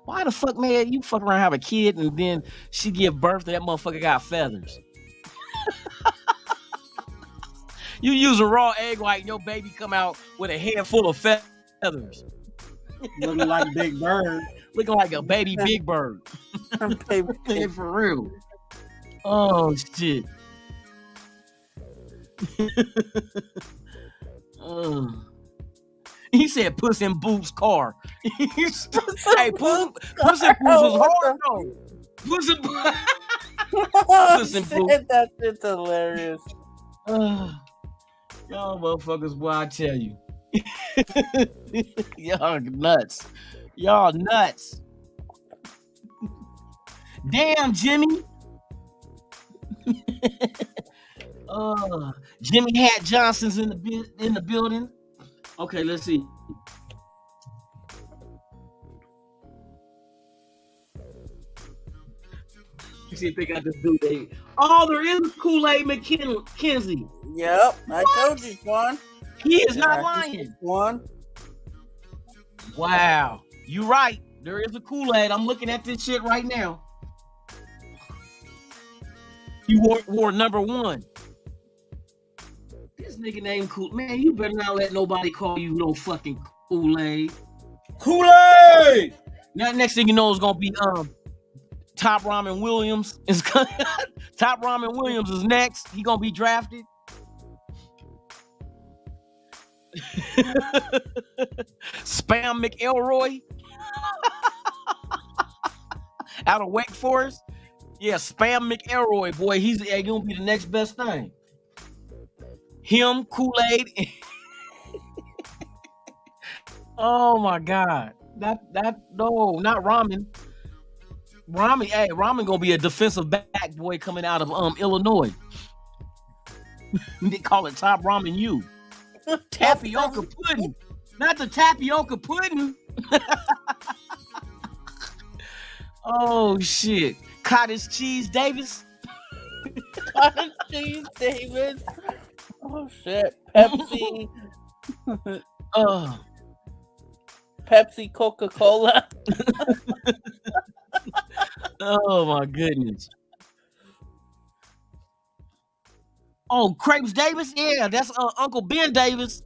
Why the fuck, man, you fuck around have a kid and then she give birth to that motherfucker got feathers? You use a raw egg white and your baby come out with a head full of feathers. Looking like Big Bird. Looking like a baby Big Bird. Man, for real. Oh, shit. He said Puss in Boots' car. Hey, Puss in Boots was hard, though. Puss in Boots. That shit's hilarious. Y'all motherfuckers, boy, I tell you. Y'all nuts. Y'all nuts. Damn, Jimmy. Jimmy Hat Johnson's in the building. Okay, let's see. Let's see if they got this dude. Oh, there is Kool-Aid McKenzie. Yep, I told you, Juan. He is not lying. Juan. Wow, you right. There is a Kool-Aid. I'm looking at this shit right now. He wore number 1. This nigga named Kool. Man, you better not let nobody call you no fucking Kool-Aid. Kool-Aid! Now, next thing you know is gonna be Top Ramen Williams. Top Ramen Williams is next. He gonna be drafted. Spam McElroy out of Wake Forest. Yeah, Spam McElroy, boy, he's gonna be the next best thing. Him, Kool-Aid. Oh my God. No, not Ramen. Ramen gonna be a defensive back, boy, coming out of Illinois. They call it Top Ramen U. Tapioca pudding. Not the tapioca pudding. Oh shit. Cottage Cheese Davis. Cottage Cheese Davis. Oh shit. Pepsi. Pepsi Coca-Cola. Oh my goodness. Oh, Crepes Davis? Yeah, that's Uncle Ben Davis.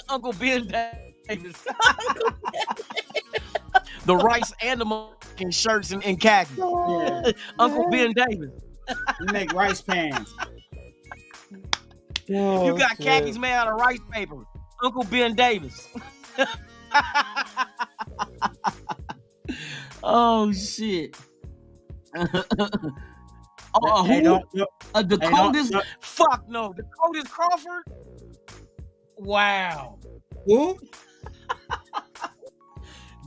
Uncle Ben Davis. The rice and the motherfucking shirts and khakis. Yeah. Uncle Ben Davis. You make rice pans. You got khakis made out of rice paper. Uncle Ben Davis. Oh shit. Dakotas? Fuck no. Dakotas Crawford? Wow. Who?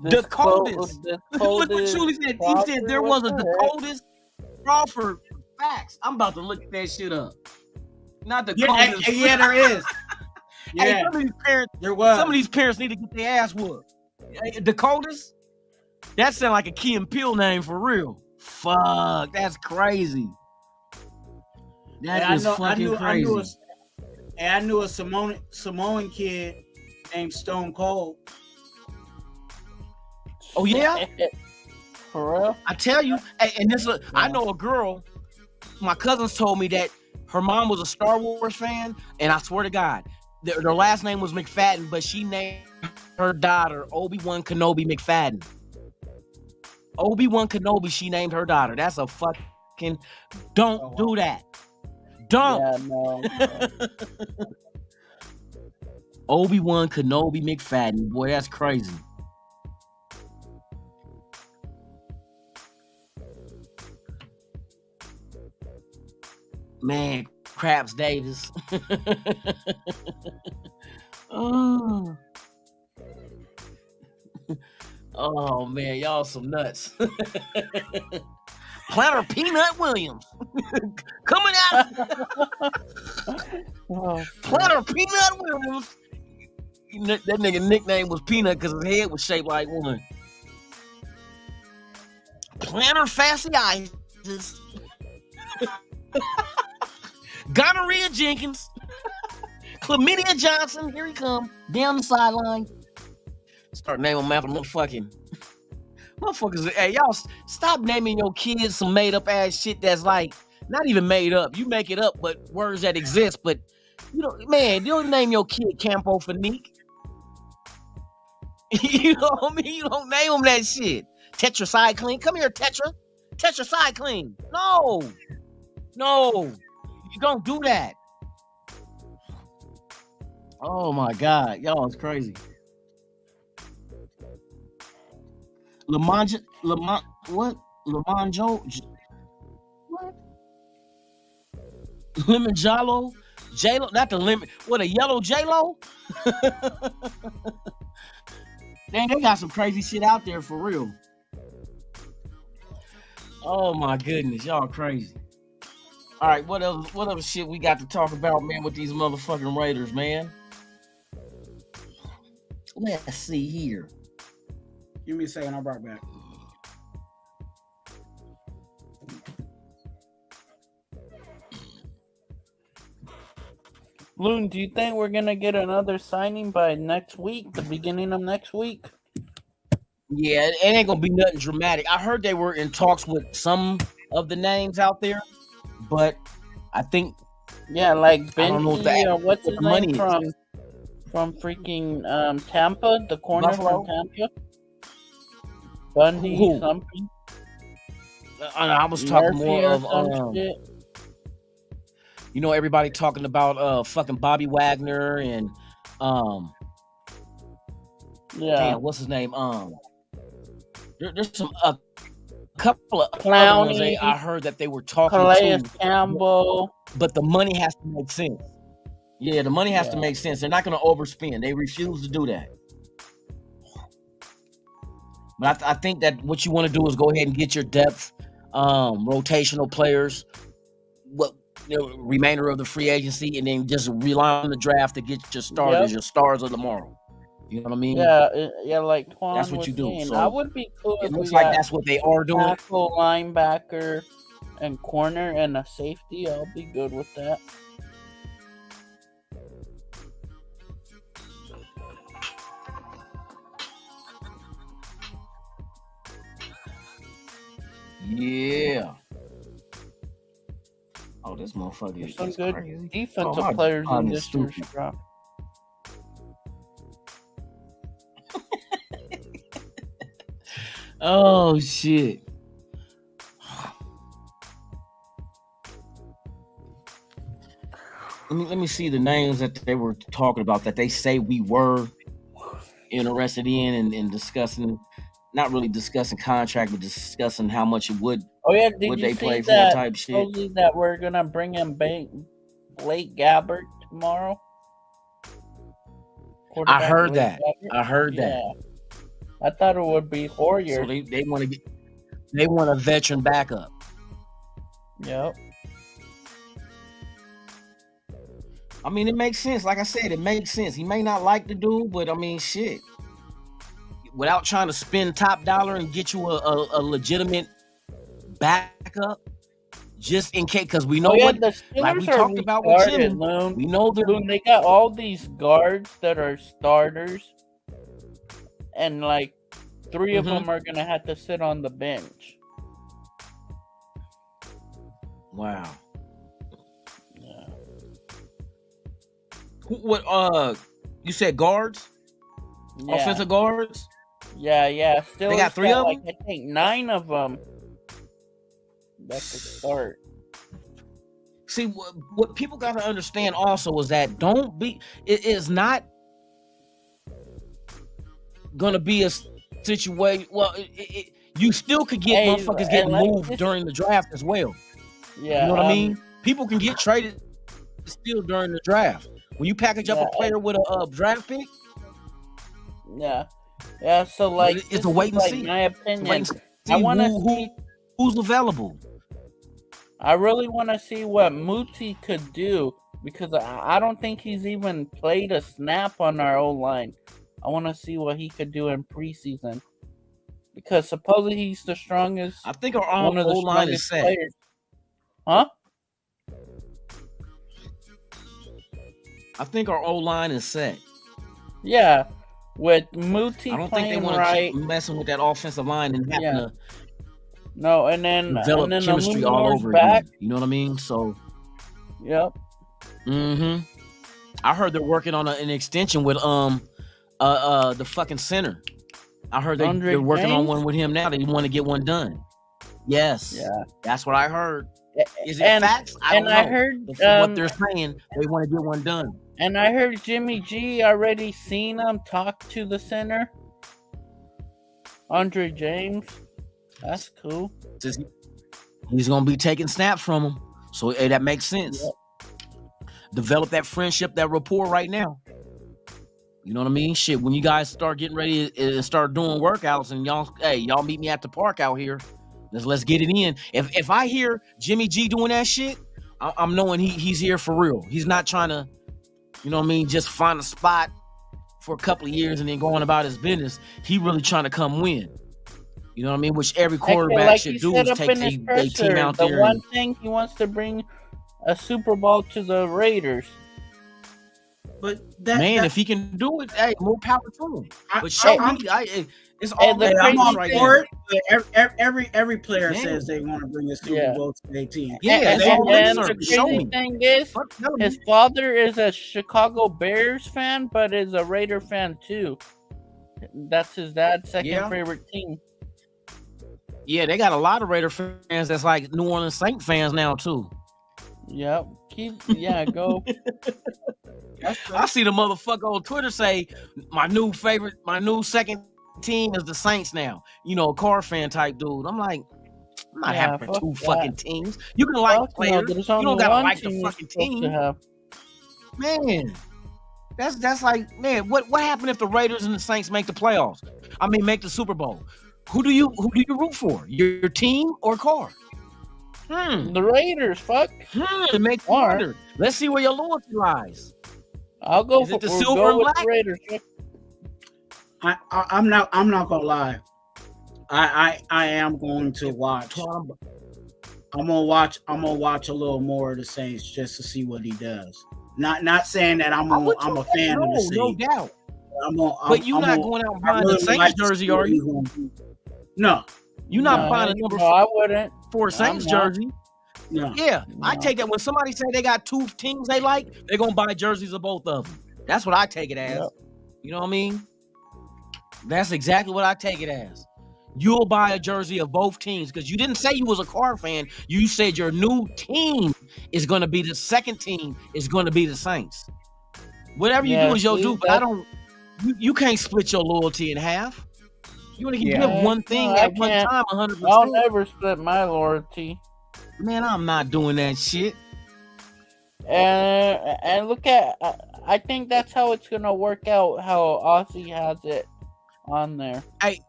Dakotas. Look what Julie said. He said there was a Dakotas Crawford. Facts. I'm about to look that shit up. Not Dakotas. Yeah, there is. Hey, some of these parents, There was. some of these parents need to get their ass whooped. Hey, Dakotas, that sound like a Key and Peele name for real. Fuck, that's crazy. That is fucking crazy. I knew a Samoan kid named Stone Cold. Oh yeah, For real? I tell you. Hey, and this, I know a girl. My cousins told me that her mom was a Star Wars fan, and I swear to God, their last name was McFadden, but she named her daughter Obi-Wan Kenobi McFadden. Obi-Wan Kenobi, she named her daughter. That's a fucking. Don't do that. Don't. Yeah, no. Obi-Wan Kenobi McFadden. Boy, that's crazy. Man, Craps Davis. Oh. Oh man, y'all some nuts. Planter Peanut Williams. Coming out. Planter Peanut Williams. That nigga nickname was Peanut because his head was shaped like one. Planter Fasciitis. Gonorrhea Jenkins. Chlamydia Johnson. Here he come. Down the sideline. Start naming them after motherfuckers. Hey, y'all stop naming your kids some made up ass shit that's like not even made up. You make it up, but words that exist. But you know, man, you don't name your kid Campo Fanique. You know what I mean? You don't name them that shit. Tetracycline. Come here, Tetracycline. No. You don't do that. Oh my God, y'all is crazy. What? Lemon Jalo? J-Lo? Not the lemon. What, a yellow J-Lo? Dang, they got some crazy shit out there for real. Oh my goodness, y'all crazy. All right, what other shit we got to talk about, man, with these motherfucking Raiders, man? Let's see here. Give me a second, I'll be right back. Loon, do you think we're gonna get another signing by next week, the beginning of next week? Yeah, it ain't gonna be nothing dramatic. I heard they were in talks with some of the names out there, but I think like I don't know if Benji or what's what his the money name is. from freaking Tampa, the corner Buffalo? from Tampa, Bundy Who? something. I was talking Murphy more or of some shit. you know, everybody talking about fucking Bobby Wagner and damn, what's his name? There's some couple of other ones I heard that they were talking Calais to Campbell. but the money has to make sense. Yeah, the money has to make sense. They're not going to overspend. They refuse to do that. But I think that what you want to do is go ahead and get your depth, rotational players, remainder of the free agency, and then just rely on the draft to get your starters, your stars of tomorrow. You know what I mean? Yeah, like Twan That's what was you do. saying. So I would be cool it if looks we like got that's what they are doing. tackle, linebacker, and corner, and a safety. I'll be good with that. Yeah. Oh, this motherfucker There's is some just good crazy. defensive my players God, in it's this year's stupid. draft. Oh shit. Let me see the names that they were talking about that they say we were interested in and discussing, not really discussing contract, but discussing how much it would Did would you they see play for that type shit. supposedly that we're gonna bring in Blake Gabbert tomorrow? I heard Blake that. Gabbert? I heard that. I thought it would be Hoyer. So they want a veteran backup. Yep. I mean, it makes sense. Like I said, it makes sense. He may not like the dude, but I mean, shit. Without trying to spend top dollar and get you a legitimate backup, just in case, because we know what, the Steelers like we are talked about with retarded, Jimmy. Loon. We know that Loon, they got all these guards that are starters, and like 3 of them are gonna have to sit on the bench. Wow. Yeah. What? You said guards? Yeah. Offensive guards? Yeah. Still, They got 3 of them? I think 9 of them that could start. See, what people got to understand also is that it is not gonna be a situation. Well, you still could get motherfuckers getting moved during the draft as well. Yeah, you know what I mean. People can get traded still during the draft when you package up a player with a draft pick. Yeah. So like, it's a wait and see. My opinion. I want to see who's available. I really want to see what Muti could do because I don't think he's even played a snap on our O-line. I want to see what he could do in preseason because supposedly he's the strongest. I think our O-line is set. Players. Huh? I think our O-line is set. Yeah, with Muti I don't playing think they want to right, keep messing with that offensive line and having to and then develop chemistry all over back. again. You know what I mean? So, yep. I heard they're working on an extension with the fucking center. I heard they're working on one with him now. They want to get one done. Yes. Yeah. That's what I heard. Is it facts? I don't know. I heard what they're saying. They want to get one done. And I heard Jimmy G already seen him talk to the center, Andre James. That's cool. He's gonna be taking snaps from him, so that makes sense. Yep. Develop that friendship, that rapport right now. You know what I mean? Shit, when you guys start getting ready to start doing workouts, and y'all meet me at the park out here. Let's get it in. If I hear Jimmy G doing that shit, I'm knowing he's here for real. He's not trying to, you know what I mean, just find a spot for a couple of years and then going about his business. He really trying to come win. You know what I mean? Which every quarterback should do is take their team out there. The one thing he wants to bring a Super Bowl to the Raiders. But if he can do it, hey, more power to him. But show me, it's all I'm all right for it. Every player says they want to bring a Super Bowl to their team. Yeah, and the crazy thing is, his father is a Chicago Bears fan, but is a Raider fan too. That's his dad's second favorite team. Yeah, they got a lot of Raider fans that's like New Orleans Saint fans now too. Yep. Go. I see the motherfucker on Twitter say my new second team is the Saints now. You know, a car fan type dude. I'm like, I'm not having two fucking teams. You can like players. You don't gotta like the fucking team. Man. That's like, man, what happened if the Raiders and the Saints make the playoffs? I mean, make the Super Bowl. Who do you root for? Your team or Carr? The Raiders, fuck. It makes it harder. Let's see where your loyalty lies. I'll go for the silver and black. Raiders. I'm not gonna lie. I am going to watch. I'm gonna watch a little more of the Saints just to see what he does. Not saying that I'm a fan of the Saints. No doubt. But you're not going out and buying the Saints jersey, are you? No. You're not buying a number 4. I wouldn't. For a Saints jersey. No. Yeah. No. I take that when somebody say they got 2 teams they like, they're gonna buy jerseys of both of them. That's what I take it as. Yep. You know what I mean? That's exactly what I take it as. You'll buy a jersey of both teams because you didn't say you was a Carr fan. You said your new team is going to be the second team is going to be the Saints. Whatever you do is your do, but I don't. You can't split your loyalty in half. You want to give one thing at one time 100%. I'll never split my loyalty. Man, I'm not doing that shit. And look at, I think that's how it's gonna work out. How Ozzy has it on there. Hey,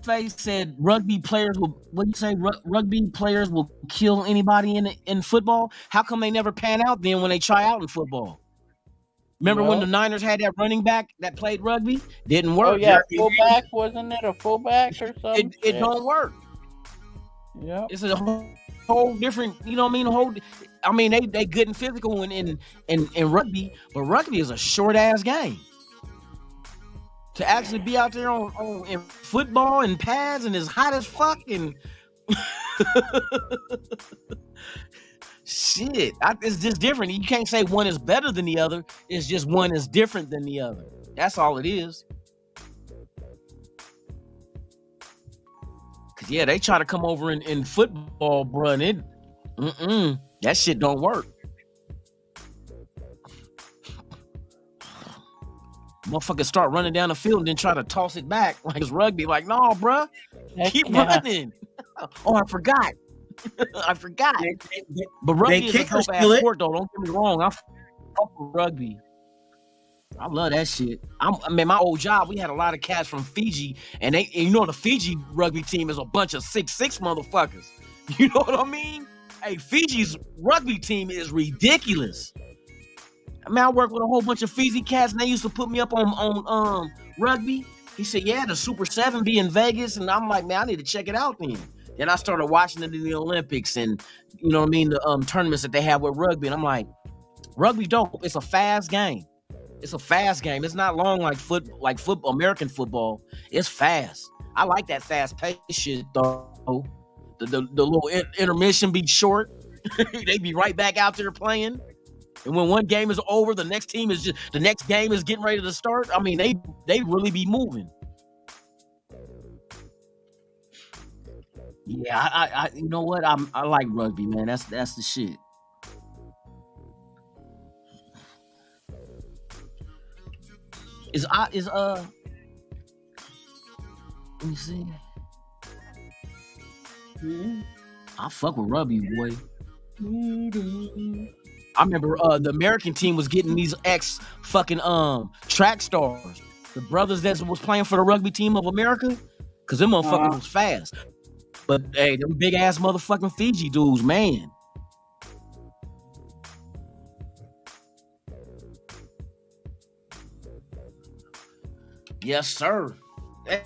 Face said rugby players will. What you say? Rugby players will kill anybody in football. How come they never pan out then when they try out in football? Remember when the Niners had that running back that played rugby? Didn't Oh work. yeah, fullback, wasn't it a fullback or something? It don't work. Yeah, It's a whole different. You know what I mean? They good and physical in rugby, but rugby is a short ass game. To actually be out there in football and pads and it's hot as fuck and shit, it's just different. You can't say one is better than the other. It's just one is different than the other. That's all it is. Cause yeah, they try to come over in football, bro, and that shit don't work. Motherfuckers start running down the field and then try to toss it back like it's rugby. Like, no, bro, keep running. Oh, I forgot. But rugby is a dope ass sport, though. Don't get me wrong. I fuck with rugby. I love that shit. I mean, my old job, we had a lot of cats from Fiji, and you know the Fiji rugby team is a bunch of 6'6" motherfuckers. You know what I mean? Hey, Fiji's rugby team is ridiculous. I mean, I work with a whole bunch of Fiji cats, and they used to put me up on rugby. He said, yeah, the Super 7 be in Vegas, and I'm like, man, I need to check it out then. Then I started watching it in the Olympics and, you know what I mean, the tournaments that they have with rugby, and I'm like, rugby dope. It's a fast game. It's not long like football, American football. It's fast. I like that fast pace shit, though. The little intermission be short. They be right back out there playing. And when one game is over, the next game is getting ready to start. I mean, they really be moving. Yeah, I you know what? I like rugby, man. That's the shit. Let me see. I fuck with rugby, boy. I remember the American team was getting these ex fucking track stars, the brothers that was playing for the rugby team of America, because them motherfuckers was fast. But hey, them big ass motherfucking Fiji dudes, man. Yes, sir.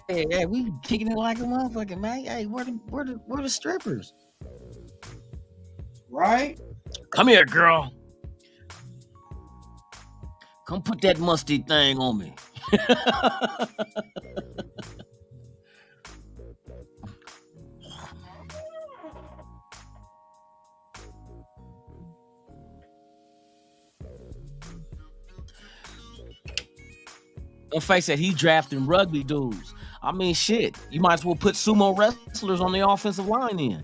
Hey, we kicking it like a motherfucker, man. Hey, where the strippers? Right? Come here, girl. Come put that musty thing on me. Face said he drafting rugby dudes. I mean, shit. You might as well put sumo wrestlers on the offensive line in.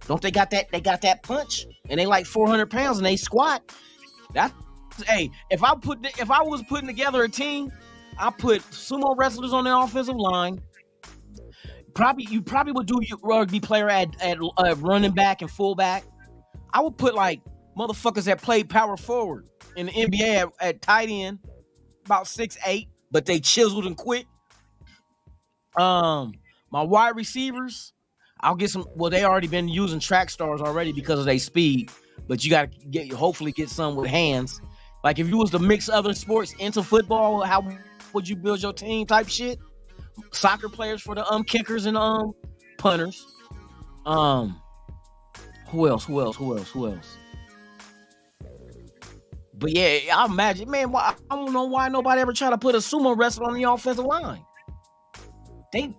Don't they got that? They got that punch, and they like 400 pounds, and they squat. Hey, if I was putting together a team, I put sumo wrestlers on the offensive line. You probably would do your rugby player at running back and fullback. I would put like motherfuckers that played power forward in the NBA at tight end, about 6'8", but they chiseled and quick. My wide receivers, I'll get some. Well, they already been using track stars already because of their speed, but you got to hopefully get some with hands. Like if you was to mix other sports into football, how would you build your team type shit? Soccer players for the kickers and punters. Who else? But yeah, I imagine, man. I don't know why nobody ever try to put a sumo wrestler on the offensive line. They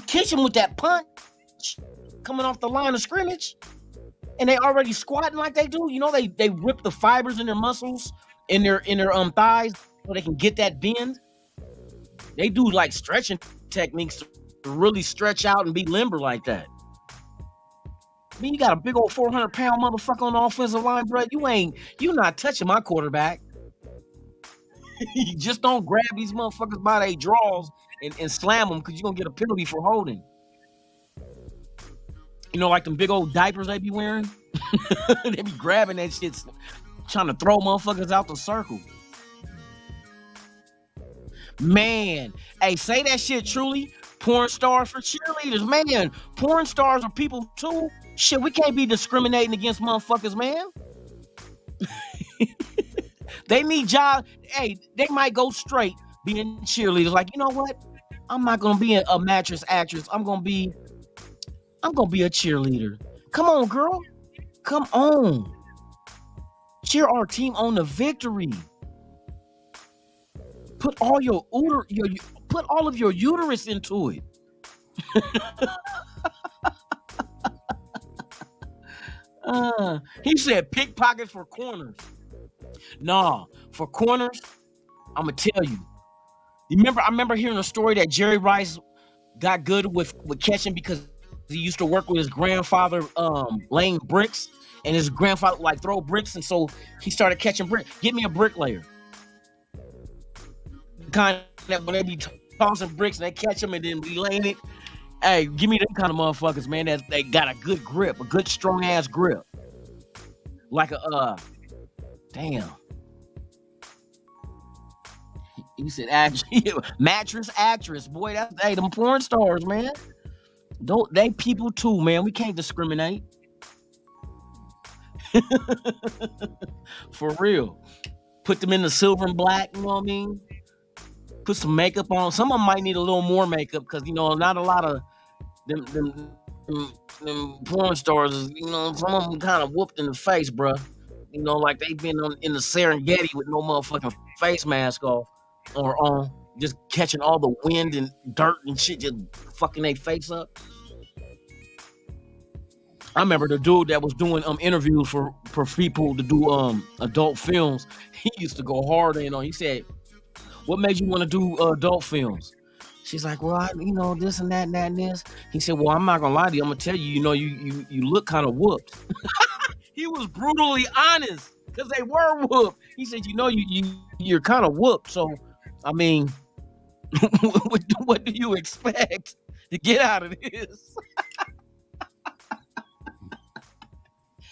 teach him with that punch coming off the line of scrimmage, and they already squatting like they do. You know, they rip the fibers in their muscles in their thighs so they can get that bend. They do like stretching techniques to really stretch out and be limber like that. I mean, you got a big old 400-pound motherfucker on the offensive line, bro. You not touching my quarterback. You just don't grab these motherfuckers by their drawers and slam them because you're going to get a penalty for holding. You know, like them big old diapers they be wearing? They be grabbing that shit, trying to throw motherfuckers out the circle. Man, hey, say that shit truly. Porn stars for cheerleaders, man. Porn stars are people too. Shit, we can't be discriminating against motherfuckers, man. They need jobs. Hey, they might go straight being cheerleaders. Like, you know what? I'm not gonna be a mattress actress. I'm gonna be a cheerleader. Come on, girl. Come on. Cheer our team on the victory. Put all put all of your uterus into it. He said pickpockets for corners. Nah, for corners, I'm gonna tell you. I remember hearing a story that Jerry Rice got good with catching because he used to work with his grandfather laying bricks, and his grandfather like throw bricks, and so he started catching bricks. Get me a bricklayer. Kind of when they be tossing bricks and they catch them and then be laying it. Hey, give me them kind of motherfuckers, man. That they got a good grip, a good strong ass grip, like a damn. He said, mattress actress, boy. That's them porn stars, man. Don't they people too, man? We can't discriminate. For real. Put them in the silver and black, you know what I mean? Put some makeup on. Some of them might need a little more makeup because not a lot of them porn stars, some of them kind of whooped in the face, bruh. Like they've been in the Serengeti with no motherfucking face mask off or on, just catching all the wind and dirt and shit, just fucking their face up. I remember the dude that was doing interviews for people to do adult films. He used to go hard in on. He said, "What made you want to do adult films?" She's like, "Well, this and that and that and this." He said, "Well, I'm not gonna lie to you. I'm gonna tell you, you look kind of whooped." He was brutally honest because they were whooped. He said, you're kind of whooped. So, I mean, what do you expect to get out of this?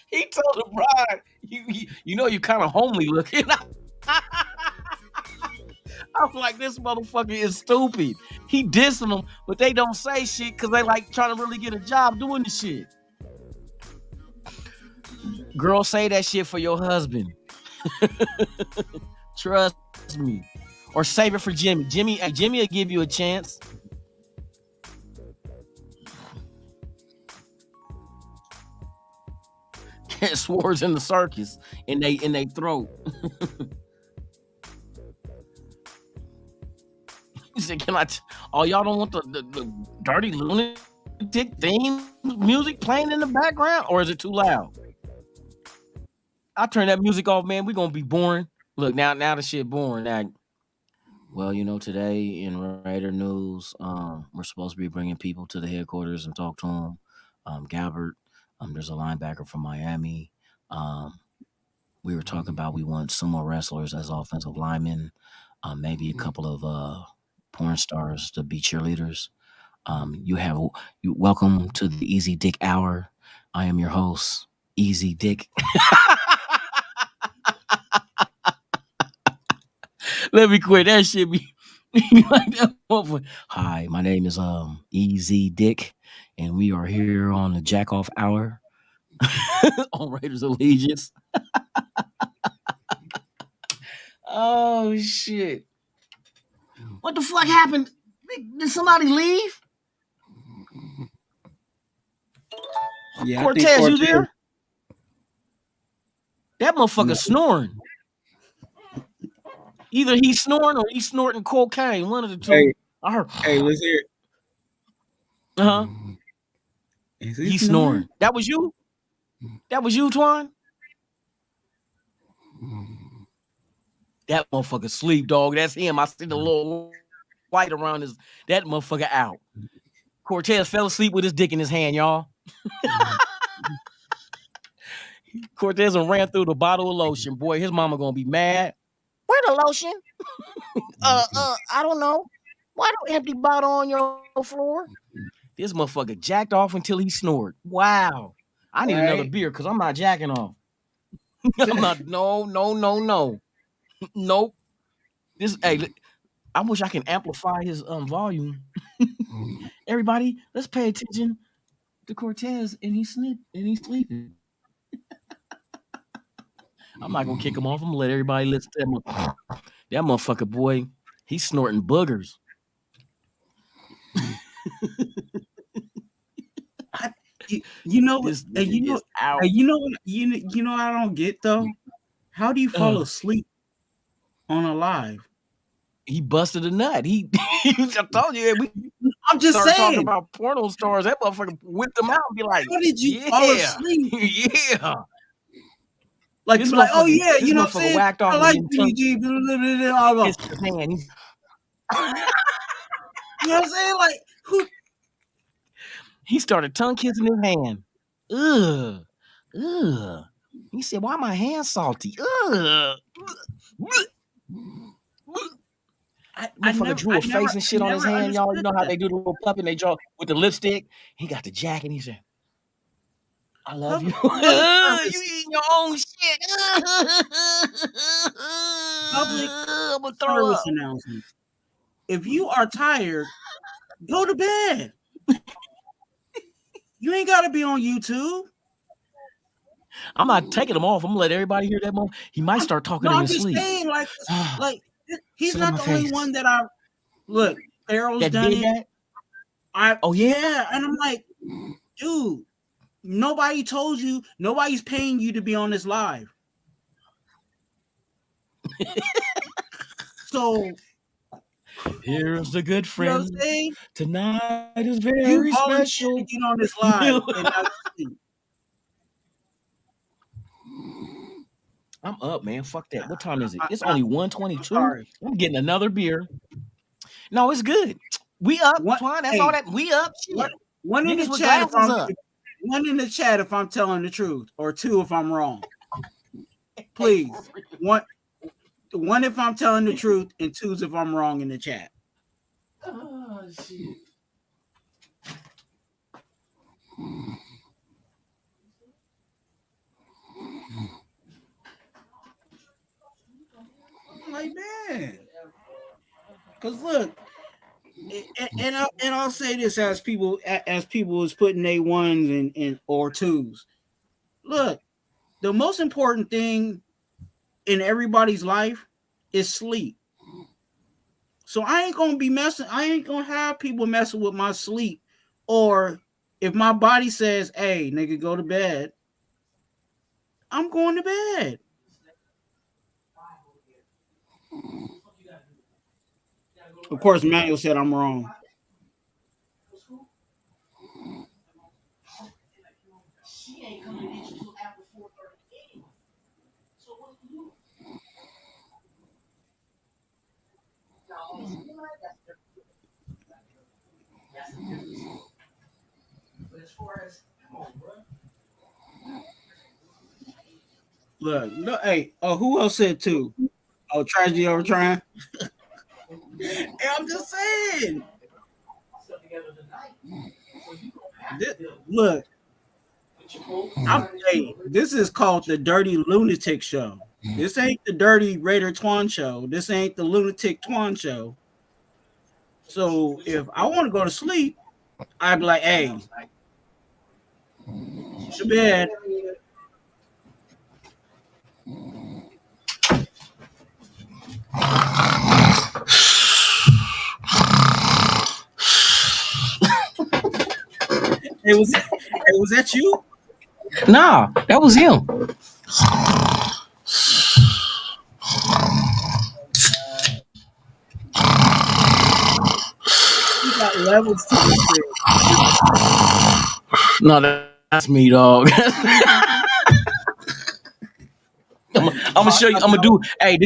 He told the bride, you kind of homely looking. I was like, this motherfucker is stupid. He dissing them, but they don't say shit because they like trying to really get a job doing the shit. Girl, say that shit for your husband. Trust me. Or save it for Jimmy. Jimmy will give you a chance. Swords in the circus in they throat. He said, y'all don't want the Dyrti-Lunatik theme music playing in the background? Or is it too loud? I'll turn that music off, man. We're gonna be boring. Look, now the shit boring. Now, well, today in Raider News, we're supposed to be bringing people to the headquarters and talk to them. Galbert, there's a linebacker from Miami. We were talking about we want sumo wrestlers as offensive linemen. Maybe a couple of porn stars to be cheerleaders. Welcome to the Easy Dick Hour. I am your host, Easy Dick. Let me quit. That shit be like that. Hi, my name is Easy Dick, and we are here on the Jack Off Hour on Raiders Allegiance. Oh shit! What the fuck happened? Did somebody leave? Yeah, Cortez, you there? That motherfucker snoring. Either he's snoring or he's snorting cocaine. One of the two. Hey, I heard. Hey, let's hear it. Uh-huh. He's snoring. That was you? That was you, Twan? That motherfucker sleep, dog. That's him. I see the little light around that motherfucker out. Cortez fell asleep with his dick in his hand, y'all. Cortez ran through the bottle of lotion. Boy, his mama gonna be mad. Where the lotion? I don't know. Why the empty bottle on your floor? This motherfucker jacked off until he snored. Wow. I need another beer because I'm not jacking off. I'm not. No. Nope. I wish I can amplify his volume. Everybody, let's pay attention to Cortez, and he's sleeping. I'm not gonna kick him off. I'm gonna let everybody listen to that motherfucker boy. He's snorting boogers. You know, This you know, is out. you know, I don't get though. How do you fall asleep on a live? He busted a nut. I told you, we I'm just started talking saying. about porno stars. That motherfucker whipped them out and be like, How did you yeah, fall asleep? yeah. Like, This you be like, oh motherfucker, yeah, this you know what I'm motherfucker saying? whacked off I and like then PG. Blah, blah, blah, blah, all kissed his hand. You know what I'm saying? Like, who? He started tongue kissing his hand. Ugh. Ugh. He said, why my hands salty? Ugh. Motherfucker drew a face and shit on his hand, y'all. You know how they do the little puppy and they draw with the lipstick? He got the jacket and he said, I love you. You eating your own shit. Public I'm gonna throw service up. announcement. If you are tired, go to bed. You ain't got to be on YouTube. I'm not taking him off. I'm gonna let everybody hear that moment. He might start talking in I'm his just sleep. saying, like he's Sit on not my the only face. one that I look. Pharaoh's That done did it. that? Oh yeah. And I'm like, dude, nobody told you. Nobody's paying you to be on this live. So Here's the good you know what friend. I'm saying? Tonight is You very volunteered special. to get on this live, and now you sleep. I'm up, man. Fuck that. What time is it? It's I- only I'm 1:22. sorry. I'm getting another beer. No, it's good. We up, What? Twine. That's Hey, all that. We up. Shit. one in the Niggas with chat if glasses I'm up. one in the chat if I'm telling the truth, or two if I'm wrong. Please, one if I'm telling the truth, and two's if I'm wrong in the chat. Oh shit. I'm like, man, because look, and I'll say this as people is putting their ones and or twos. Look, the most important thing in everybody's life is sleep. So I ain't gonna have people messing with my sleep. Or if my body says, hey, nigga, go to bed, I'm going to bed. Of course, Manuel said I'm wrong. She ain't coming to get you till after 4:30 anyway. So what do you do? That's the difference. But as far as, come on, bro. Look, no, hey, who else said two? Oh, tragedy over trying. Hey, I'm just saying. Look, this is called the Dyrti-Lunatik show. This ain't the Dirty Raider Twan show. This ain't the Lunatic Twan show. So if I want to go to sleep, I'd be like, hey, to bed. Was that you? Nah, that was him. You got levels to this thing. No, that's me, dog. I'm gonna show you. I'm gonna do. Hey,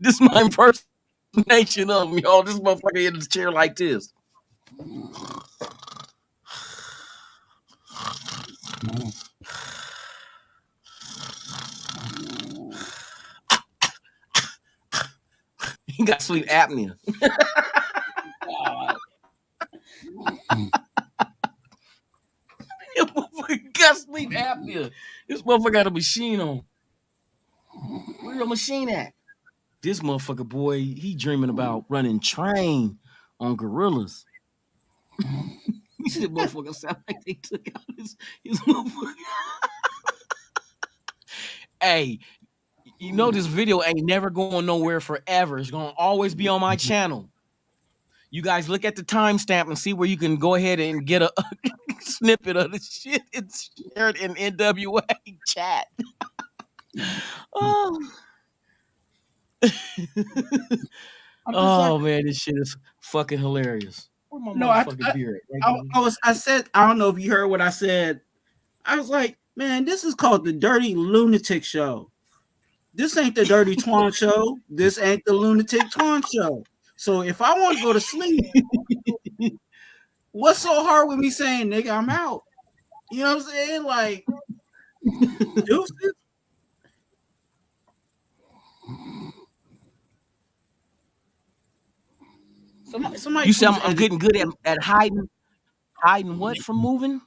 this is my impersonation of him, y'all. This motherfucker in his chair like this. He got sleep apnea. This motherfucker got sleep apnea. This motherfucker got a machine on. Where your machine at? This motherfucker boy, he dreaming about running train on gorillas. This motherfucker sound like they took out his motherfucker. Hey, you know this video ain't never going nowhere forever. It's gonna always be on my channel. You guys look at the timestamp and see where you can go ahead and get a snippet of the shit. It's shared in NWA chat. Oh, oh man, this shit is fucking hilarious. Where my No, motherfucking beard? I said, I don't know if you heard what I said. I was like, man, this is called the Dyrti-Lunatik show. This ain't the Dirty Twan show. This ain't the Lunatic Twan show. So if I want to go to sleep, what's so hard with me saying, nigga, I'm out? You know what I'm saying? Like, deuces. Somebody you said please I'm edit. getting good at hiding what from moving?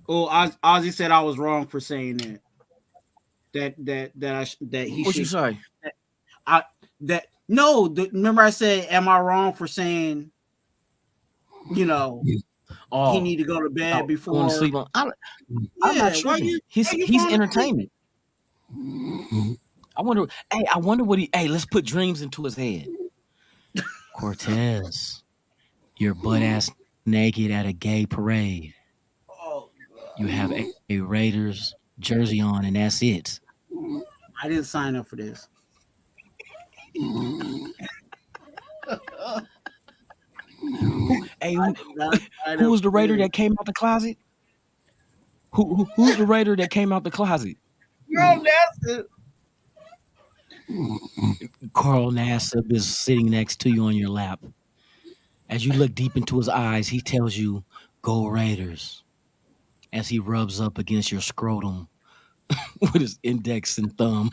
Oh, Ozzy said I was wrong for saying that. That he What should. you say? Remember I said, am I wrong for saying, you know, he need to go to bed before going to sleep on. I'm not tripping. He's entertainment. I wonder. Hey, I wonder what he. Hey, let's put dreams into his head. Cortez, you're butt ass naked at a gay parade. Oh, you have a Raiders jersey on, and that's it. I didn't sign up for this. Who was the Raider that came out the closet? Who's the Raider that came out the closet? Girl, that's it. Carl Nassib is sitting next to you on your lap. As you look deep into his eyes, he tells you, "Go Raiders," as he rubs up against your scrotum with his index and thumb.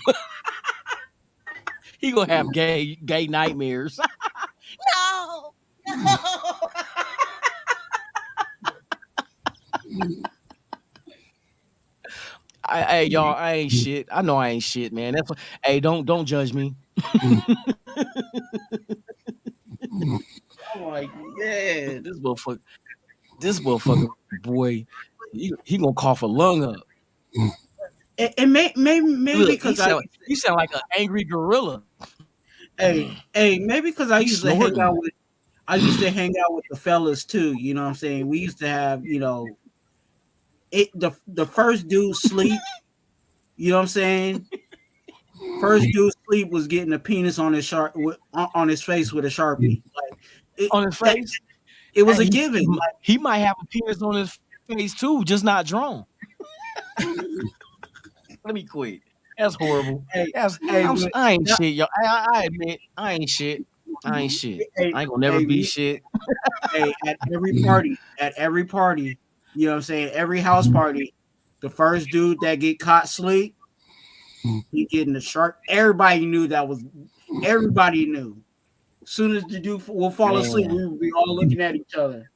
He gonna have gay nightmares. No. Hey y'all, I ain't shit. I know I ain't shit, man. That's hey, don't judge me. Oh my god, this motherfucker boy, he gonna cough a lung up. And maybe because you sound like an angry gorilla. Hey, maybe because I used to hang out with the fellas too. You know what I'm saying? We used to have, the first dude sleep. You know what I'm saying? First dude sleep was getting a penis on his on his face with a Sharpie. Like on his face, it was a given. He might have a penis on his face too, just not drawn. Let me quit. That's horrible. I ain't shit, y'all. I admit, I ain't shit. I ain't shit. I ain't gonna never be shit. Hey, at every party, you know what I'm saying? Every house party, the first dude that get caught sleep, he getting the shark. Everybody knew. As soon as the dude will fall asleep, we will be all looking at each other.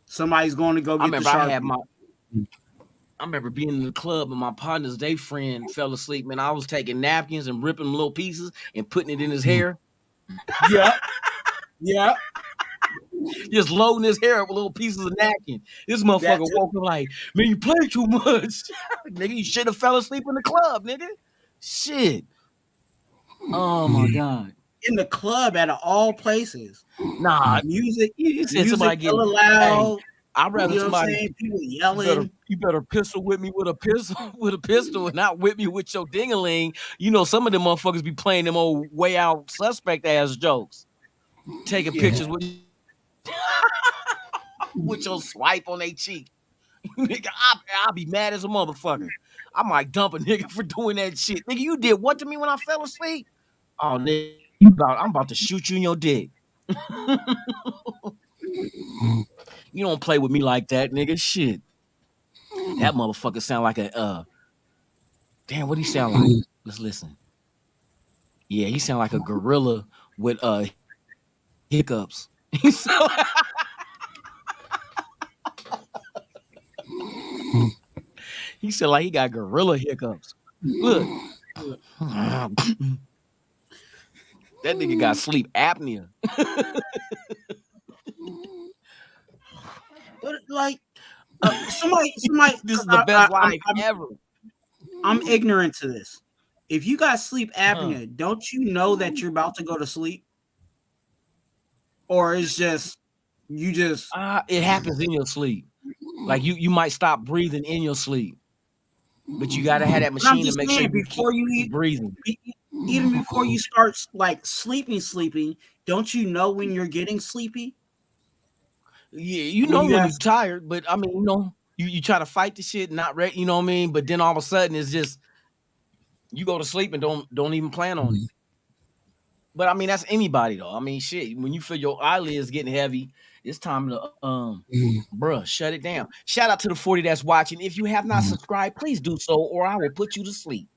Somebody's going to go get the shark. I remember being in the club and my partner's day friend fell asleep, man. I was taking napkins and ripping little pieces and putting it in his hair. Yeah. Just loading his hair up with little pieces of napkin. This motherfucker woke up like, man, you play too much. Nigga, you should have fell asleep in the club, nigga. Shit. Oh my God. In the club at all places. Nah. Music somebody hella loud. Hey, I'd rather somebody people yelling. You better pistol with me with a pistol and not whip me with your ding-a-ling. You know, some of them motherfuckers be playing them old way out suspect ass jokes. Taking pictures with your swipe on their cheek. Nigga, I'll be mad as a motherfucker. I might dump a nigga for doing that shit. Nigga, you did what to me when I fell asleep? Oh, nigga, I'm about to shoot you in your dick. You don't play with me like that, nigga. Shit. That motherfucker sound like a damn, what he sound like? Let's listen. Yeah, he sound like a gorilla with hiccups. He sound like he got gorilla hiccups. Look. That nigga got sleep apnea. But like, somebody, This is the I, best life ever. I'm ignorant to this. If you got sleep apnea, Huh. don't you know that you're about to go to sleep, or it's just you just? It happens in your sleep. Like you might stop breathing in your sleep, but you gotta have that But I'm machine to just make sure saying, you before you keep breathing. even before you start like sleeping, don't you know when you're getting sleepy? Yeah, you When know you when have, you're tired, but I mean, you try to fight the shit, not ready, you know what I mean? But then all of a sudden it's just you go to sleep and don't even plan on it. But I mean, that's anybody though. I mean, shit, when you feel your eyelids getting heavy, it's time to bruh, shut it down. Shout out to the 40 that's watching. If you have not subscribed, please do so, or I will put you to sleep.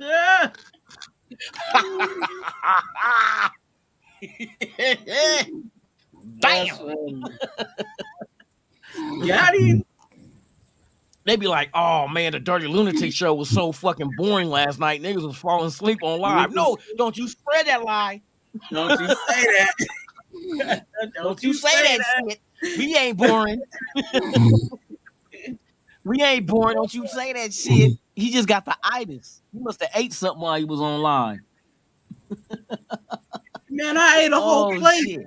that's Damn. got him. They be like, oh man, the Dirty-Lunatik show was so fucking boring last night. Niggas was falling asleep on live. No, don't you spread that lie. Don't you say that. Don't you say that shit. We ain't boring. We ain't boring. Don't you say that shit. He just got the itis. He must have ate something while he was online. Man, I ate a whole Oh plate. shit.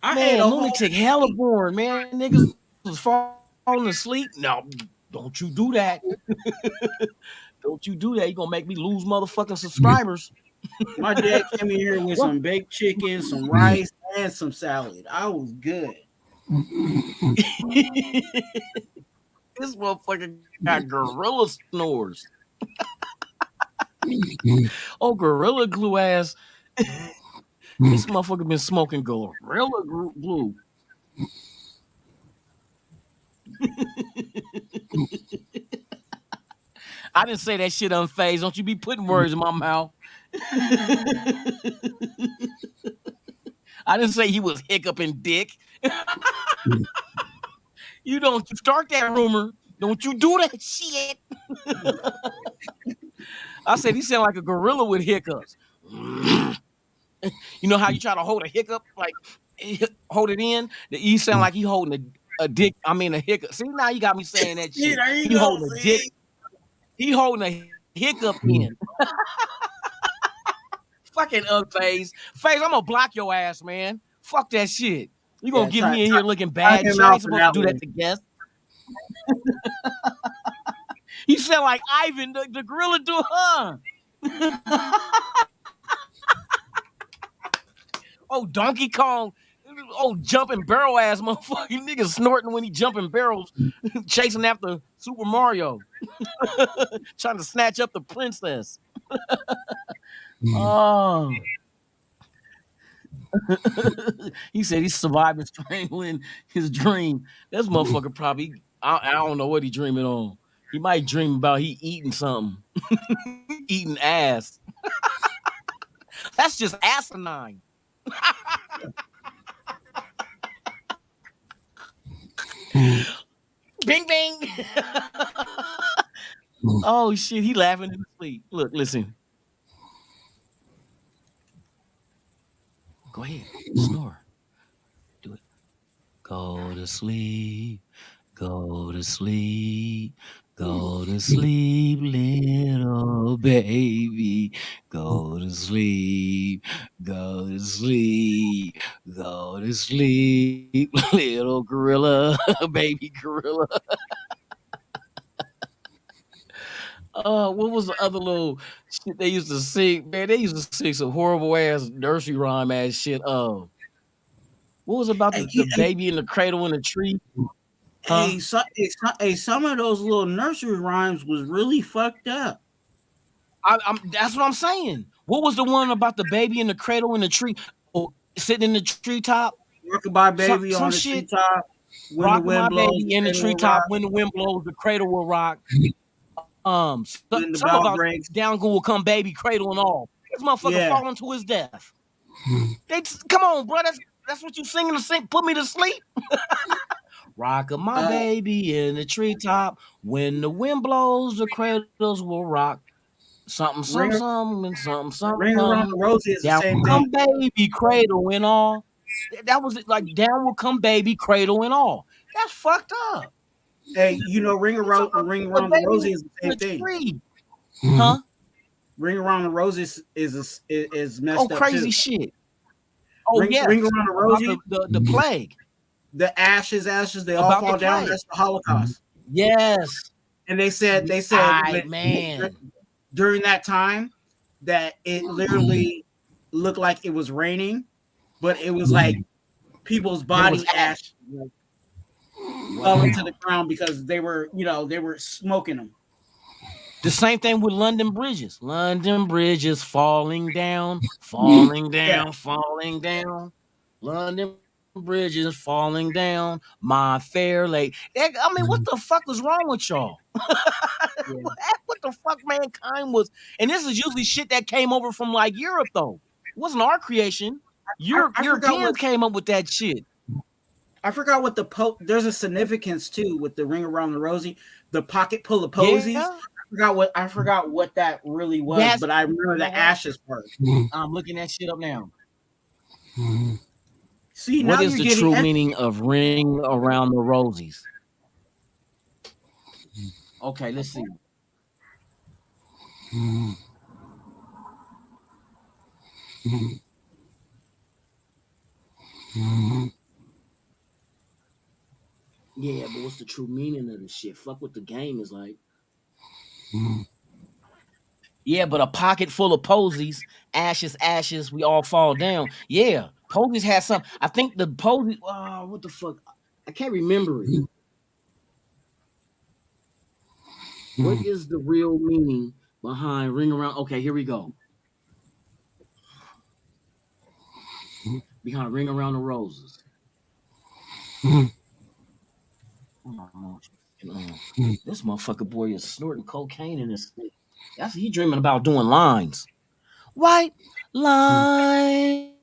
I ate Man, a whole Lunatic hella boring, man. Niggas was falling asleep. No, don't you do that. Don't you do that. You gonna make me lose motherfucking subscribers. My dad came in here with What? some baked chicken, some rice, and some salad. I was good. This motherfucker got gorilla snores. Oh, gorilla glue ass. This motherfucker been smoking gorilla glue. I didn't say that shit unfazed. Don't you be putting words in my mouth. I didn't say he was hiccuping dick. You don't start that rumor. Don't you do that shit. I said he sounded like a gorilla with hiccups. You know how you try to hold a hiccup, like hold it in? You sound like he holding a dick. I mean a hiccup. See, now you got me saying that shit. There you He go. holding a dick. See? He holding a hiccup in. Fucking FaZe. FaZe, I'm gonna block your ass, man. Fuck that shit. You gonna get me in here looking bad? him You out ain't for supposed to that do that one. to guests. You sound like Ivan, the gorilla do, huh? Oh, Donkey Kong. Oh, jumping barrel ass motherfucking nigga snorting when he jumping barrels, chasing after Super Mario, trying to snatch up the princess. Oh. He said he's surviving strangling his dream. This motherfucker probably, I don't know what he dreaming on. He might dream about he eating something, eating ass. That's just asinine. Bing, bing. Oh shit, he laughing in his sleep. Look, listen. Go ahead, snore. Do it. Go to sleep. Go to sleep. Go to sleep, little baby. Go to sleep. Go to sleep. Go to sleep, little gorilla, baby gorilla. What was the other little shit they used to sing? Man, they used to sing some horrible ass nursery rhyme ass shit. What was about Hey, the baby in the cradle in the tree? Huh? some of those little nursery rhymes was really fucked up. That's what I'm saying. What was the one about the baby in the cradle in the tree, or sitting in the treetop? Rockabye baby Some on the shit. treetop. When the Rocking wind my blows, baby the in the cradle will treetop. rock. When the wind blows, the cradle will rock. When the Some bow about breaks. down will come baby cradle and all. This motherfucker Yeah. falling to his death. Come on, bro. That's what you singing to sing. Put me to sleep. Rocking my baby in the treetop. When the wind blows, the cradles will rock. something, Ring, something, something, and something, something, ring around the something. rosy is the Down same will thing. come baby, cradle and all. That was it, like down will come baby, cradle and all. That's fucked up. Hey, you know, You talking ring about a around the baby rosy is the in same a thing. tree, huh? Ring around the rosy is Oh, messed up crazy too. shit. Oh Ring yes, around the about rosy, the plague, the ashes, they all about the fall down. plague. That's the Holocaust. Yes, And they said I man. during that time that it literally looked like it was raining, but it was like people's But it was body ash ash. falling to Wow. the ground because they were smoking them. The same thing with London bridges. London bridges falling Yeah, down, falling down. London bridges falling down. My fair lady. I mean, what the fuck was wrong with y'all? yeah. What the fuck mankind was? And this is usually shit that came over from like Europe, though. It wasn't our creation. I forgot what Europeans came up with that shit. there's a significance too with the ring around the rosy, the pocket full of posies. Yeah, I forgot what that really was, that's but I remember you know the what? ashes part. I'm looking that shit up now. See, What now is you're the getting true meaning of ring around the rosies? Okay, let's see. Yeah, but what's the true meaning of this shit? Fuck what the game is like. Yeah, but a pocket full of posies, ashes, ashes, we all fall down. Yeah, posies had some. I think the posy. What the fuck? I can't remember it. What is the real meaning behind ring around? Okay, here we go. Behind ring around the roses. Oh, this motherfucker boy is snorting cocaine in his sleep. That's he dreaming about doing lines. White lines.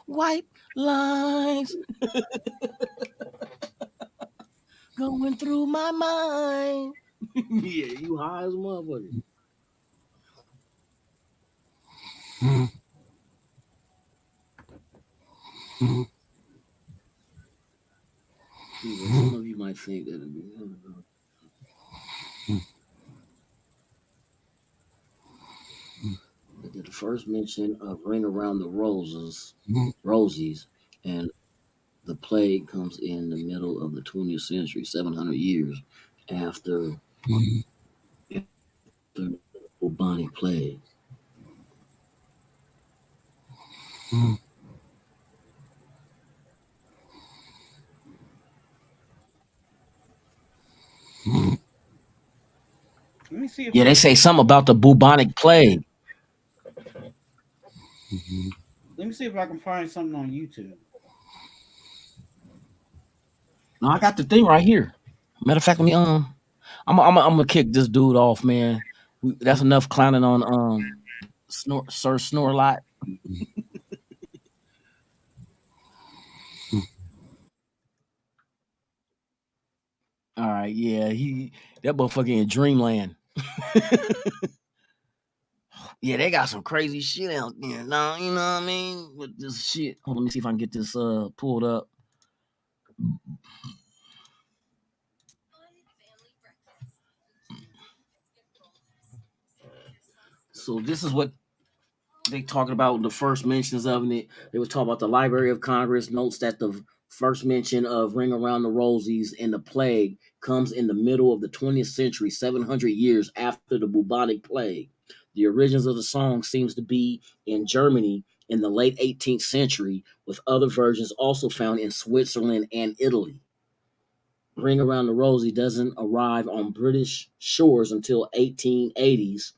White lines going through my mind. Yeah, you high as a motherfucker. Some of you might think that the first mention of ring around the roses, and the plague comes in the middle of the 20th century, 700 years after the bubonic plague. Let me see if Yeah, they say something about the bubonic plague. I can find something on YouTube. No, I got the thing right here. Matter of fact, let me I'm gonna kick this dude off, man. That's enough clowning on Sir Snorlot. All right, yeah, that motherfucker in dreamland. Yeah, they got some crazy shit out there. Now, you know what I mean? With this shit. Hold on, let me see if I can get this pulled up. So this is what they talking about the first mentions of it. They was talking about the Library of Congress notes that the first mention of Ring Around the Rosies and the plague comes in the middle of the 20th century, 700 years after the bubonic plague. The origins of the song seems to be in Germany in the late 18th century, with other versions also found in Switzerland and Italy. Ring Around the Rosie doesn't arrive on British shores until 1880s,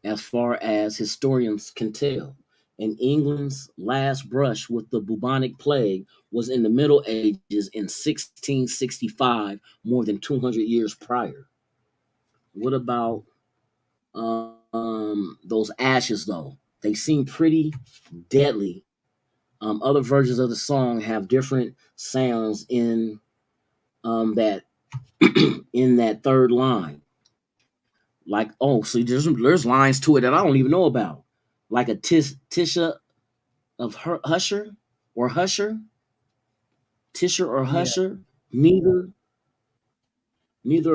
as far as historians can tell. And England's last brush with the bubonic plague was in the Middle Ages in 1665, more than 200 years prior. What about those ashes, though? They seem pretty deadly Other versions of the song have different sounds in that in that third line. Like, oh, so there's lines to it that I don't even know about. Like a Tisha of Husher or Husher, Tisha or Yeah, Husher. Neither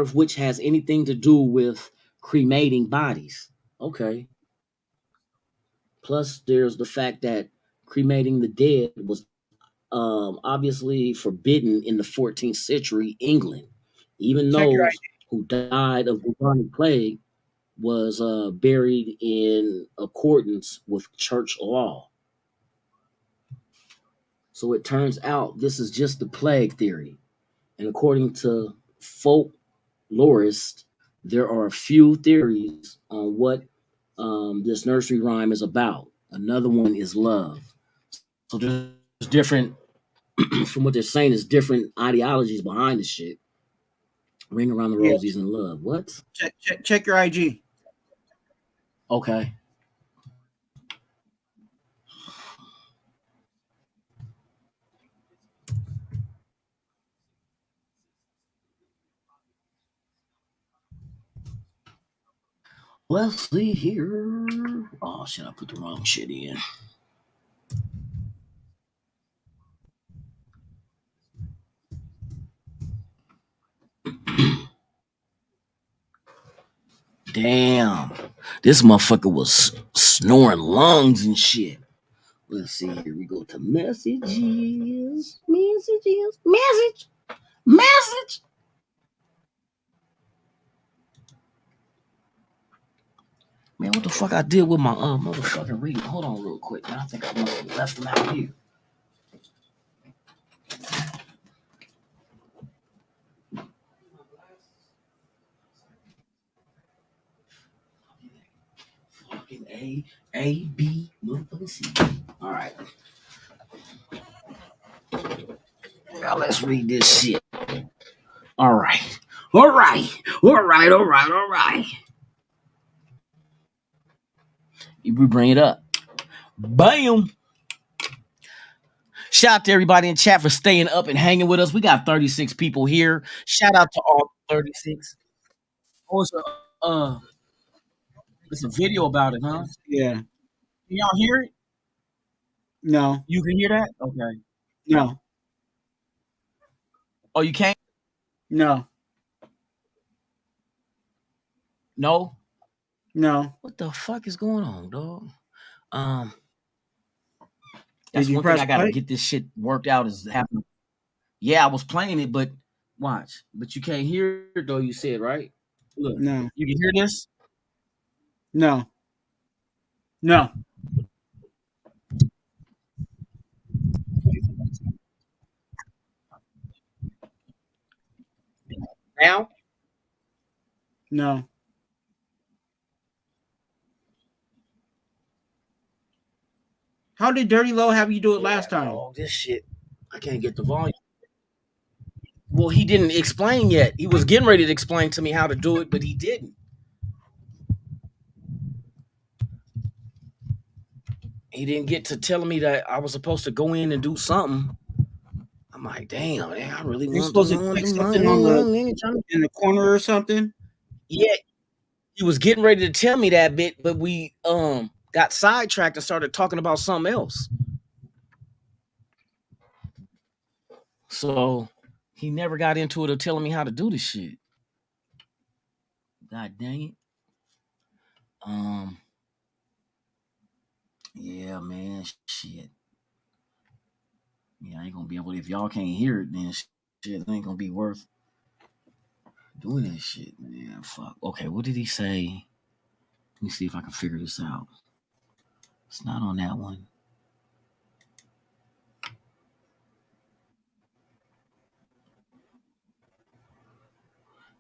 of which has anything to do with cremating bodies. Okay. Plus, there's the fact that cremating the dead was obviously forbidden in the 14th century England. Even Check your those who died of bubonic plague was buried in accordance with church law. So it turns out this is just the plague theory. And according to folklorists, there are a few theories on what this nursery rhyme is about. Another one is love. So there's different, from what they're saying, is different ideologies behind the shit. Ring around the yeah. rosies in love. What? Check your IG. Okay. Let's see here. Oh shit, I put the wrong shit in. Damn. This motherfucker was snoring lungs and shit. Let's see here. We go to messages. Message. Man, what the fuck I did with my motherfucking reading? Hold on real quick. Man, I think I must have left them out here. Fucking A, B, motherfucking C. All right. Now let's read this shit. All right. All right. All right. All right. All right. We bring it up. Bam. Shout out to everybody in chat for staying up and hanging with us. We got 36 people here. Shout out to all 36. Oh, it's a video about it, huh? Yeah. Can y'all hear it? No. You can hear that? Okay. No. Oh, you can't? No. No? No. What the fuck is going on, dog? Um, Did that's you one thing press I gotta play? get this shit worked out is happening. Yeah, I was playing it, but watch. But you can't hear it though, you said, right? Look, No. you can hear this? No. No. Now? No. How did Dirty Low have you do it last time? Oh, this shit. I can't get the volume. Well, he didn't explain yet. He was getting ready to explain to me how to do it, but he didn't. He didn't get to telling me that I was supposed to go in and do something. I'm like, damn, man, I really You're want to supposed to know. click something on the in the corner or something. Yeah, he was getting ready to tell me that bit, but we got sidetracked and started talking about something else. So he never got into it or telling me how to do this shit. God dang it. Um, yeah, man, shit. Yeah, I ain't gonna be able to. If y'all can't hear it, then shit it ain't gonna be worth doing that shit, man. Fuck. Okay, what did he say? Let me see if I can figure this out. It's not on that one.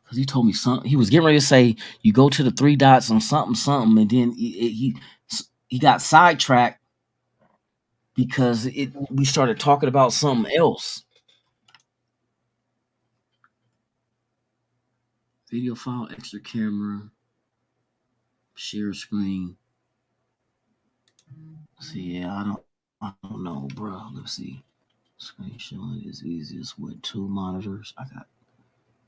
Because he told me something. He was getting ready to say, you go to the three dots on something, something, and then he got sidetracked because we started talking about something else. Video file, extra camera, share screen. See, yeah, I don't I don't know, bro. Let's see. Screen sharing is easiest with 2 monitors. I got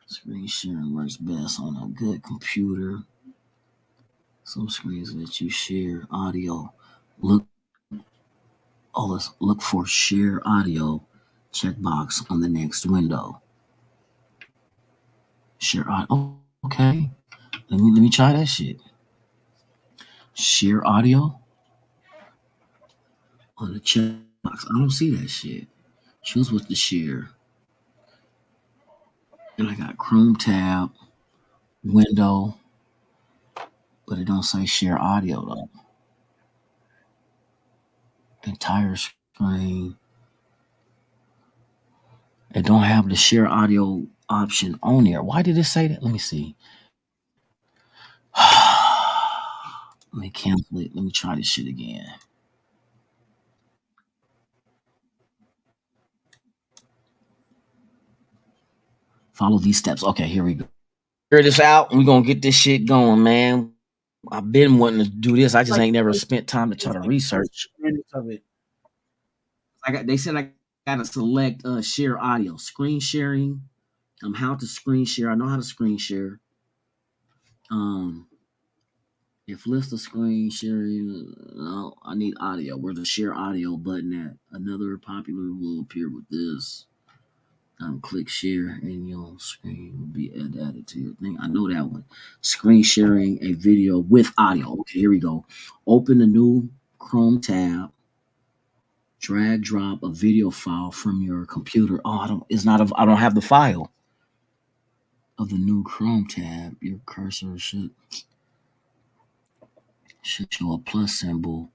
screen sharing works best on a good computer. Some screens let you share audio. Look, let's look for share audio checkbox on the next window. Share audio. Okay, let me try that shit. Share audio on the checkbox. I don't see that shit. Choose what to share. And I got Chrome tab, window, but it don't say share audio though. Entire screen. It don't have the share audio option on there. Why did it say that? Let me see. Let me cancel it. Let me try this shit again. Follow these steps. Okay, here we go. Figure this out. We're gonna get this shit going, man. I've been wanting to do this. I just ain't never spent time to try to research. Of it. They said I gotta select share audio. Screen sharing. How to screen share. I know how to screen share. Um if list of screen sharing, no, I need audio. Where's the share audio button at? Another popular will appear with this. Click share and your screen will be added to your thing. I know that one. Screen sharing a video with audio. Okay, here we go. Open a new Chrome tab. Drag drop a video file from your computer. Oh, I don't have the file of the new Chrome tab. Your cursor should show a plus symbol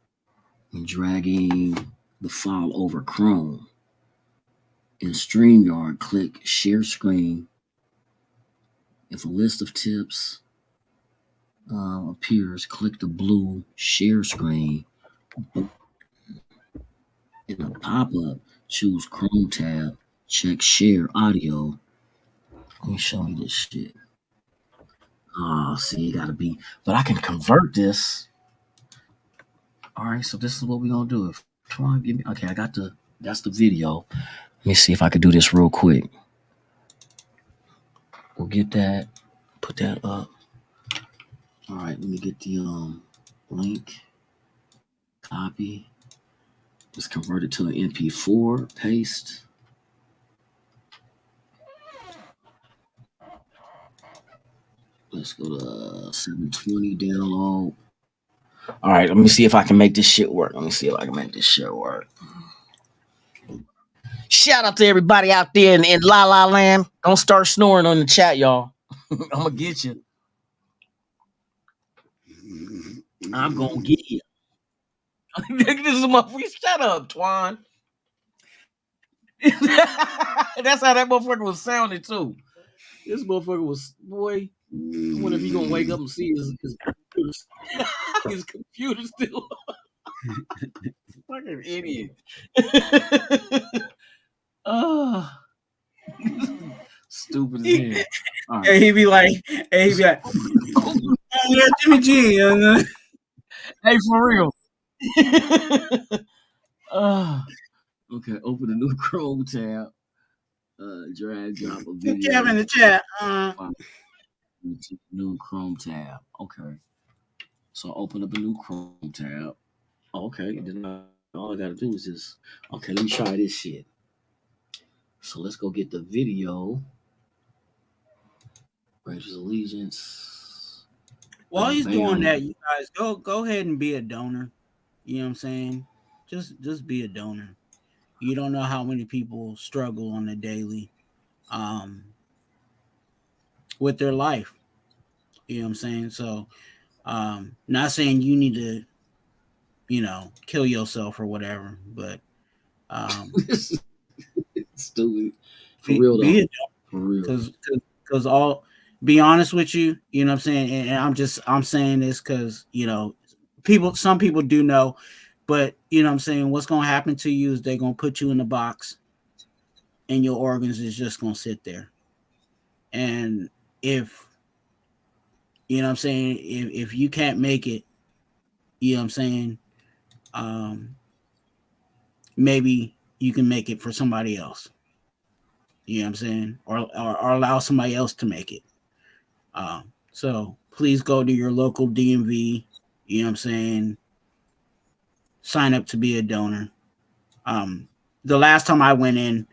when dragging the file over Chrome. In StreamYard, click share screen. If a list of tips appears, click the blue share screen. In the pop-up, choose Chrome tab, check share audio. Let me show you this shit. Oh, see, it gotta be, but I can convert this. All right, so this is what we're gonna do. If come on, give me okay, that's the video. Let me see if I could do this real quick. We'll get that, put that up. All right, let me get the link, copy. Just convert it to an MP4, paste. Let's go to 720 download. All right, let me see if I can make this shit work. Shout out to everybody out there in La La Land. Don't start snoring on the chat, y'all. I'm gonna get you. I'm gonna get you. This is my free. Shut up, Twan. That's how that motherfucker was sounding too. This motherfucker was boy. I wonder if he gonna wake up and see his computer still. Fucking idiot. Oh, stupid as hell. All right. And he'd be like, yeah, Jimmy G. Hey, for real. Okay, open a new Chrome tab. Drag drop a video. Cam in the chat. New Chrome tab. Okay. So open up a new Chrome tab. Okay, then all I gotta do is just okay, let me try this shit. So let's go get the video. Rangers Allegiance. While he's doing that, you guys go ahead and be a donor. You know what I'm saying? Just be a donor. You don't know how many people struggle on a daily with their life. You know what I'm saying? So not saying you need to, kill yourself or whatever, but stupid. For real though. For real. Because all be honest with you, you know what I'm saying? And I'm saying this because, some people do know, but you know what I'm saying, what's gonna happen to you is they're gonna put you in a box and your organs is just gonna sit there. And if you know what I'm saying, if you can't make it, you know what I'm saying, maybe you can make it for somebody else. You know what I'm saying? Or allow somebody else to make it. So please go to your local DMV. You know what I'm saying? Sign up to be a donor. The last time I went in,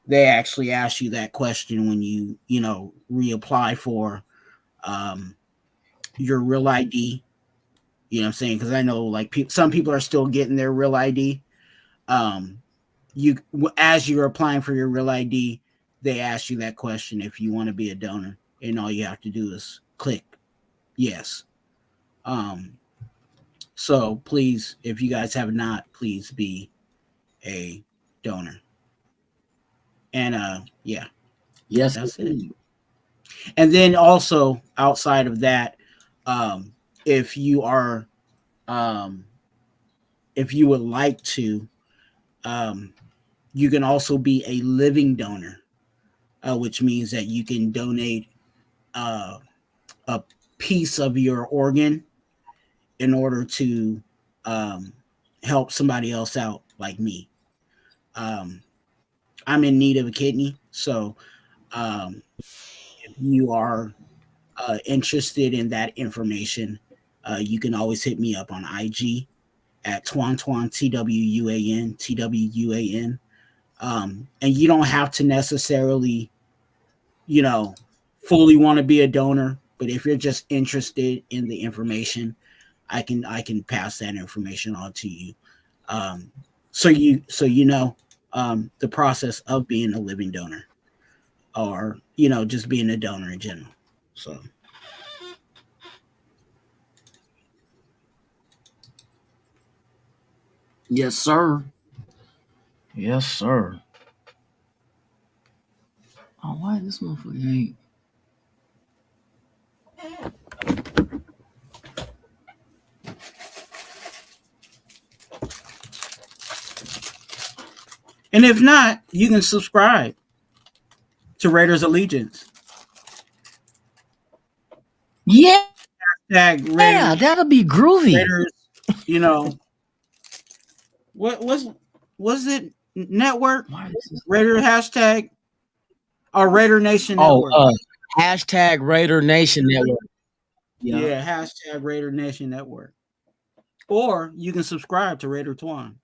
they actually ask you that question when you reapply for um, your real ID. You know what I'm saying? Because I know like some people are still getting their real ID. Um, you as you're applying for your real ID, they ask you that question if you want to be a donor, and all you have to do is click yes. Um, so please, if you guys have not, please be a donor. And yeah, Yes, that's it. indeed. And then also outside of that, um, if you are um, if you would like to, um, you can also be a living donor, which means that you can donate uh, a piece of your organ in order to um, help somebody else out, like me. Um, I'm in need of a kidney, so um, if you are interested in that information, you can always hit me up on IG at Twan TWUAN. And you don't have to necessarily, you know, fully want to be a donor, but if you're just interested in the information, I can pass that information on to you. Um, so the process of being a living donor, or just being a donor in general. So Yes, sir. Yes, sir. Oh, why this motherfucker ain't? and if not, you can subscribe to Raiders Allegiance. Yeah, Tag Raiders. that'll be groovy. Raiders. What was it? Network Why is this? Raider hashtag or Raider Nation Oh, Network. hashtag Raider Nation Network. Yeah, hashtag Raider Nation Network. Or you can subscribe to Raider Twan.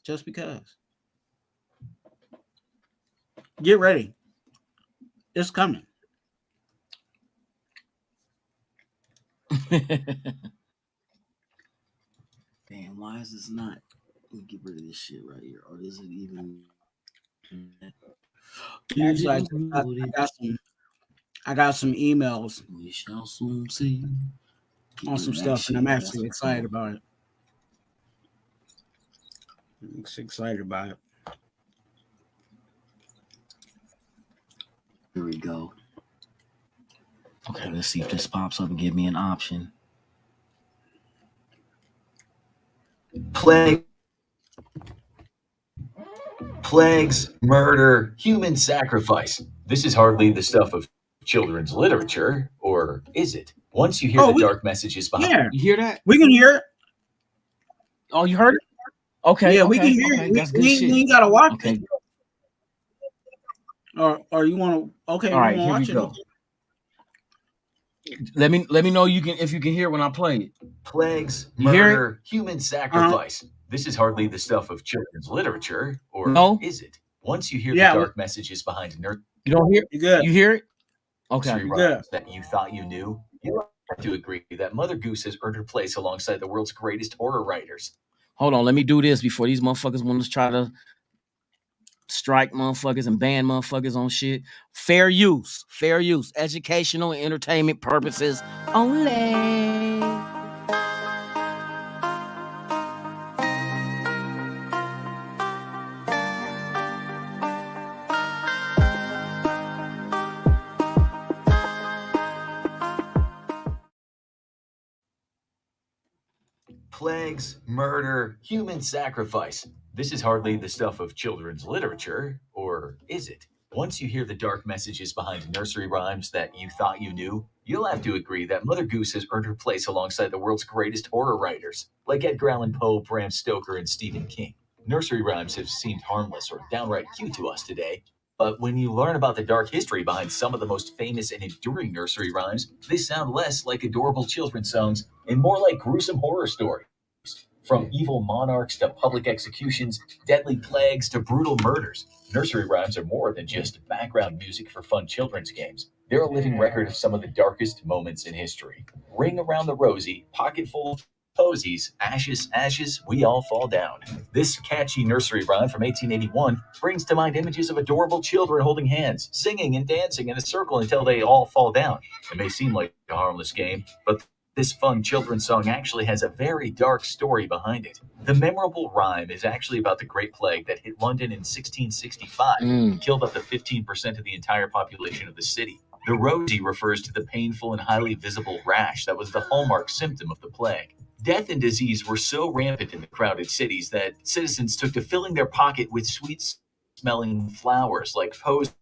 Just because. Get ready. It's coming. Damn, why is this not? Let me get rid of this shit right here. Or is it even? Actually, I got some emails We shall soon see. on some stuff, and I'm actually excited about it. I'm excited about it. Here we go. Okay, let's see if this pops up and give me an option. Plagues, murder, human sacrifice. This is hardly the stuff of children's literature, or is it? Once you hear the dark messages behind You hear that? We can hear it. Oh, you heard it? Okay. Yeah, okay, we can hear okay. it. That's good We shit. ain't gotta watch Okay. it. Or you want to? Okay, All right, you here want we to go. watch it? Let me know if you can hear when I play it. plagues, You hear it? murder, human sacrifice. This is hardly the stuff of children's literature, or No? is it? Once you hear Yeah, the dark messages behind You don't hear? You good? You hear it? Okay. nursery You good? rhymes that you thought you knew, you have to agree that Mother Goose has earned her place alongside the world's greatest horror writers. Hold on. Let me do this before these motherfuckers want to try to strike motherfuckers and ban motherfuckers on shit. Fair use. Fair use. Educational and entertainment purposes only. Plagues, murder, human sacrifice. This is hardly the stuff of children's literature, or is it? Once you hear the dark messages behind nursery rhymes that you thought you knew, you'll have to agree that Mother Goose has earned her place alongside the world's greatest horror writers, like Edgar Allan Poe, Bram Stoker, and Stephen King. Nursery rhymes have seemed harmless or downright cute to us today, but when you learn about the dark history behind some of the most famous and enduring nursery rhymes, they sound less like adorable children's songs and more like gruesome horror stories. From evil monarchs to public executions, deadly plagues to brutal murders, nursery rhymes are more than just background music for fun children's games. They're a living record of some of the darkest moments in history. Ring around the rosy, pocket full of posies, ashes, ashes, we all fall down. This catchy nursery rhyme from 1881 brings to mind images of adorable children holding hands, singing and dancing in a circle until they all fall down. It may seem like a harmless game, but this fun children's song actually has a very dark story behind it. The memorable rhyme is actually about the Great Plague that hit London in 1665 and killed up to 15% of the entire population of the city. The rosy refers to the painful and highly visible rash that was the hallmark symptom of the plague. Death and disease were so rampant in the crowded cities that citizens took to filling their pocket with sweet-smelling flowers like posies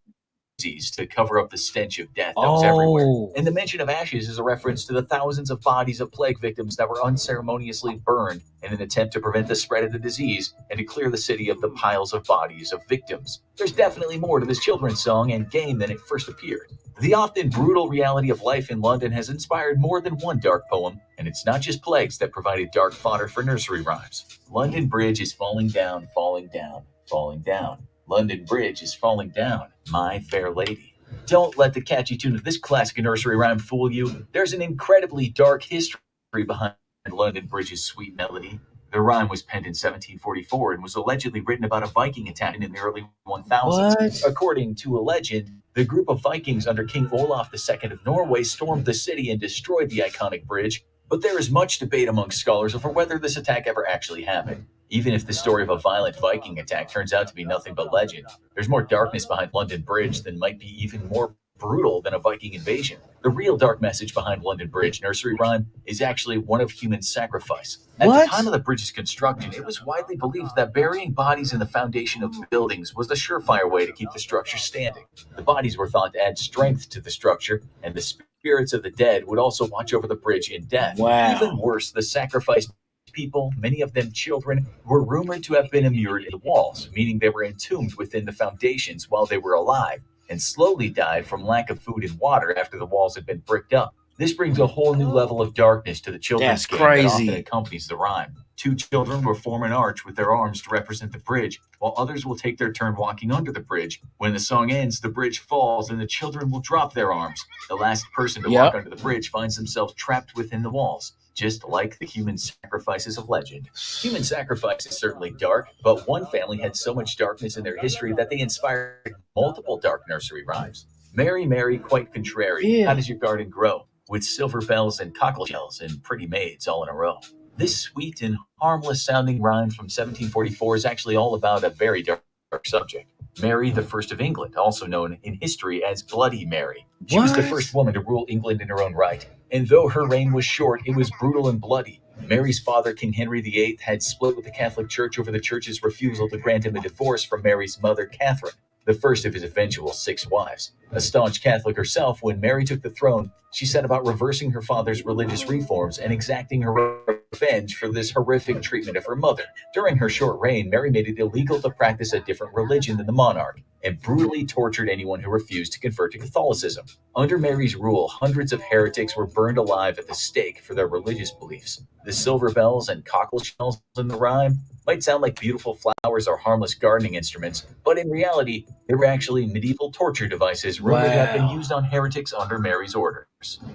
to cover up the stench of death that was everywhere. And the mention of ashes is a reference to the thousands of bodies of plague victims that were unceremoniously burned in an attempt to prevent the spread of the disease and to clear the city of the piles of bodies of victims. There's definitely more to this children's song and game than it first appeared. The often brutal reality of life in London has inspired more than one dark poem, and it's not just plagues that provided dark fodder for nursery rhymes. London Bridge is falling down, falling down, falling down. London Bridge is falling down, my fair lady. Don't let the catchy tune of this classic nursery rhyme fool you. There's an incredibly dark history behind London Bridge's sweet melody. The rhyme was penned in 1744 and was allegedly written about a Viking attack in the early 1000s. According to a legend, the group of Vikings under King Olaf II of Norway stormed the city and destroyed the iconic bridge, but there is much debate among scholars over whether this attack ever actually happened. Even if the story of a violent Viking attack turns out to be nothing but legend, there's more darkness behind London Bridge than might be even more brutal than a Viking invasion. The real dark message behind London Bridge nursery rhyme is actually one of human sacrifice. At the time of the bridge's construction, it was widely believed that burying bodies in the foundation of buildings was the surefire way to keep the structure standing. The bodies were thought to add strength to the structure, and the spirits of the dead would also watch over the bridge in death. Even worse, the sacrificed people, many of them children, were rumored to have been immured in the walls, meaning they were entombed within the foundations while they were alive, and slowly died from lack of food and water after the walls had been bricked up. This brings a whole new level of darkness to the children's game that often accompanies the rhyme. Two children will form an arch with their arms to represent the bridge, while others will take their turn walking under the bridge. When the song ends, the bridge falls and the children will drop their arms. The last person to walk under the bridge finds themselves trapped within the walls, just like the human sacrifices of legend. Human sacrifice is certainly dark, but one family had so much darkness in their history that they inspired multiple dark nursery rhymes. Mary, Mary, quite contrary, how does your garden grow? With silver bells and cockle shells and pretty maids all in a row. This sweet and harmless sounding rhyme from 1744 is actually all about a very dark subject. Mary the First of England, also known in history as Bloody Mary. She was the first woman to rule England in her own right, and though her reign was short, it was brutal and bloody. Mary's father, King Henry VIII, had split with the Catholic Church over the Church's refusal to grant him a divorce from Mary's mother, Catherine, the first of his eventual 6 wives. A staunch Catholic herself, when Mary took the throne, she set about reversing her father's religious reforms and exacting her revenge for this horrific treatment of her mother. During her short reign, Mary made it illegal to practice a different religion than the monarch, and brutally tortured anyone who refused to convert to Catholicism. Under Mary's rule, hundreds of heretics were burned alive at the stake for their religious beliefs. The silver bells and cockle shells in the rhyme might sound like beautiful flowers or harmless gardening instruments, but in reality, they were actually medieval torture devices rumored to have been used on heretics under Mary's orders.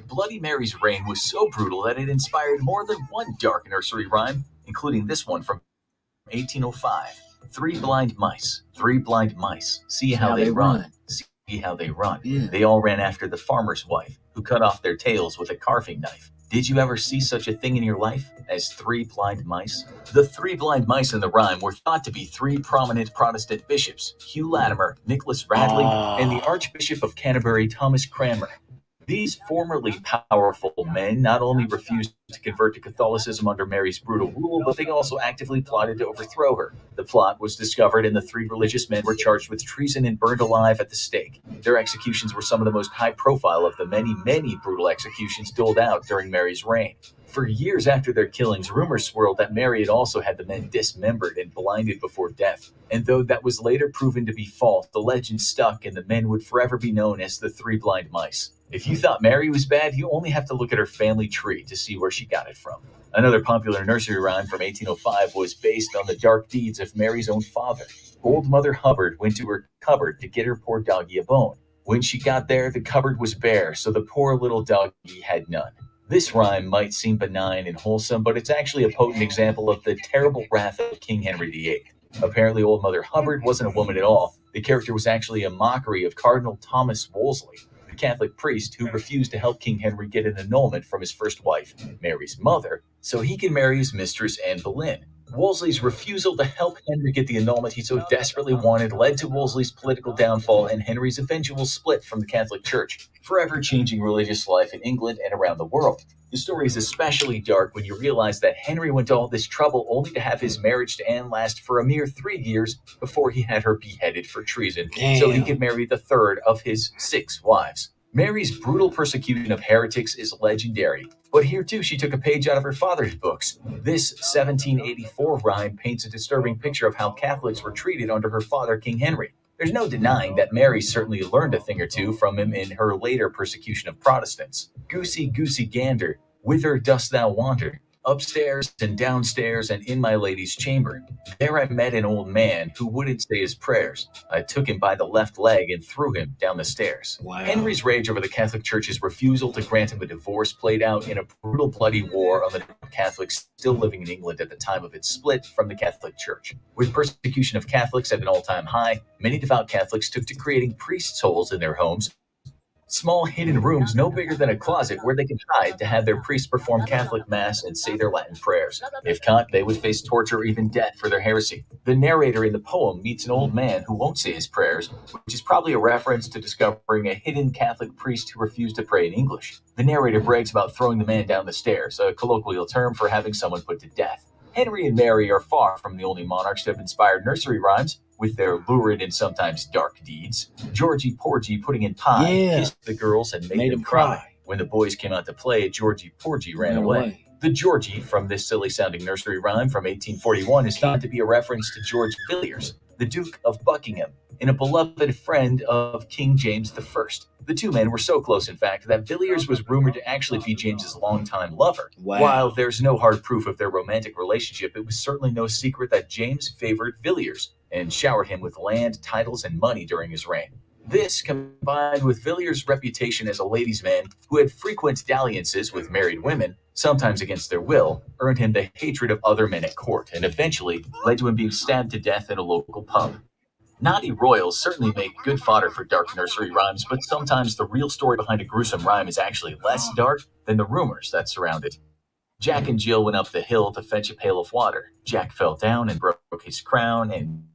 Bloody Mary's reign was so brutal that it inspired more than one dark nursery rhyme, including this one from 1805. 3 blind mice, 3 blind mice, see how they run, see how they run. They all ran after the farmer's wife, who cut off their tails with a carving knife. Did you ever see such a thing in your life as 3 blind mice? The 3 blind mice in the rhyme were thought to be 3 prominent Protestant bishops, Hugh Latimer, Nicholas Radley, and the Archbishop of Canterbury, Thomas Cranmer. These formerly powerful men not only refused to convert to Catholicism under Mary's brutal rule, but they also actively plotted to overthrow her. The plot was discovered, and the 3 religious men were charged with treason and burned alive at the stake. Their executions were some of the most high-profile of the many, many brutal executions doled out during Mary's reign. For years after their killings, rumors swirled that Mary had also had the men dismembered and blinded before death. And though that was later proven to be false, the legend stuck and the men would forever be known as the Three Blind Mice. If you thought Mary was bad, you only have to look at her family tree to see where she got it from. Another popular nursery rhyme from 1805 was based on the dark deeds of Mary's own father. Old Mother Hubbard went to her cupboard to get her poor doggie a bone. When she got there, the cupboard was bare, so the poor little doggie had none. This rhyme might seem benign and wholesome, but it's actually a potent example of the terrible wrath of King Henry VIII. Apparently, Old Mother Hubbard wasn't a woman at all. The character was actually a mockery of Cardinal Thomas Wolsey, the Catholic priest who refused to help King Henry get an annulment from his first wife, Mary's mother, so he could marry his mistress, Anne Boleyn. Wolsey's refusal to help Henry get the annulment he so desperately wanted led to Wolsey's political downfall and Henry's eventual split from the Catholic Church, forever changing religious life in England and around the world. The story is especially dark when you realize that Henry went to all this trouble only to have his marriage to Anne last for a mere 3 years before he had her beheaded for treason, so he could marry the third of his 6 wives. Mary's brutal persecution of heretics is legendary, but here too she took a page out of her father's books. This 1784 rhyme paints a disturbing picture of how Catholics were treated under her father, King Henry. There's no denying that Mary certainly learned a thing or two from him in her later persecution of Protestants. Goosey, goosey gander, whither dost thou wander? Upstairs and downstairs and in my lady's chamber. There I met an old man who wouldn't say his prayers. I took him by the left leg and threw him down the stairs. Wow. Henry's rage over the Catholic Church's refusal to grant him a divorce played out in a brutal bloody war on the Catholics still living in England at the time of its split from the Catholic Church. With persecution of Catholics at an all-time high, many devout Catholics took to creating priests' holes in their homes, small hidden rooms no bigger than a closet where they could hide to have their priests perform Catholic Mass and say their Latin prayers. If caught, they would face torture or even death for their heresy. The narrator in the poem meets an old man who won't say his prayers, which is probably a reference to discovering a hidden Catholic priest who refused to pray in English. The narrator brags about throwing the man down the stairs, a colloquial term for having someone put to death. Henry and Mary are far from the only monarchs to have inspired nursery rhymes with their lurid and sometimes dark deeds. Georgie Porgy putting in pie kissed the girls and made them cry. When the boys came out to play, Georgie Porgy ran away. The Georgie from this silly-sounding nursery rhyme from 1841 is thought to be a reference to George Villiers, the Duke of Buckingham, and a beloved friend of King James I. The two men were so close, in fact, that Villiers was rumored to actually be James's longtime lover. Wow. While there's no hard proof of their romantic relationship, it was certainly no secret that James favored Villiers and showered him with land, titles, and money during his reign. This, combined with Villiers' reputation as a ladies' man who had frequent dalliances with married women, sometimes against their will, earned him the hatred of other men at court and eventually led to him being stabbed to death in a local pub. Naughty royals certainly make good fodder for dark nursery rhymes, but sometimes the real story behind a gruesome rhyme is actually less dark than the rumors that surround it. Jack and Jill went up the hill to fetch a pail of water. Jack fell down and broke his crown, and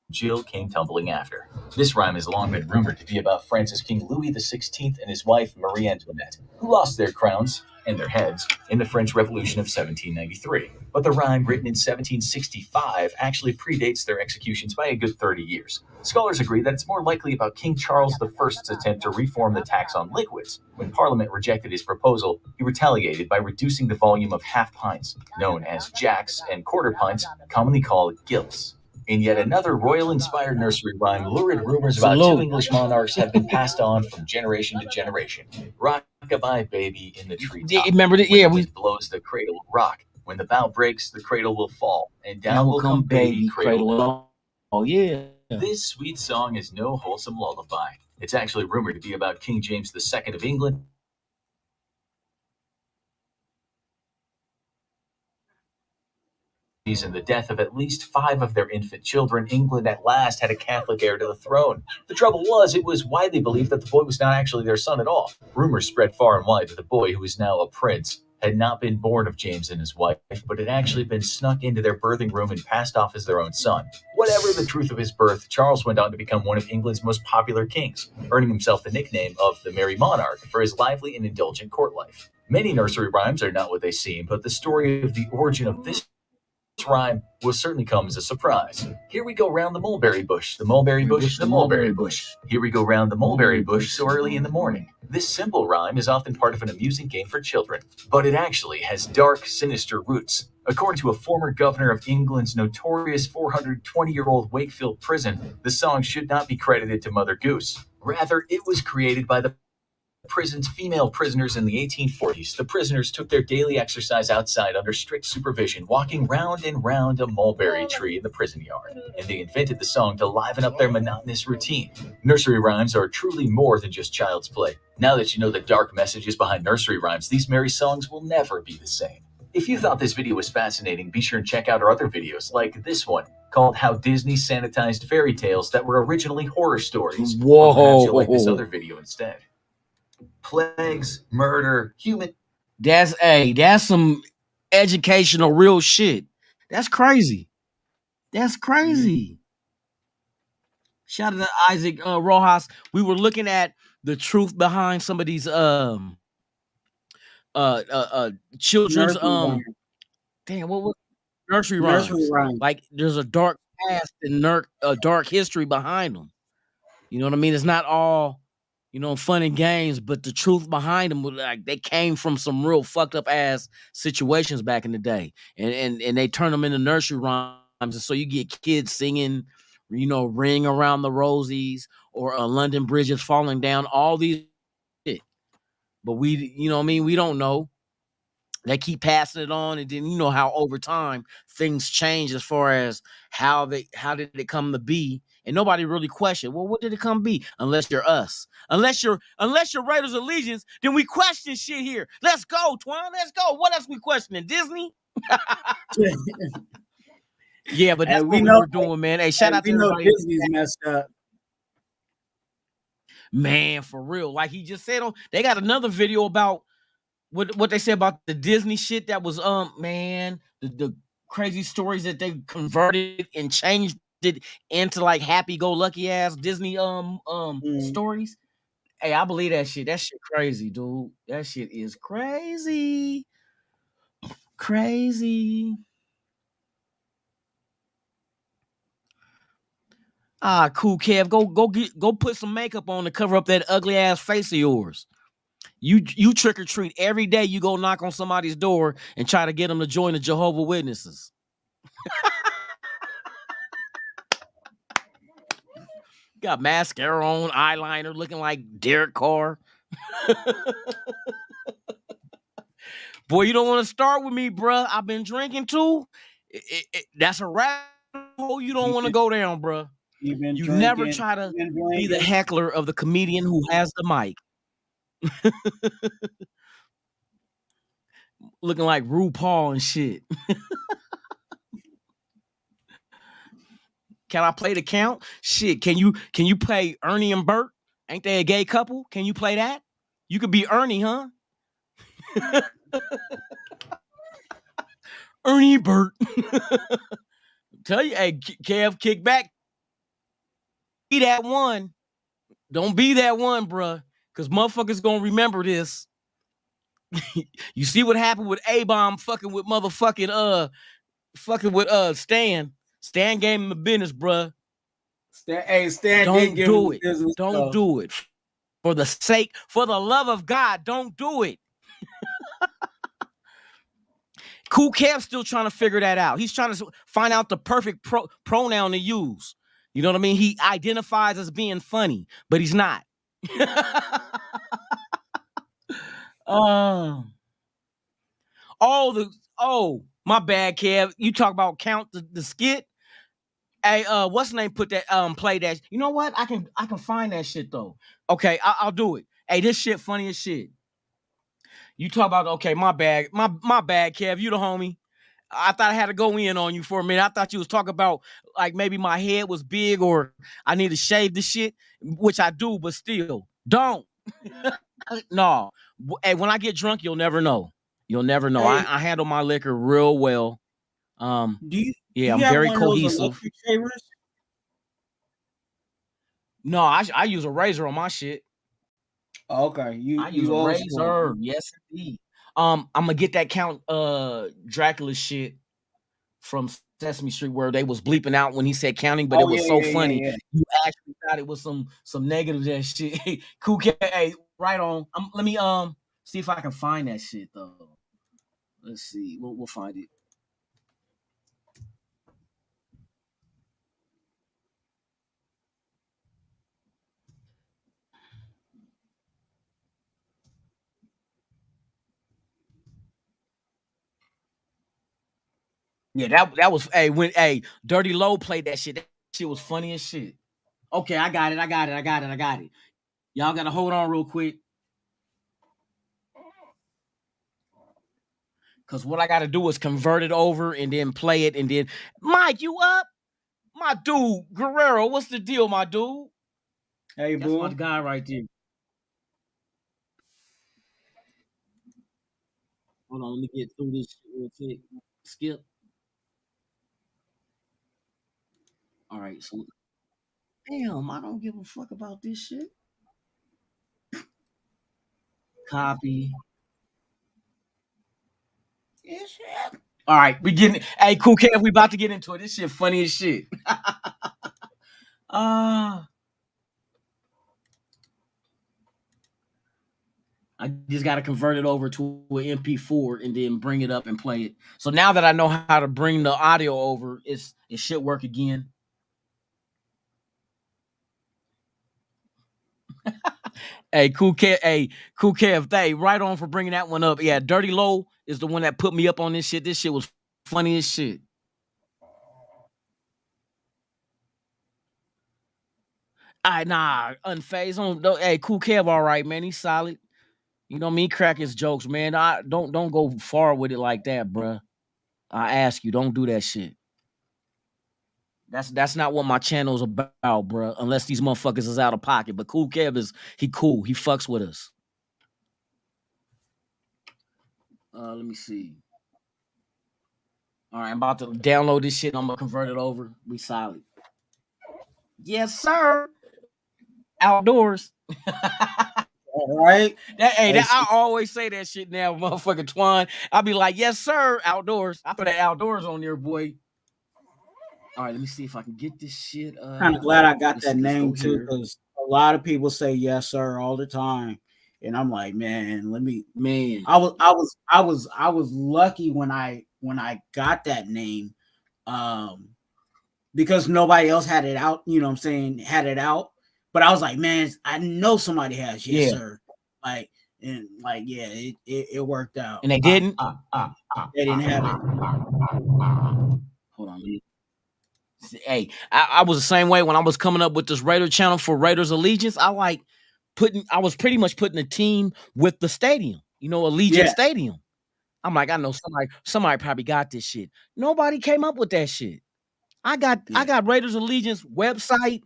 Jill came tumbling after. This rhyme has long been rumored to be about France's King Louis XVI and his wife Marie Antoinette, who lost their crowns and their heads in the French Revolution of 1793. But the rhyme, written in 1765, actually predates their executions by a good 30 years. Scholars agree that it's more likely about King Charles I's attempt to reform the tax on liquids. When Parliament rejected his proposal, he retaliated by reducing the volume of half pints, known as jacks, and quarter pints, commonly called gills. In yet another royal-inspired nursery rhyme, lurid rumors about two English monarchs have been passed on from generation to generation. Rock-a-bye baby in the treetop. Remember that? When Yeah, the wind blows, the cradle will rock. When the bough breaks, the cradle will fall. And down will come baby, cradle will fall. Oh, yeah. This sweet song is no wholesome lullaby. It's actually rumored to be about King James II of England and the death of at least 5 of their infant children. England at last had a Catholic heir to the throne. The trouble was, it was widely believed that the boy was not actually their son at all. Rumors spread far and wide that the boy, who is now a prince, had not been born of James and his wife, but had actually been snuck into their birthing room and passed off as their own son. Whatever the truth of his birth, Charles went on to become one of England's most popular kings, earning himself the nickname of the Merry Monarch for his lively and indulgent court life. Many nursery rhymes are not what they seem, but the story of the origin of this rhyme will certainly come as a surprise. Here we go round the mulberry bush, the mulberry bush, the mulberry bush. Here we go round the mulberry bush so early in the morning. This simple rhyme is often part of an amusing game for children, but it actually has dark, sinister roots. According to a former governor of England's notorious 420-year-old Wakefield prison, the song should not be credited to Mother Goose. Rather, it was created by the prison's female prisoners in the 1840s. The prisoners took their daily exercise outside under strict supervision, walking round and round a mulberry tree in the prison yard. And they invented the song to liven up their monotonous routine. Nursery rhymes are truly more than just child's play. Now that you know the dark messages behind nursery rhymes, these merry songs will never be the same. If you thought this video was fascinating, be sure and check out our other videos, like this one, called How Disney Sanitized Fairy Tales That Were Originally Horror Stories. Whoa. Or perhaps you'll like this other video instead. Plagues, murder, human... That's some educational real shit. That's crazy. That's crazy. Shout out to Isaac Rojas. We were looking at the truth behind some of these children's damn, what was nursery rhymes. Like there's a dark past and a dark history behind them. You know what I mean? It's not all, you know, fun and games, but the truth behind them, like they came from some real fucked up ass situations back in the day, and they turn them into nursery rhymes, and so you get kids singing, you know, "Ring Around the Rosies" or "London Bridge is Falling Down." All these shit, but we, you know what I mean? We don't know. They keep passing it on, and then you know how over time things change as far as how did it come to be, and nobody really questioned. Well, what did it come to be? Unless you're us, unless you're Raiders Allegiance, then we question shit here. Let's go, Twan. Let's go. What else we questioning? Disney? Yeah, but that's what we were doing, man. Hey, shout out to everybody. Disney's messed up. Man, for real. Like he just said, they got another video about what they said about the Disney shit that was man, the crazy stories that they converted and changed it into like happy-go-lucky ass Disney stories. Hey, I believe that shit. That shit crazy, dude. That shit is crazy. Crazy. Ah, cool, Kev. Go put some makeup on to cover up that ugly ass face of yours. You trick or treat every day. You go knock on somebody's door and try to get them to join the Jehovah's Witnesses. Got mascara on, eyeliner, looking like Derek Carr. Boy, you don't want to start with me, bruh. I've been drinking too. That's a rabbit hole you don't want to go down, bruh. You never try to be the heckler of the comedian who has the mic. Looking like RuPaul and shit. Can I play the count? Shit, can you play Ernie and Bert? Ain't they a gay couple? Can you play that? You could be Ernie, huh? Ernie Bert. Tell you, hey, Kev, kick back. Be that one. Don't be that one, bruh. Because motherfuckers gonna remember this. You see what happened with A-Bomb fucking with Stan. Stan gave him the business, bruh. Stan don't do it. Don't do it. For the love of God, don't do it. Cool Kev's still trying to figure that out. He's trying to find out the perfect pronoun to use. You know what I mean? He identifies as being funny, but he's not. My bad, Kev. You talk about count the skit. Hey, what's the name? Put that play that. You know what? I can find that shit though. Okay, I'll do it. Hey, this shit funny as shit. You talk about, okay, my bad, Kev. You the homie. I thought I had to go in on you for a minute. I thought you was talking about like maybe my head was big or I need to shave the shit, which I do, but still don't. No. Hey, when I get drunk, you'll never know. You'll never know. Hey, I handle my liquor real well. I'm very cohesive. No, I use a razor on my shit. Okay, I use a razor. Yes, indeed. I'm gonna get that Count Dracula shit from Sesame Street where they was bleeping out when he said counting, but it was so funny. You actually thought it was some negative that shit. Cool cat, hey, right on. Let me see if I can find that shit though. Let's see. We'll find it. Yeah, that was when Dirty Low played that shit. That shit was funny as shit. Okay, I got it. Y'all gotta hold on real quick. Cause what I gotta do is convert it over and then play it and then Mike, you up? My dude, Guerrero, what's the deal, my dude? Hey, That's boo. my guy right there. Hold on, let me get through this shit real quick. Skip. All right, so damn, I don't give a fuck about this shit. Copy. Yes, All right, we getting hey, cool Kev, we about to get into it. This shit funny as shit. I just got to convert it over to an MP4 and then bring it up and play it. So now that I know how to bring the audio over, it should work again. Hey, cool Kev, hey, right on for bringing that one up. Yeah, Dirty Low is the one that put me up on this shit. This shit was funny as shit. Nah, unfazed. Hey, cool Kev, all right, man. He's solid. You know me, crack his jokes, man. I don't go far with it like that, bruh. I ask you, don't do that shit. That's not what my channel's about, bro. Unless these motherfuckers is out of pocket. But Cool Kev he cool. He fucks with us. Let me see. All right, I'm about to download this shit. I'm gonna convert it over. We solid. Yes, sir. Outdoors. all right. I always say that shit now, motherfucking Twan. I'll be like, yes, sir. Outdoors. I put that outdoors on there, boy. All right, let me see if I can get this shit. Kind of glad I got that name too, because a lot of people say yes, sir, all the time, and I'm like, man, I was lucky when I got that name, because nobody else had it out. You know what I'm saying? Had it out, but I was like, man, I know somebody has yes, sir. Like, and like, yeah, it worked out. And they didn't. They didn't have it. Hold on, hey, I was the same way when I was coming up with this Raider channel for Raiders Allegiance. I was pretty much putting a team with the stadium, Allegiant Stadium. I'm like, I know somebody probably got this shit. Nobody came up with that shit. I got Raiders Allegiance website,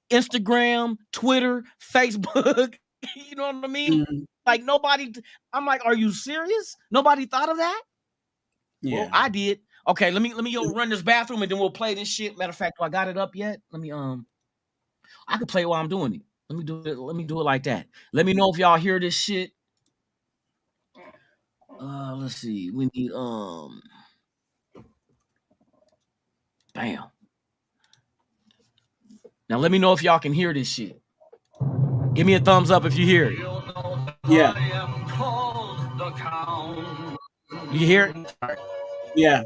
Instagram, Twitter, Facebook. You know what I mean? Mm-hmm. Like nobody. I'm like, are you serious? Nobody thought of that? Yeah, well, I did. Okay, let me run this bathroom and then we'll play this shit. Matter of fact, do I got it up yet? Let me I can play it while I'm doing it. Let me do it like that. Let me know if y'all hear this shit. Let's see. We need bam. Now let me know if y'all can hear this shit. Give me a thumbs up if you hear it. Yeah. You hear it? Right. Yeah.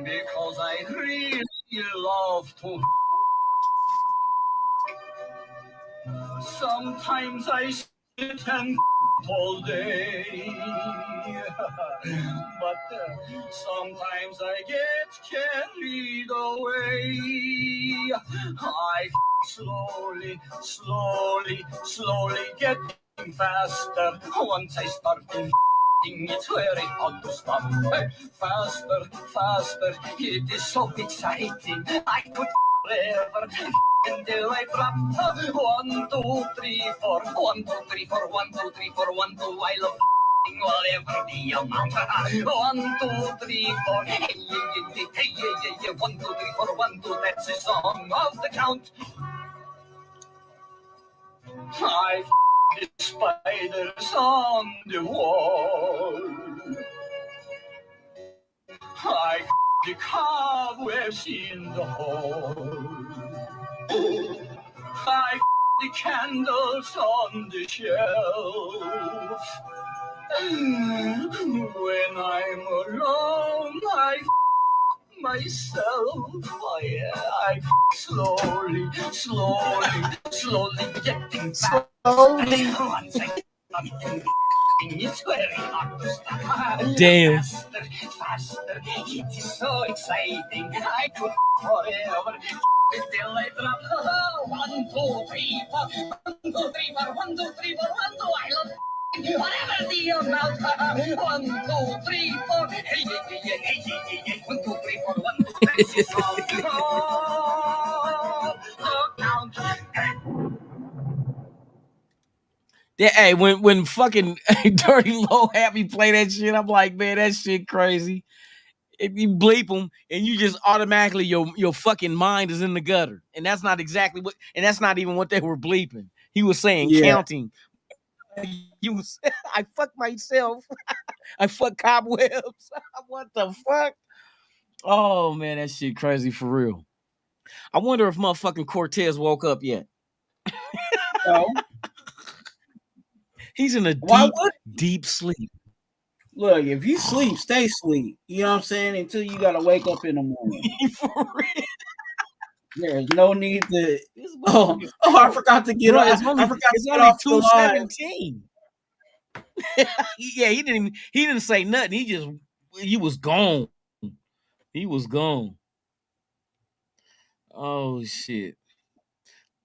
Because I really love to. Sometimes I sit and all day, but sometimes I get carried away. I slowly getting faster. Once I start it's very hard to stop. Faster, it is so exciting. I could forever until I drop. 1, 2, 3, 4. 1, 2, 3, 4. 1, 2, 3, 4. 1, 2. I love whatever the amount. 1, 2, 3, 4. Hey, yeah. 1, 2, 3, 4. 1, 2. That's the song of the count. I the spiders on the wall. I the cobwebs in the hall. I the candles on the shelf. When I'm alone, I myself. Oh yeah, I slowly getting fat. Slowly. Once I it's very hard to stop. Damn. Faster, it is so exciting. I could forever. Till I drop. 1, 2, 3, 4. 1, 2, 3, 4. 1, 2, 3, 4. 1, 2. I love. Whatever the amount. 1, 2, 3, 4. Hey, hey, hey, hey, hey, hey. 1, 2, 3, 4. 1, 2. That's it all. Count. Yeah, hey, when fucking Dirty Low had me play that shit, I'm like, man, that shit crazy. If you bleep them and you just automatically your fucking mind is in the gutter, and that's not exactly what, and that's not even what they were bleeping. He was saying counting. He was, I fucked myself. I fuck cobwebs. What the fuck? Oh man, that shit crazy for real. I wonder if motherfucking Cortez woke up yet. No. He's in a Why deep, would deep sleep. Look, if you sleep, stay sleep. You know what I'm saying? Until you gotta wake up in the morning. For real. There's no need to. This Oh, motherfucker's I forgot to get Bro, off. it's only, I forgot to it's get only off the line. 217. Yeah, he didn't say nothing. He was gone. He was gone. Oh shit.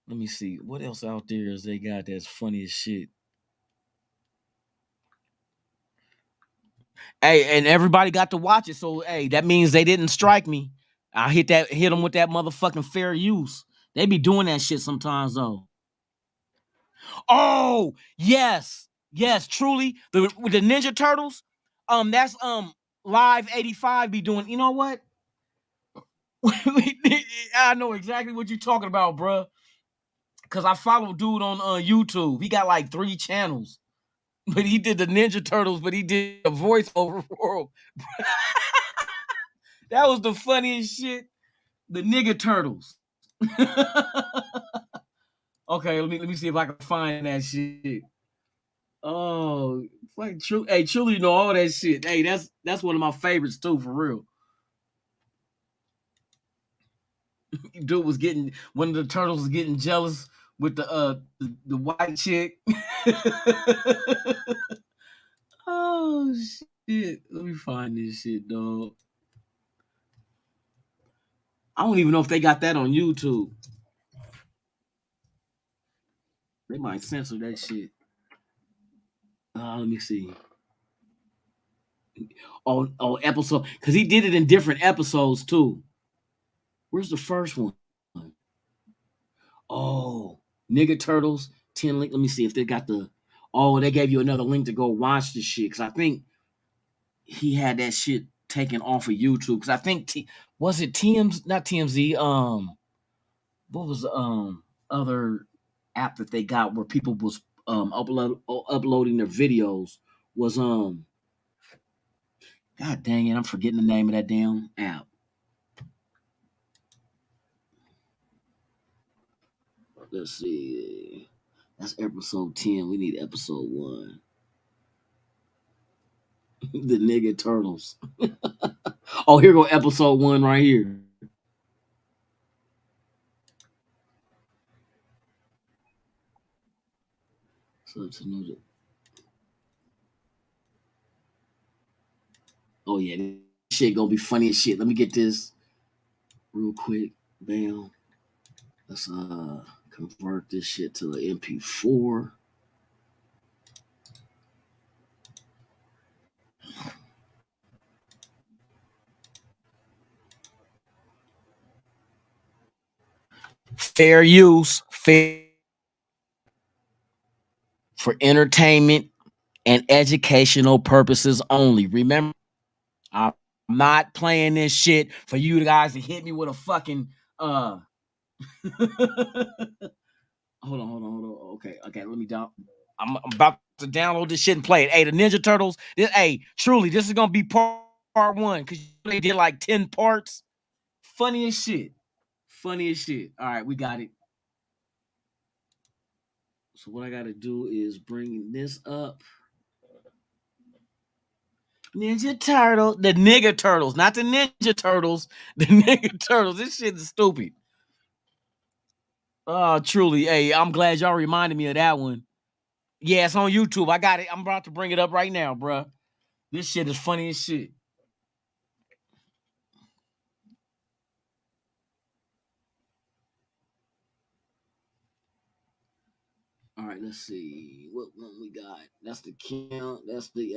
Let me see. What else out there is they got that's funny as shit? Hey, and everybody got to watch it. So hey, that means they didn't strike me. I hit them with that motherfucking fair use. They be doing that shit sometimes though. Oh, yes. Yes, truly. With the Ninja Turtles, that's Live 85 be doing. You know what? I know exactly what you're talking about, bruh. Cause I follow dude on YouTube. He got like 3 channels. But he did the Ninja Turtles, but he did a voiceover for him. That was the funniest shit. The nigga turtles. Okay, let me see if I can find that shit. Oh, fucking true. Hey, truly, you know all that shit. Hey, that's one of my favorites too, for real. Dude was getting one of the turtles was getting jealous with the white chick. Oh shit. Let me find this shit, dog. I don't even know if they got that on YouTube. They might censor that shit. Let me see. Oh, episode, because he did it in different episodes too. Where's the first one? Oh, nigga turtles 10 link. Let me see if they got the. Oh, they gave you another link to go watch this shit because I think he had that shit taken off of YouTube because I think was it TMZ, not TMZ. What was the other app that they got where people was uploading their videos was God dang it, I'm forgetting the name of that damn app. Let's see. That's episode 10. We need episode 1. The nigga turtles. Oh, here go episode 1 right here. So it's another. Oh yeah, this shit gonna be funny as shit. Let me get this real quick. Bam. Let's convert this shit to an MP4. Fair use, fair for entertainment and educational purposes only. Remember, I'm not playing this shit for you guys to hit me with a fucking hold on. Okay, let me down. I'm about to download this shit and play it. Hey, the Ninja Turtles. Truly, this is gonna be part part one because they did like 10 parts. Funny as shit. Funny as shit. All right, we got it. So what I got to do is bring this up. Ninja Turtle, the nigga turtles, not the Ninja Turtles, the nigga turtles. This shit is stupid. Oh, truly. Hey, I'm glad y'all reminded me of that one. Yeah, it's on YouTube. I got it. I'm about to bring it up right now, bruh. This shit is funny as shit. All right, let's see what one we got. That's the count. That's the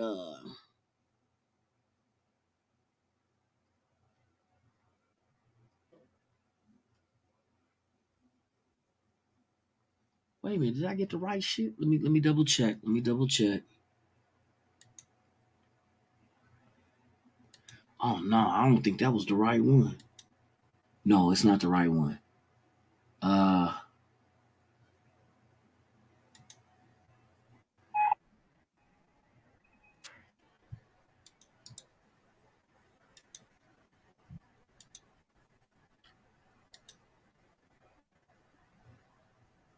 Wait a minute, did I get the right shit? Let me double check. Let me double check. Oh no, I don't think that was the right one. No, it's not the right one.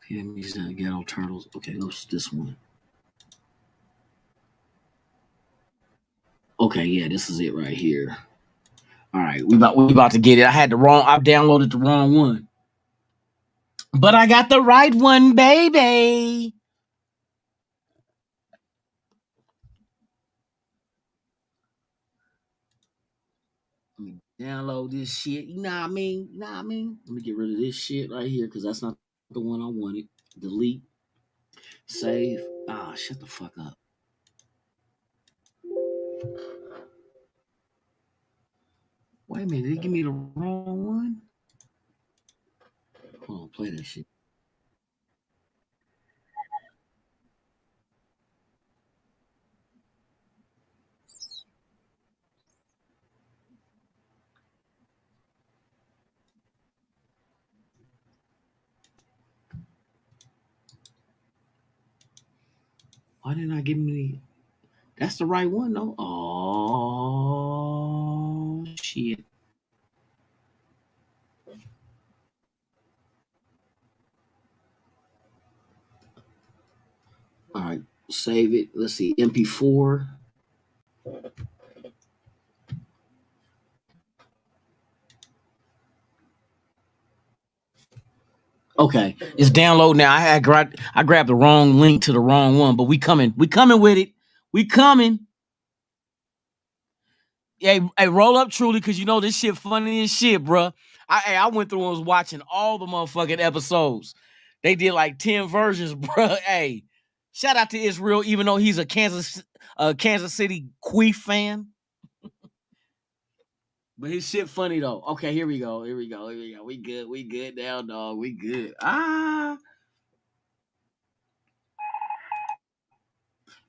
Vietnamese ghetto turtles. Okay, that's this one. Okay, yeah, this is it right here. All right, we about to get it. I downloaded the wrong one. But I got the right one, baby. Let me download this shit. You know what I mean? You know what I mean? Let me get rid of this shit right here because that's not the one I wanted. Delete. Save. Ah, shut the fuck up. Wait a minute, did it give me the wrong one? Hold on, play that shit. Why didn't I give me? That's the right one, though. Oh shit! All right, save it. Let's see, MP4. Okay, it's download now. I grabbed the wrong link to the wrong one, but we coming. We coming with it. We coming. Hey, roll up truly, cause you know this shit funny as shit, bruh. I went through and was watching all the motherfucking episodes. They did like 10 versions, bruh. Hey, shout out to Israel, even though he's a Kansas City Queef fan. But his shit funny though. Okay, here we go. Here we go. Here we go. We good. We good now, dog. We good. Ah.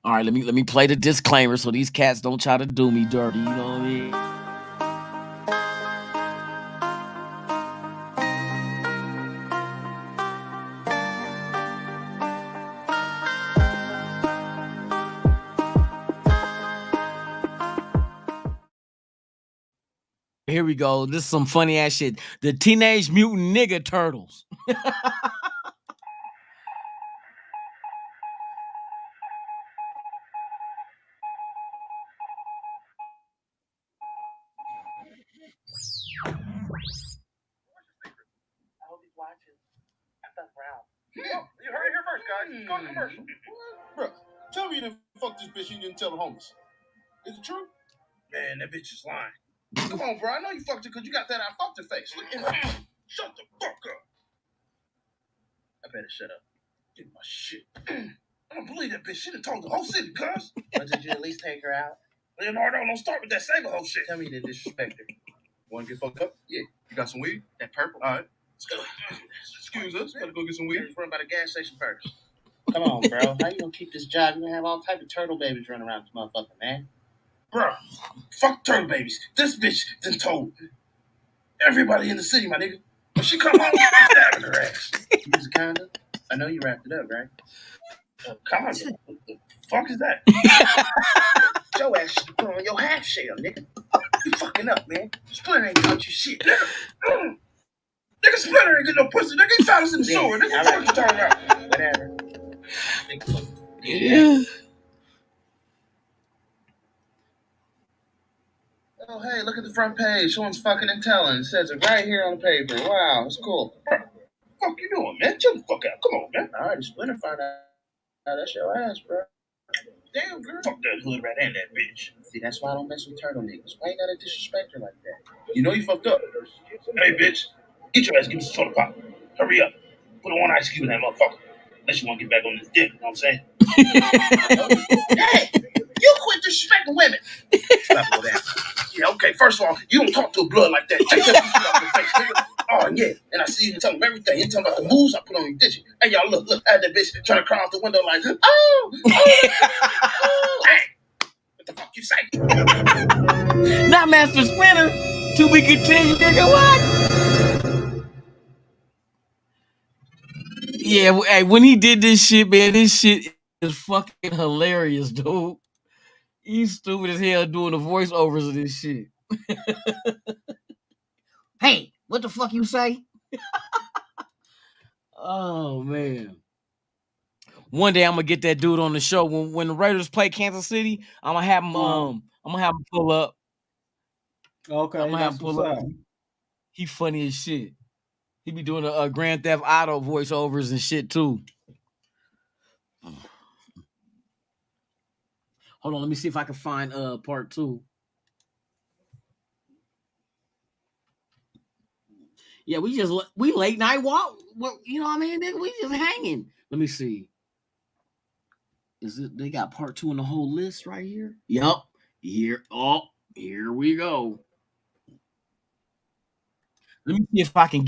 All right, let me play the disclaimer so these cats don't try to do me dirty. You know what I mean? Here we go. This is some funny ass shit. The Teenage Mutant Nigga Turtles. You heard it here first, guys. Let's go to commercial. Bro, tell me you didn't fuck this bitch. You didn't tell the homies. Is it true? Man, that bitch is lying. Come on, bro. I know you fucked her because you got that I fucked her face. Look at her. Shut the fuck up. I better shut up. Get my shit. I don't believe that bitch. She done told the whole city, cuz. But did you at least take her out? Leonardo, don't start with that save whole shit. Tell me you didn't disrespect her. Want to get fucked up? Yeah. You got some weed? That purple. All right. Let's go. Excuse us. Better go get some weed. Let's run by the gas station first. Come on, bro. How you gonna keep this job? You gonna have all type of turtle babies running around this motherfucker, man. Bro, fuck turtle babies. This bitch done told everybody in the city, my nigga. When she come home, I'm stabbing her ass. You use a condom? I know you wrapped it up, right? Come on, what the fuck is that? Your ass should put on your half shell, nigga. You fucking up, man. Splinter ain't got you shit, nigga. Nigga, Splinter ain't get no pussy. Nigga, he found us in the sewer. Nigga, what you talking about? Whatever. Yeah. Oh, hey, look at the front page. Someone's fucking and telling. It says it right here on the paper. Wow, it's cool. What the fuck you doing, man? Chill the fuck out. Come on, man. All right, Splinter find out. That's your ass, bro. Damn, girl. Fuck that hood right and that bitch. See, that's why I don't mess with turtle niggas. Why you gotta disrespect her like that? You know you fucked up. Hey, bitch. Get your ass, give me some soda pop. Hurry up. Put on one ice cube in that motherfucker. Unless you want to get back on this dick, you know what I'm saying? Hey, you quit disrespecting women. Stop all that. Yeah, okay, first of all, you don't talk to a blood like that. Take that shit off your face, nigga. Oh, yeah. And I see you tell them everything. You tell them about the moves I put on you, did you? Hey, y'all, look. I had that bitch trying to crawl out the window like, oh. Hey, what the fuck you say? Not Master Splinter. To be continued, nigga. What? Yeah, hey, when he did this shit, man, this shit is fucking hilarious, dude. He's stupid as hell doing the voiceovers of this shit. Hey, what the fuck you say? Oh man. One day I'm gonna get that dude on the show when the Raiders play Kansas City. I'm gonna have him pull up. Okay, I'm gonna have him pull up. He funny as shit. He be doing a Grand Theft Auto voiceovers and shit too. Hold on, let me see if I can find part 2. Yeah, we late night walk. You know what I mean? Nigga, we just hanging. Let me see. Is it? They got part 2 in the whole list right here. Yup. Here we go. Let me see if I can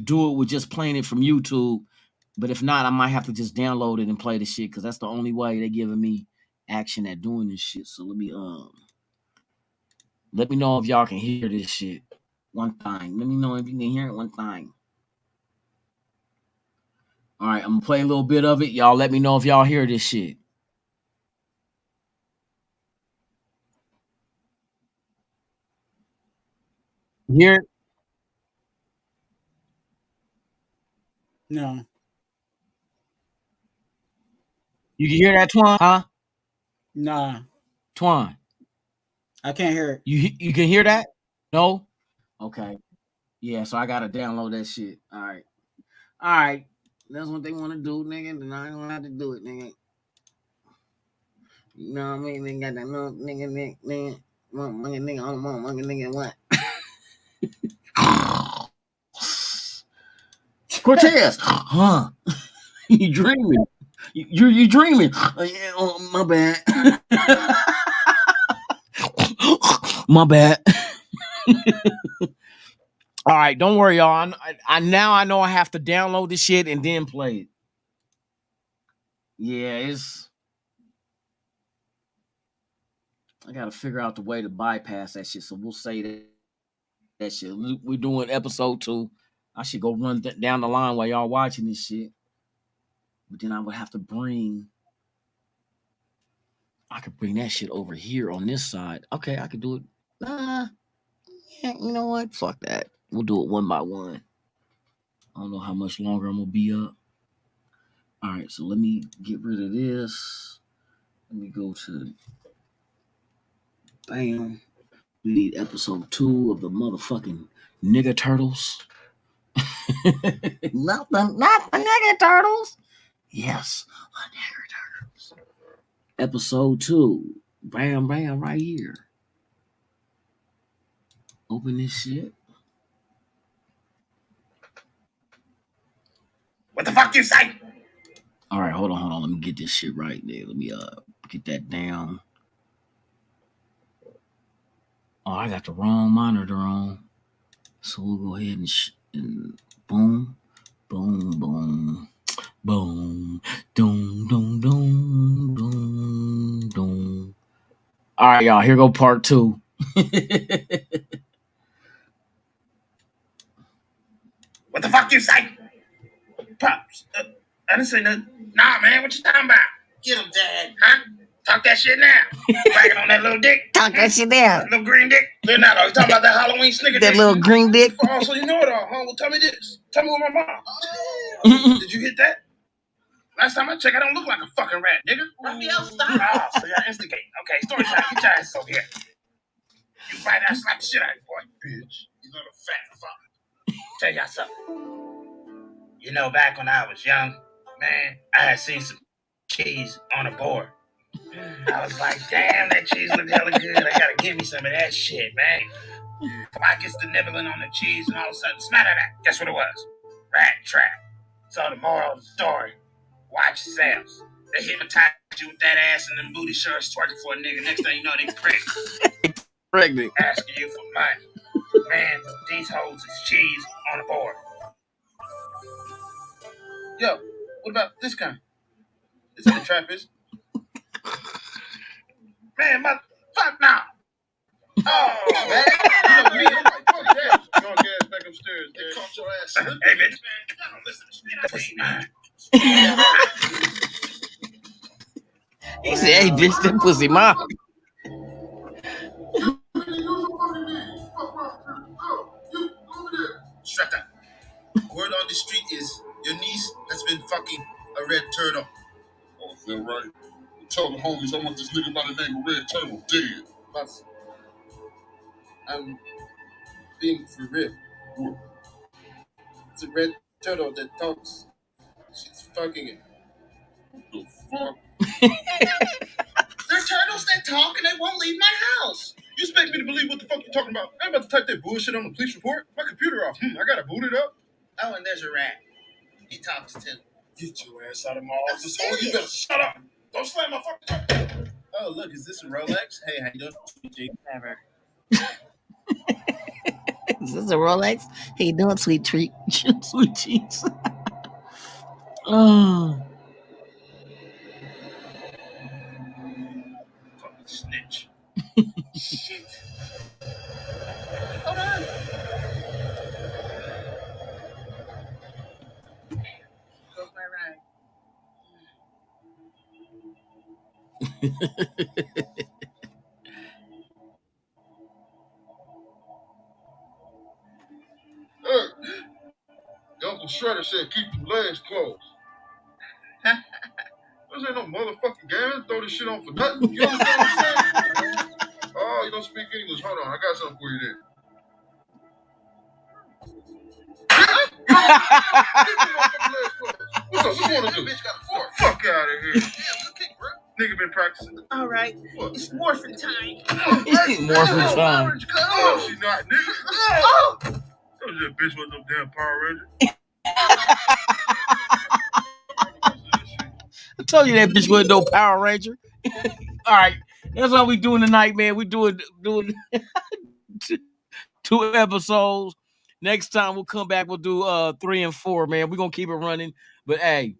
do it with just playing it from YouTube. But if not, I might have to just download it and play the shit because that's the only way they're giving me action at doing this shit. So let me know if y'all can hear this shit. One thing. Let me know if you can hear it one thing. All right, I'm gonna play a little bit of it. Y'all let me know if y'all hear this shit. Hear it? No. You can hear that, Twan? Huh? Nah. Twan. I can't hear it. You can hear that? No? Okay. Yeah, so I gotta download that shit. All right. All right. That's what they want to do, nigga. Then I don't have to do it, nigga. You know what I mean? They got that little nigga, nigga, what? Cortez, huh? You dreaming? You dreaming? Yeah, oh, my bad. My bad. All right, don't worry, y'all. I now I know I have to download the shit and then play it. Yeah, I gotta figure out the way to bypass that shit. So we'll say that shit. We're doing episode 2. I should go run down the line while y'all watching this shit. But then I would have to I could bring that shit over here on this side. Okay, I could do it. Yeah, you know what? Fuck that. We'll do it one by one. I don't know how much longer I'm gonna be up. All right, so let me get rid of this. Let me go to bam. We need episode 2 of the motherfucking nigga turtles. not the nigga turtles. Yes, the nigga turtles. Episode 2. Bam, bam, right here. Open this shit. What the fuck you say? All right, hold on. Let me get this shit right there. Let me get that down. Oh, I got the wrong monitor on. So we'll go ahead and boom, boom, boom, boom, doom, doom, doom, doom, doom. All right, y'all. Here go part 2. What the fuck you say? Pops, I didn't say nothing. Nah, man, what you talking about? Get him, Dad. Huh? Talk that shit now. Bragging on that little dick. Talk that shit down. That little green dick. Leonardo, you talking about that Halloween snicker That dick? little green dick. Oh, so you know it all, huh? Well, tell me this. Tell me what my mom. Did you hit that? Last time I checked, I don't look like a fucking rat, nigga. Raphael, stop. Oh, so y'all instigate. Okay, story time. Get your ass over here. You bite that, slap the shit out of you, boy. Bitch. You little fat fuck. Tell y'all something. You know, back when I was young, man, I had seen some cheese on a board. I was like, damn, that cheese looked hella good. I gotta give me some of that shit, man. I gets the nibbling on the cheese and all of a sudden, smatter that. Guess what it was? Rat trap. So the moral of the story, watch yourselves. They hypnotize you with that ass and them booty shorts twerking for a nigga. Next thing you know, they pregnant. Pregnant. Asking you for money. Man, these hoes is cheese on the board. Yo, what about this kind? This ain't a trap, is it? Man, fuck now. Oh, man. You know me, I'm like, fuck that. Go on, ass back upstairs, Dad. They caught your ass. Hey, bitch. Don't listen to shit. He said, hey, bitch, that pussy mine. Strap that. Word on the street is your niece has been fucking a red turtle. Oh, is that right? Tell the homies I want this nigga by the name of Red Turtle dead. But I'm being for real. What? It's a red turtle that talks. She's fucking it. What the fuck? They're turtles that talk and they won't leave my house. You expect me to believe what the fuck you're talking about? I ain't about to type that bullshit on the police report. My computer off. I gotta boot it up. Oh, and there's a rat. He talks too. Get your ass out of my office. Oh, you better shut up. Don't slam my fucking door. Oh, look, is this a Rolex? Hey, how you doing? Never. Is this a Rolex? How you doing, sweet treat? Sweet cheeks. Oh. Fucking snitch. Shit. Hold on. Goes my ride. Uncle Shredder said keep your legs closed. This ain't no motherfucking game. Throw this shit on for nothing. You understand what I'm saying? Oh, you don't speak English. Hold on. I got something for you there. What's up? What you want to do? Bitch got a fork. Fuck out of here. Damn, good kick, bro. Nigga been practicing. All right. What? It's morphin' time. Morphin' time. Oh, she not, nigga. Oh! Told you that bitch was no damn Power Ranger. I told you that bitch wasn't no Power Ranger. All right, that's what we doing tonight, man. We doing two episodes. Next time we'll come back. We'll do 3 and 4, man. We're gonna keep it running. But hey,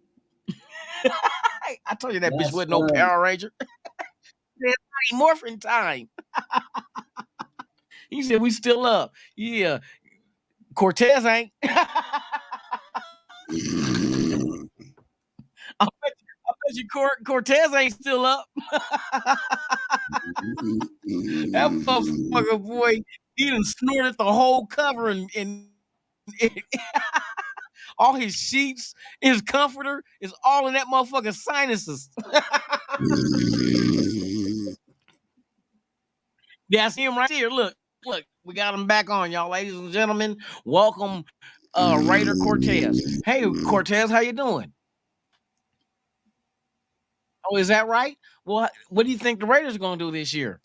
I told you that bitch wasn't no Power Ranger. Morphin' time. He said we still up. Yeah, Cortez ain't. I bet you Cortez ain't still up. That motherfucker, boy, he done snorted the whole cover and all his sheets, his comforter is all in that motherfucker's sinuses. That's him right here. Look, we got him back on, y'all, ladies and gentlemen. Welcome, Raider Cortez. Hey, Cortez, how you doing? Oh, is that right? Well, what do you think the Raiders are going to do this year?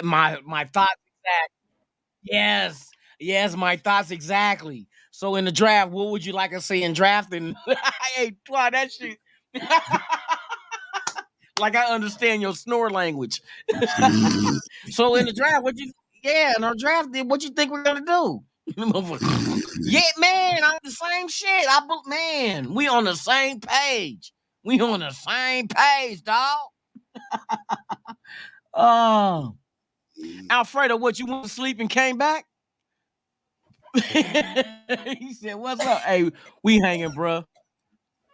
My thoughts exactly. Yes, my thoughts exactly. So in the draft, what would you like to see in drafting? Hey, try that shit. Like I understand your snore language. So in the draft, in our draft, what you think we're gonna do? Yeah, man, I'm the same shit. Man, we on the same page. We on the same page, dog. Oh, Alfredo, what you went to sleep and came back? He said, "What's up? Hey, we hanging, bro.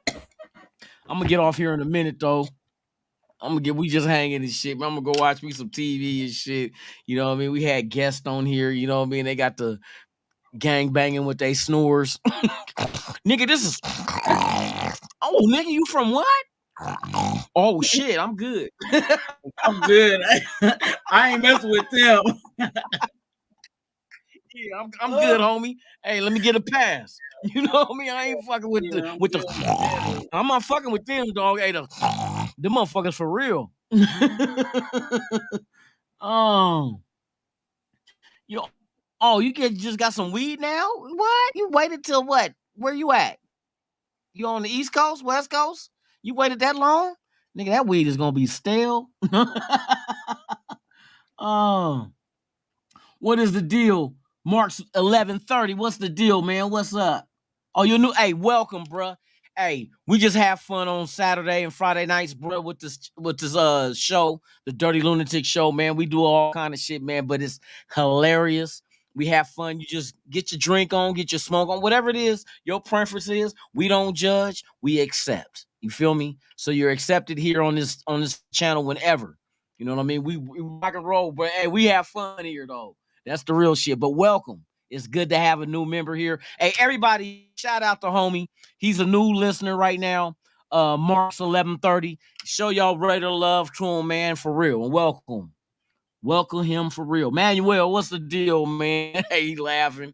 I'm gonna get off here in a minute, though. We just hanging and shit. I'm gonna go watch me some TV and shit. You know what I mean? We had guests on here. You know what I mean? They got the gang banging with they snores. Nigga, this is. Oh, nigga, you from what? Oh shit, I'm good. I'm good. I ain't messing with them. Yeah, I'm good, homie. Hey, let me get a pass. You know what I mean? I ain't fucking with I'm not fucking with them, dog. Hey, them motherfuckers for real. Oh, you just got some weed now? What? You waited till what? Where you at? You on the East Coast, West Coast? You waited that long? Nigga, that weed is gonna be stale. Oh, what is the deal? Mark's 11:30. What's the deal, man? What's up? Oh, you new? Hey, welcome, bruh. Hey, we just have fun on Saturday and Friday nights, bro, with this show, the Dyrti-Lunatik show, man. We do all kind of shit, man, but it's hilarious. We have fun. You just get your drink on, get your smoke on, whatever it is your preference is. We don't judge, we accept. You feel me? So you're accepted here on this channel whenever. You know what I mean? We rock and roll, but hey, we have fun here though. That's the real shit. But welcome. It's good to have a new member here. Hey, everybody, shout out to homie. He's a new listener right now. Mark's 11:30. Show y'all regular love to him, man, for real. And welcome. Welcome him for real. Manuel, what's the deal, man? Hey, he laughing.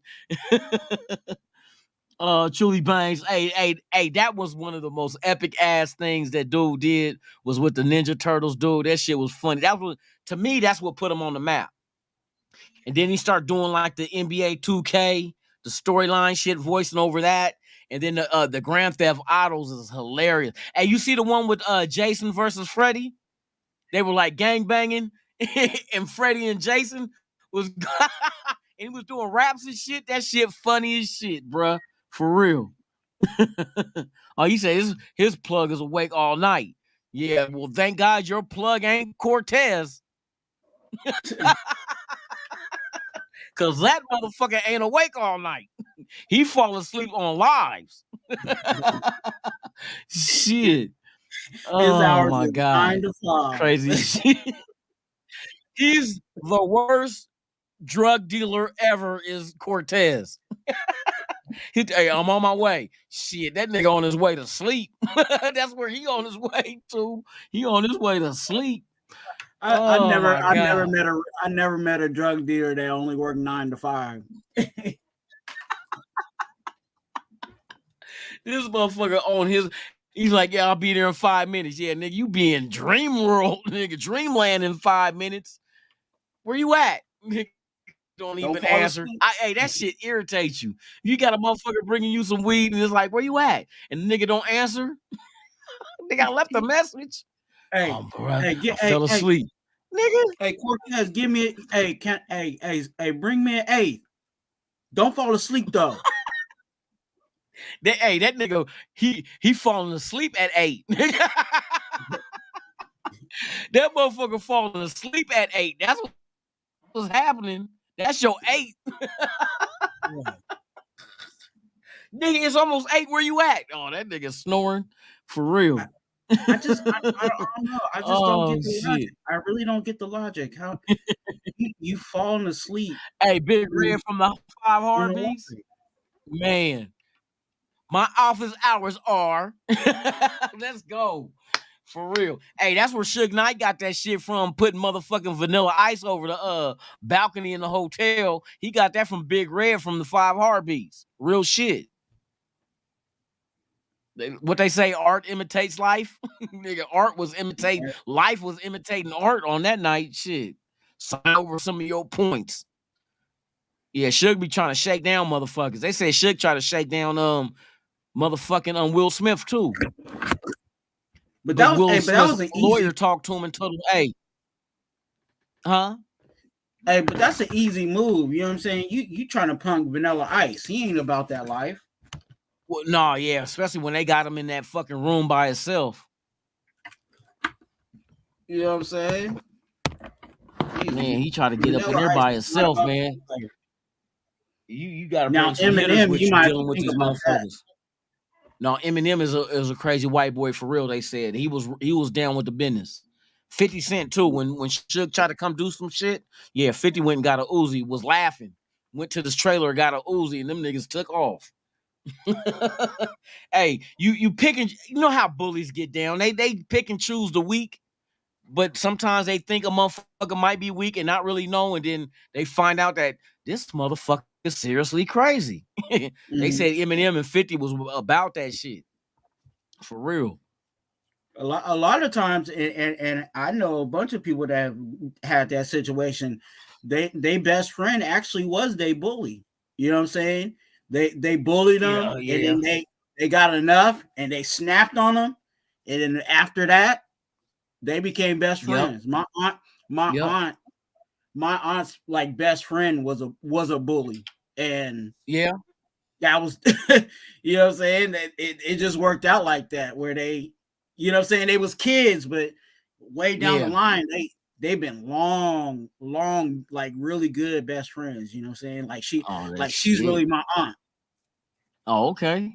Truly Bangs. Hey, that was one of the most epic ass things that dude did was with the Ninja Turtles, dude. That shit was funny. To me, that's what put him on the map. And then he started doing like the NBA 2K, the storyline shit, voicing over that. And then the Grand Theft Autos is hilarious. Hey, you see the one with Jason versus Freddy? They were like gang banging, and Freddy and Jason was and he was doing raps and shit. That shit funny as shit, bruh. For real. Oh, you say his plug is awake all night. Yeah, well, thank God your plug ain't Cortez. Cause that motherfucker ain't awake all night. He fall asleep on lives. Shit. Oh my God. 9 to 5. Crazy shit. He's the worst drug dealer ever is Cortez. Hey, I'm on my way. Shit, that nigga on his way to sleep. That's where he on his way to. He on his way to sleep. I never met a drug dealer that only worked 9 to 5. This motherfucker on his, he's like, yeah, I'll be there in 5 minutes. Yeah, nigga, you be in dream world, nigga, dreamland in 5 minutes. Where you at? Don't even answer. Hey, that shit irritates you. You got a motherfucker bringing you some weed and it's like, where you at? And the nigga don't answer. Nigga, I left a message. Hey, bro, I fell asleep. Nigga. Hey, Cortez, give me bring me an 8. Don't fall asleep though. That nigga, he falling asleep at 8. That motherfucker falling asleep at 8. That's what's happening. That's your 8. Nigga, it's almost 8. Where you at? Oh, that nigga snoring for real. I don't know. I just don't get the logic. I really don't get the logic. How you falling asleep? Hey, Big Red from the 5 Heartbeats. Man, my office hours are. Let's go. For real. Hey, that's where Suge Knight got that shit from, putting motherfucking Vanilla Ice over the balcony in the hotel. He got that from Big Red from the 5 Heartbeats. Real shit. What they say, art imitates life. Nigga, art was imitating, life was imitating art on that night. Shit. Sign over some of your points. Yeah, Suge be trying to shake down motherfuckers. They say Suge try to shake down motherfucking Will Smith too. But that was an lawyer talked to him and told him, hey. Huh? Hey, but that's an easy move. You know what I'm saying? You trying to punk Vanilla Ice. He ain't about that life. Well, no, yeah, especially when they got him in that fucking room by himself. You know what I'm saying? Man, he tried to get up in there by himself, man. You got to Now bring some hitters Eminem, with you you might have dealing to with think these about that. motherfuckers. No, Eminem is a crazy white boy for real. They said he was down with the business. 50 Cent too. When Suge tried to come do some shit, yeah, 50 went and got a Uzi. Was laughing. Went to this trailer, got a Uzi, and them niggas took off. Hey, you pick and you know how bullies get down. They pick and choose the weak, but sometimes they think a motherfucker might be weak and not really know, and then they find out that this motherfucker is seriously crazy. They said Eminem and 50 was about that shit. For real. A lot of times, and I know a bunch of people that have had that situation. They best friend actually was they bully. You know what I'm saying? They bullied them, and Yeah. then they got enough, and they snapped on them, and then after that, they became best Yep. friends. My Yep. aunt, my aunt's like best friend was a bully, and Yeah. that was, you know what I'm saying? It just worked out like that, where they, you know what I'm saying, they was kids, but way down the Yeah. line, they've been long, like really good best friends. You know what I'm saying? Oh, that Like she's shit. really my aunt. Oh, okay.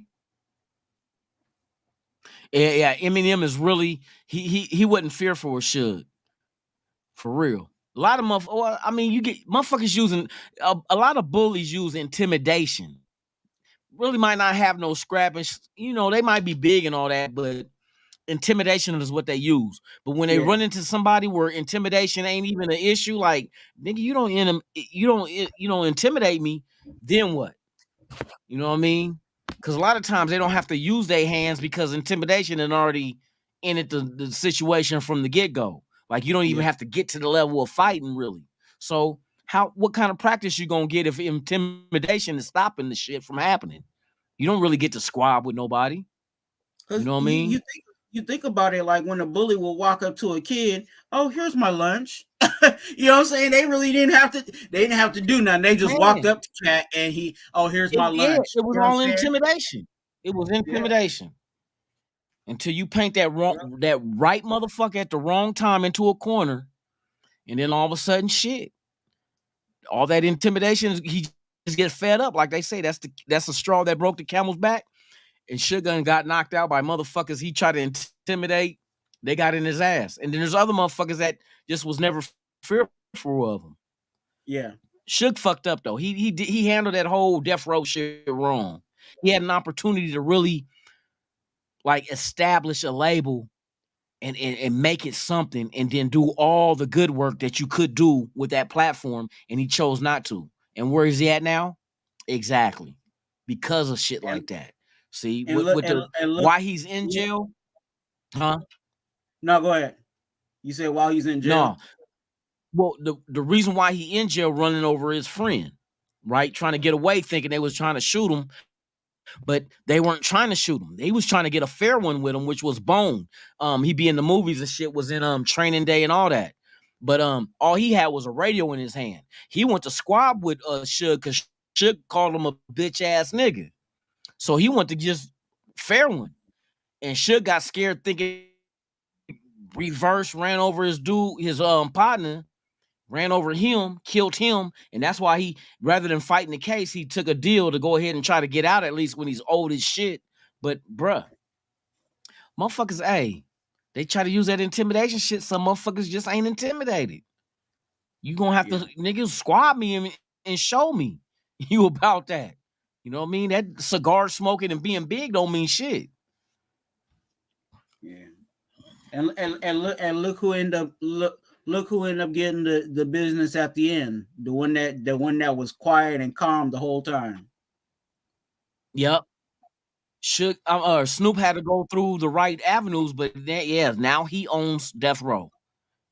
Yeah, Eminem is really he wasn't fearful or should. For real. A lot of I mean, you get motherfuckers using a lot of bullies use intimidation. Really might not have no scrapping. You know, they might be big and all that, but intimidation is what they use. But when they Yeah, run into somebody where intimidation ain't even an issue, like nigga, you don't intimidate me, then what? You know what I mean? Because a lot of times they don't have to use their hands because intimidation had already ended the situation from the get-go. Like you don't even yeah. have to get to the level of fighting really. So what kind of practice you gonna get if intimidation is stopping the shit from happening? You don't really get to squab with nobody. You Because know what I mean? you think about it, like when a bully will walk up to a kid, oh, here's my lunch. You know what I'm saying? They really didn't have to do nothing. They just walked Man, up to cat and oh, here's my yeah, lunch. it was You know what I'm all saying? intimidation. It was Yeah, intimidation. Until you paint that right motherfucker at the wrong time into a corner, and then all of a sudden, shit, all that intimidation, he just get fed up. Like they say, that's the straw that broke the camel's back. And Sugar got knocked out by motherfuckers he tried to intimidate. They got in his ass. And then there's other motherfuckers that just was never fearful of him. yeah. Suge fucked up though. He handled that whole death row shit wrong. He had an opportunity to really like establish a label and make it something and then do all the good work that you could do with that platform, and he chose not to. And where is he at now? Exactly. Because of shit And like that. See, and with the look. why he's in jail? Huh? No, go ahead. You said while he's in jail. No. Well, the reason why he in jail running over his friend, right? Trying to get away, thinking they was trying to shoot him. But they weren't trying to shoot him. They was trying to get a fair one with him, which was Bone. He be in the movies and shit, was in Training Day and all that. But all he had was a radio in his hand. He went to squab with Suge because Suge called him a bitch ass nigga. So he went to just fair one. And Suge got scared thinking reverse, ran over his partner, ran over him, killed him, and that's why he, rather than fighting the case, he took a deal to go ahead and try to get out at least when he's old as shit. But bruh, motherfuckers, hey, they try to use that intimidation shit. Some motherfuckers just ain't intimidated. You gonna have to niggas squab me and show me you about that. You know what I mean? That cigar smoking and being big don't mean shit. Yeah. And look who ended up look who ended up getting the business at the end. The one that was quiet and calm the whole time. Yep. Snoop had to go through the right avenues, but now he owns Death Row,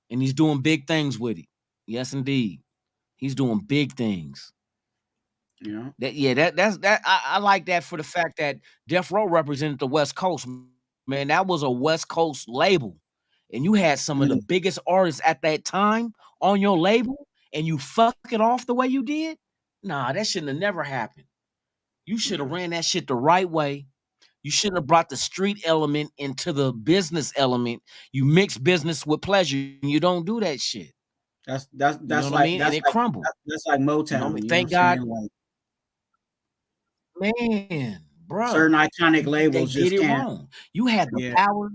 and he's doing big things with it. Yes, indeed, he's doing big things. Yeah. I like that for the fact that Death Row represented the West Coast. Man, that was a West Coast label, and you had some of the biggest artists at that time on your label, and you fuck it off the way you did. Nah, that shouldn't have never happened. You should have ran that shit the right way. You shouldn't have brought the street element into the business element. You mix business with pleasure. You don't do that shit. That's You know what I mean? And it crumbled. that's like Motown. You know what I mean? You know Thank what I'm God. saying? Like, Man, bruh, Certain iconic they labels get just it can't. wrong. You had the Yeah. power.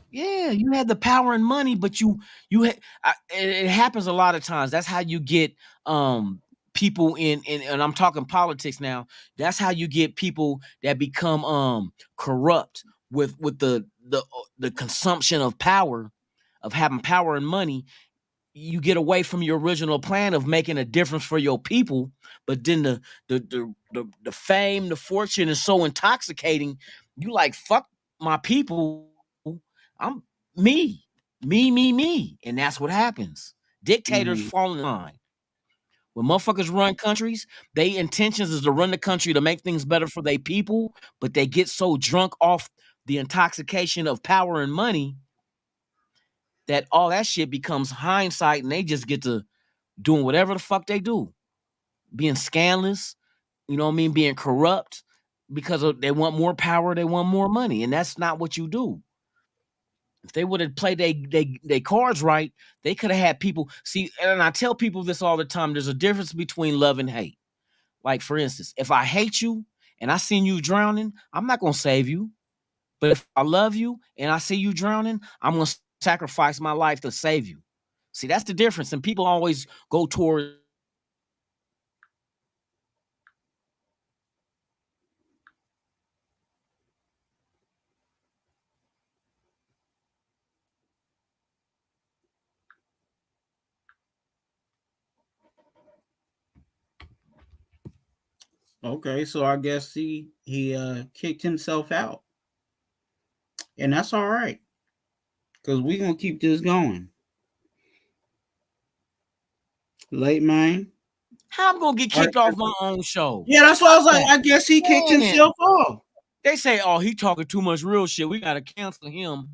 Yeah, you had the power and money, but it happens a lot of times. That's how you get people in and I'm talking politics now. That's how you get people that become corrupt with the consumption of power, of having power and money. You get away from your original plan of making a difference for your people, but then the fame, the fortune is so intoxicating. You like, fuck my people. I'm me, and that's what happens. Dictators Mhm. fall in line. When motherfuckers run countries, they intentions is to run the country to make things better for their people, but they get so drunk off the intoxication of power and money that all that shit becomes hindsight, and they just get to doing whatever the fuck they do, being scandalous, you know what I mean, being corrupt because they want more power, they want more money, and that's not what you do. If they would have played they cards right, they could have had people see. And I tell people this all the time: there's a difference between love and hate. Like, for instance, if I hate you and I seen you drowning, I'm not gonna save you. But if I love you and I see you drowning, I'm gonna sacrifice my life to save you. See, that's the difference. And people always go towards. Okay, so I guess he kicked himself out, and that's all right because we gonna keep this going. Late man. How I'm gonna get All right. kicked off my own show? Yeah, that's why I was like, That I guess he kicked man, himself off. they say, "Oh, he talking too much real shit. We gotta cancel him."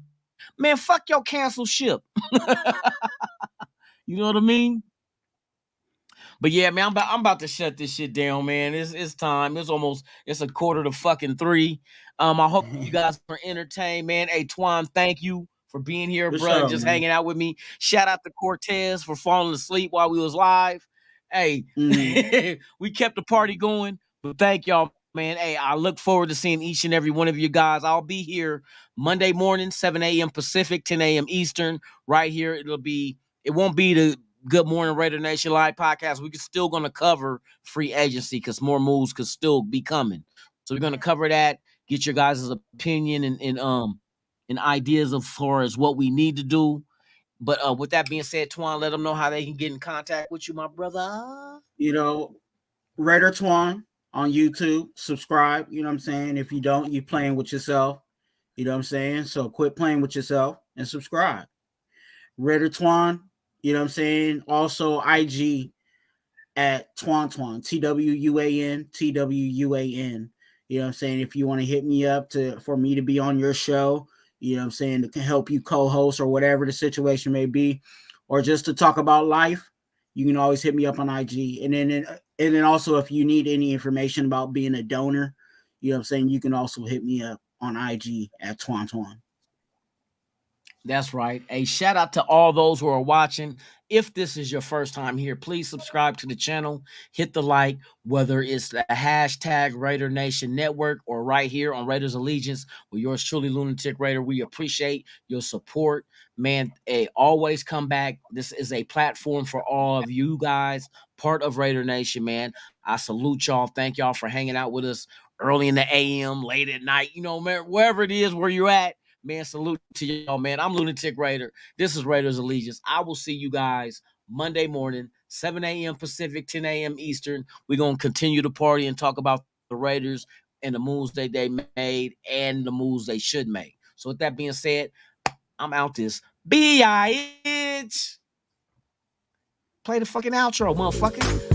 Man, fuck your cancel ship. You know what I mean? But yeah, man, I'm about to shut this shit down, man. It's time. It's a quarter to fucking 3. I hope you guys are entertained, man. Hey, Twan, thank you for being here, For bro, and sure, just man. hanging out with me. Shout out to Cortez for falling asleep while we was live. Hey, we kept the party going. But thank y'all, man. Hey, I look forward to seeing each and every one of you guys. I'll be here Monday morning, 7 a.m. Pacific, 10 a.m. Eastern, right here. It won't be the Good Morning Raider Nation Live podcast. We're still going to cover free agency because more moves could still be coming. So we're going to cover that, get your guys' opinion and ideas of far as what we need to do. But with that being said, Twan, let them know how they can get in contact with you, my brother. You know, Raider Twan on YouTube. Subscribe. You know what I'm saying? If you don't, you playing with yourself. You know what I'm saying? So quit playing with yourself and subscribe. Raider Twan. You know what I'm saying? Also IG at Twan, TWUAN, TWUAN. You know what I'm saying? If you want to hit me up for me to be on your show, you know what I'm saying, to help you co-host or whatever the situation may be, or just to talk about life, you can always hit me up on IG. And then also if you need any information about being a donor, you know what I'm saying, you can also hit me up on IG at Twan. That's right. A shout out to all those who are watching. If this is your first time here, please subscribe to the channel. Hit the like, whether it's the hashtag Raider Nation Network or right here on Raiders Allegiance with yours truly, Lunatic Raider. We appreciate your support. Man, always come back. This is a platform for all of you guys, part of Raider Nation, man. I salute y'all. Thank y'all for hanging out with us early in the AM, late at night, man, wherever it is where you're at. Man, salute to y'all, man. I'm Lunatic Raider. This is Raiders Allegiance. I will see you guys Monday morning, 7 a.m. Pacific, 10 a.m. Eastern. We're going to continue the party and talk about the Raiders and the moves they made and the moves they should make. So with that being said, I'm out this. B-I-H. Play the fucking outro, motherfucker.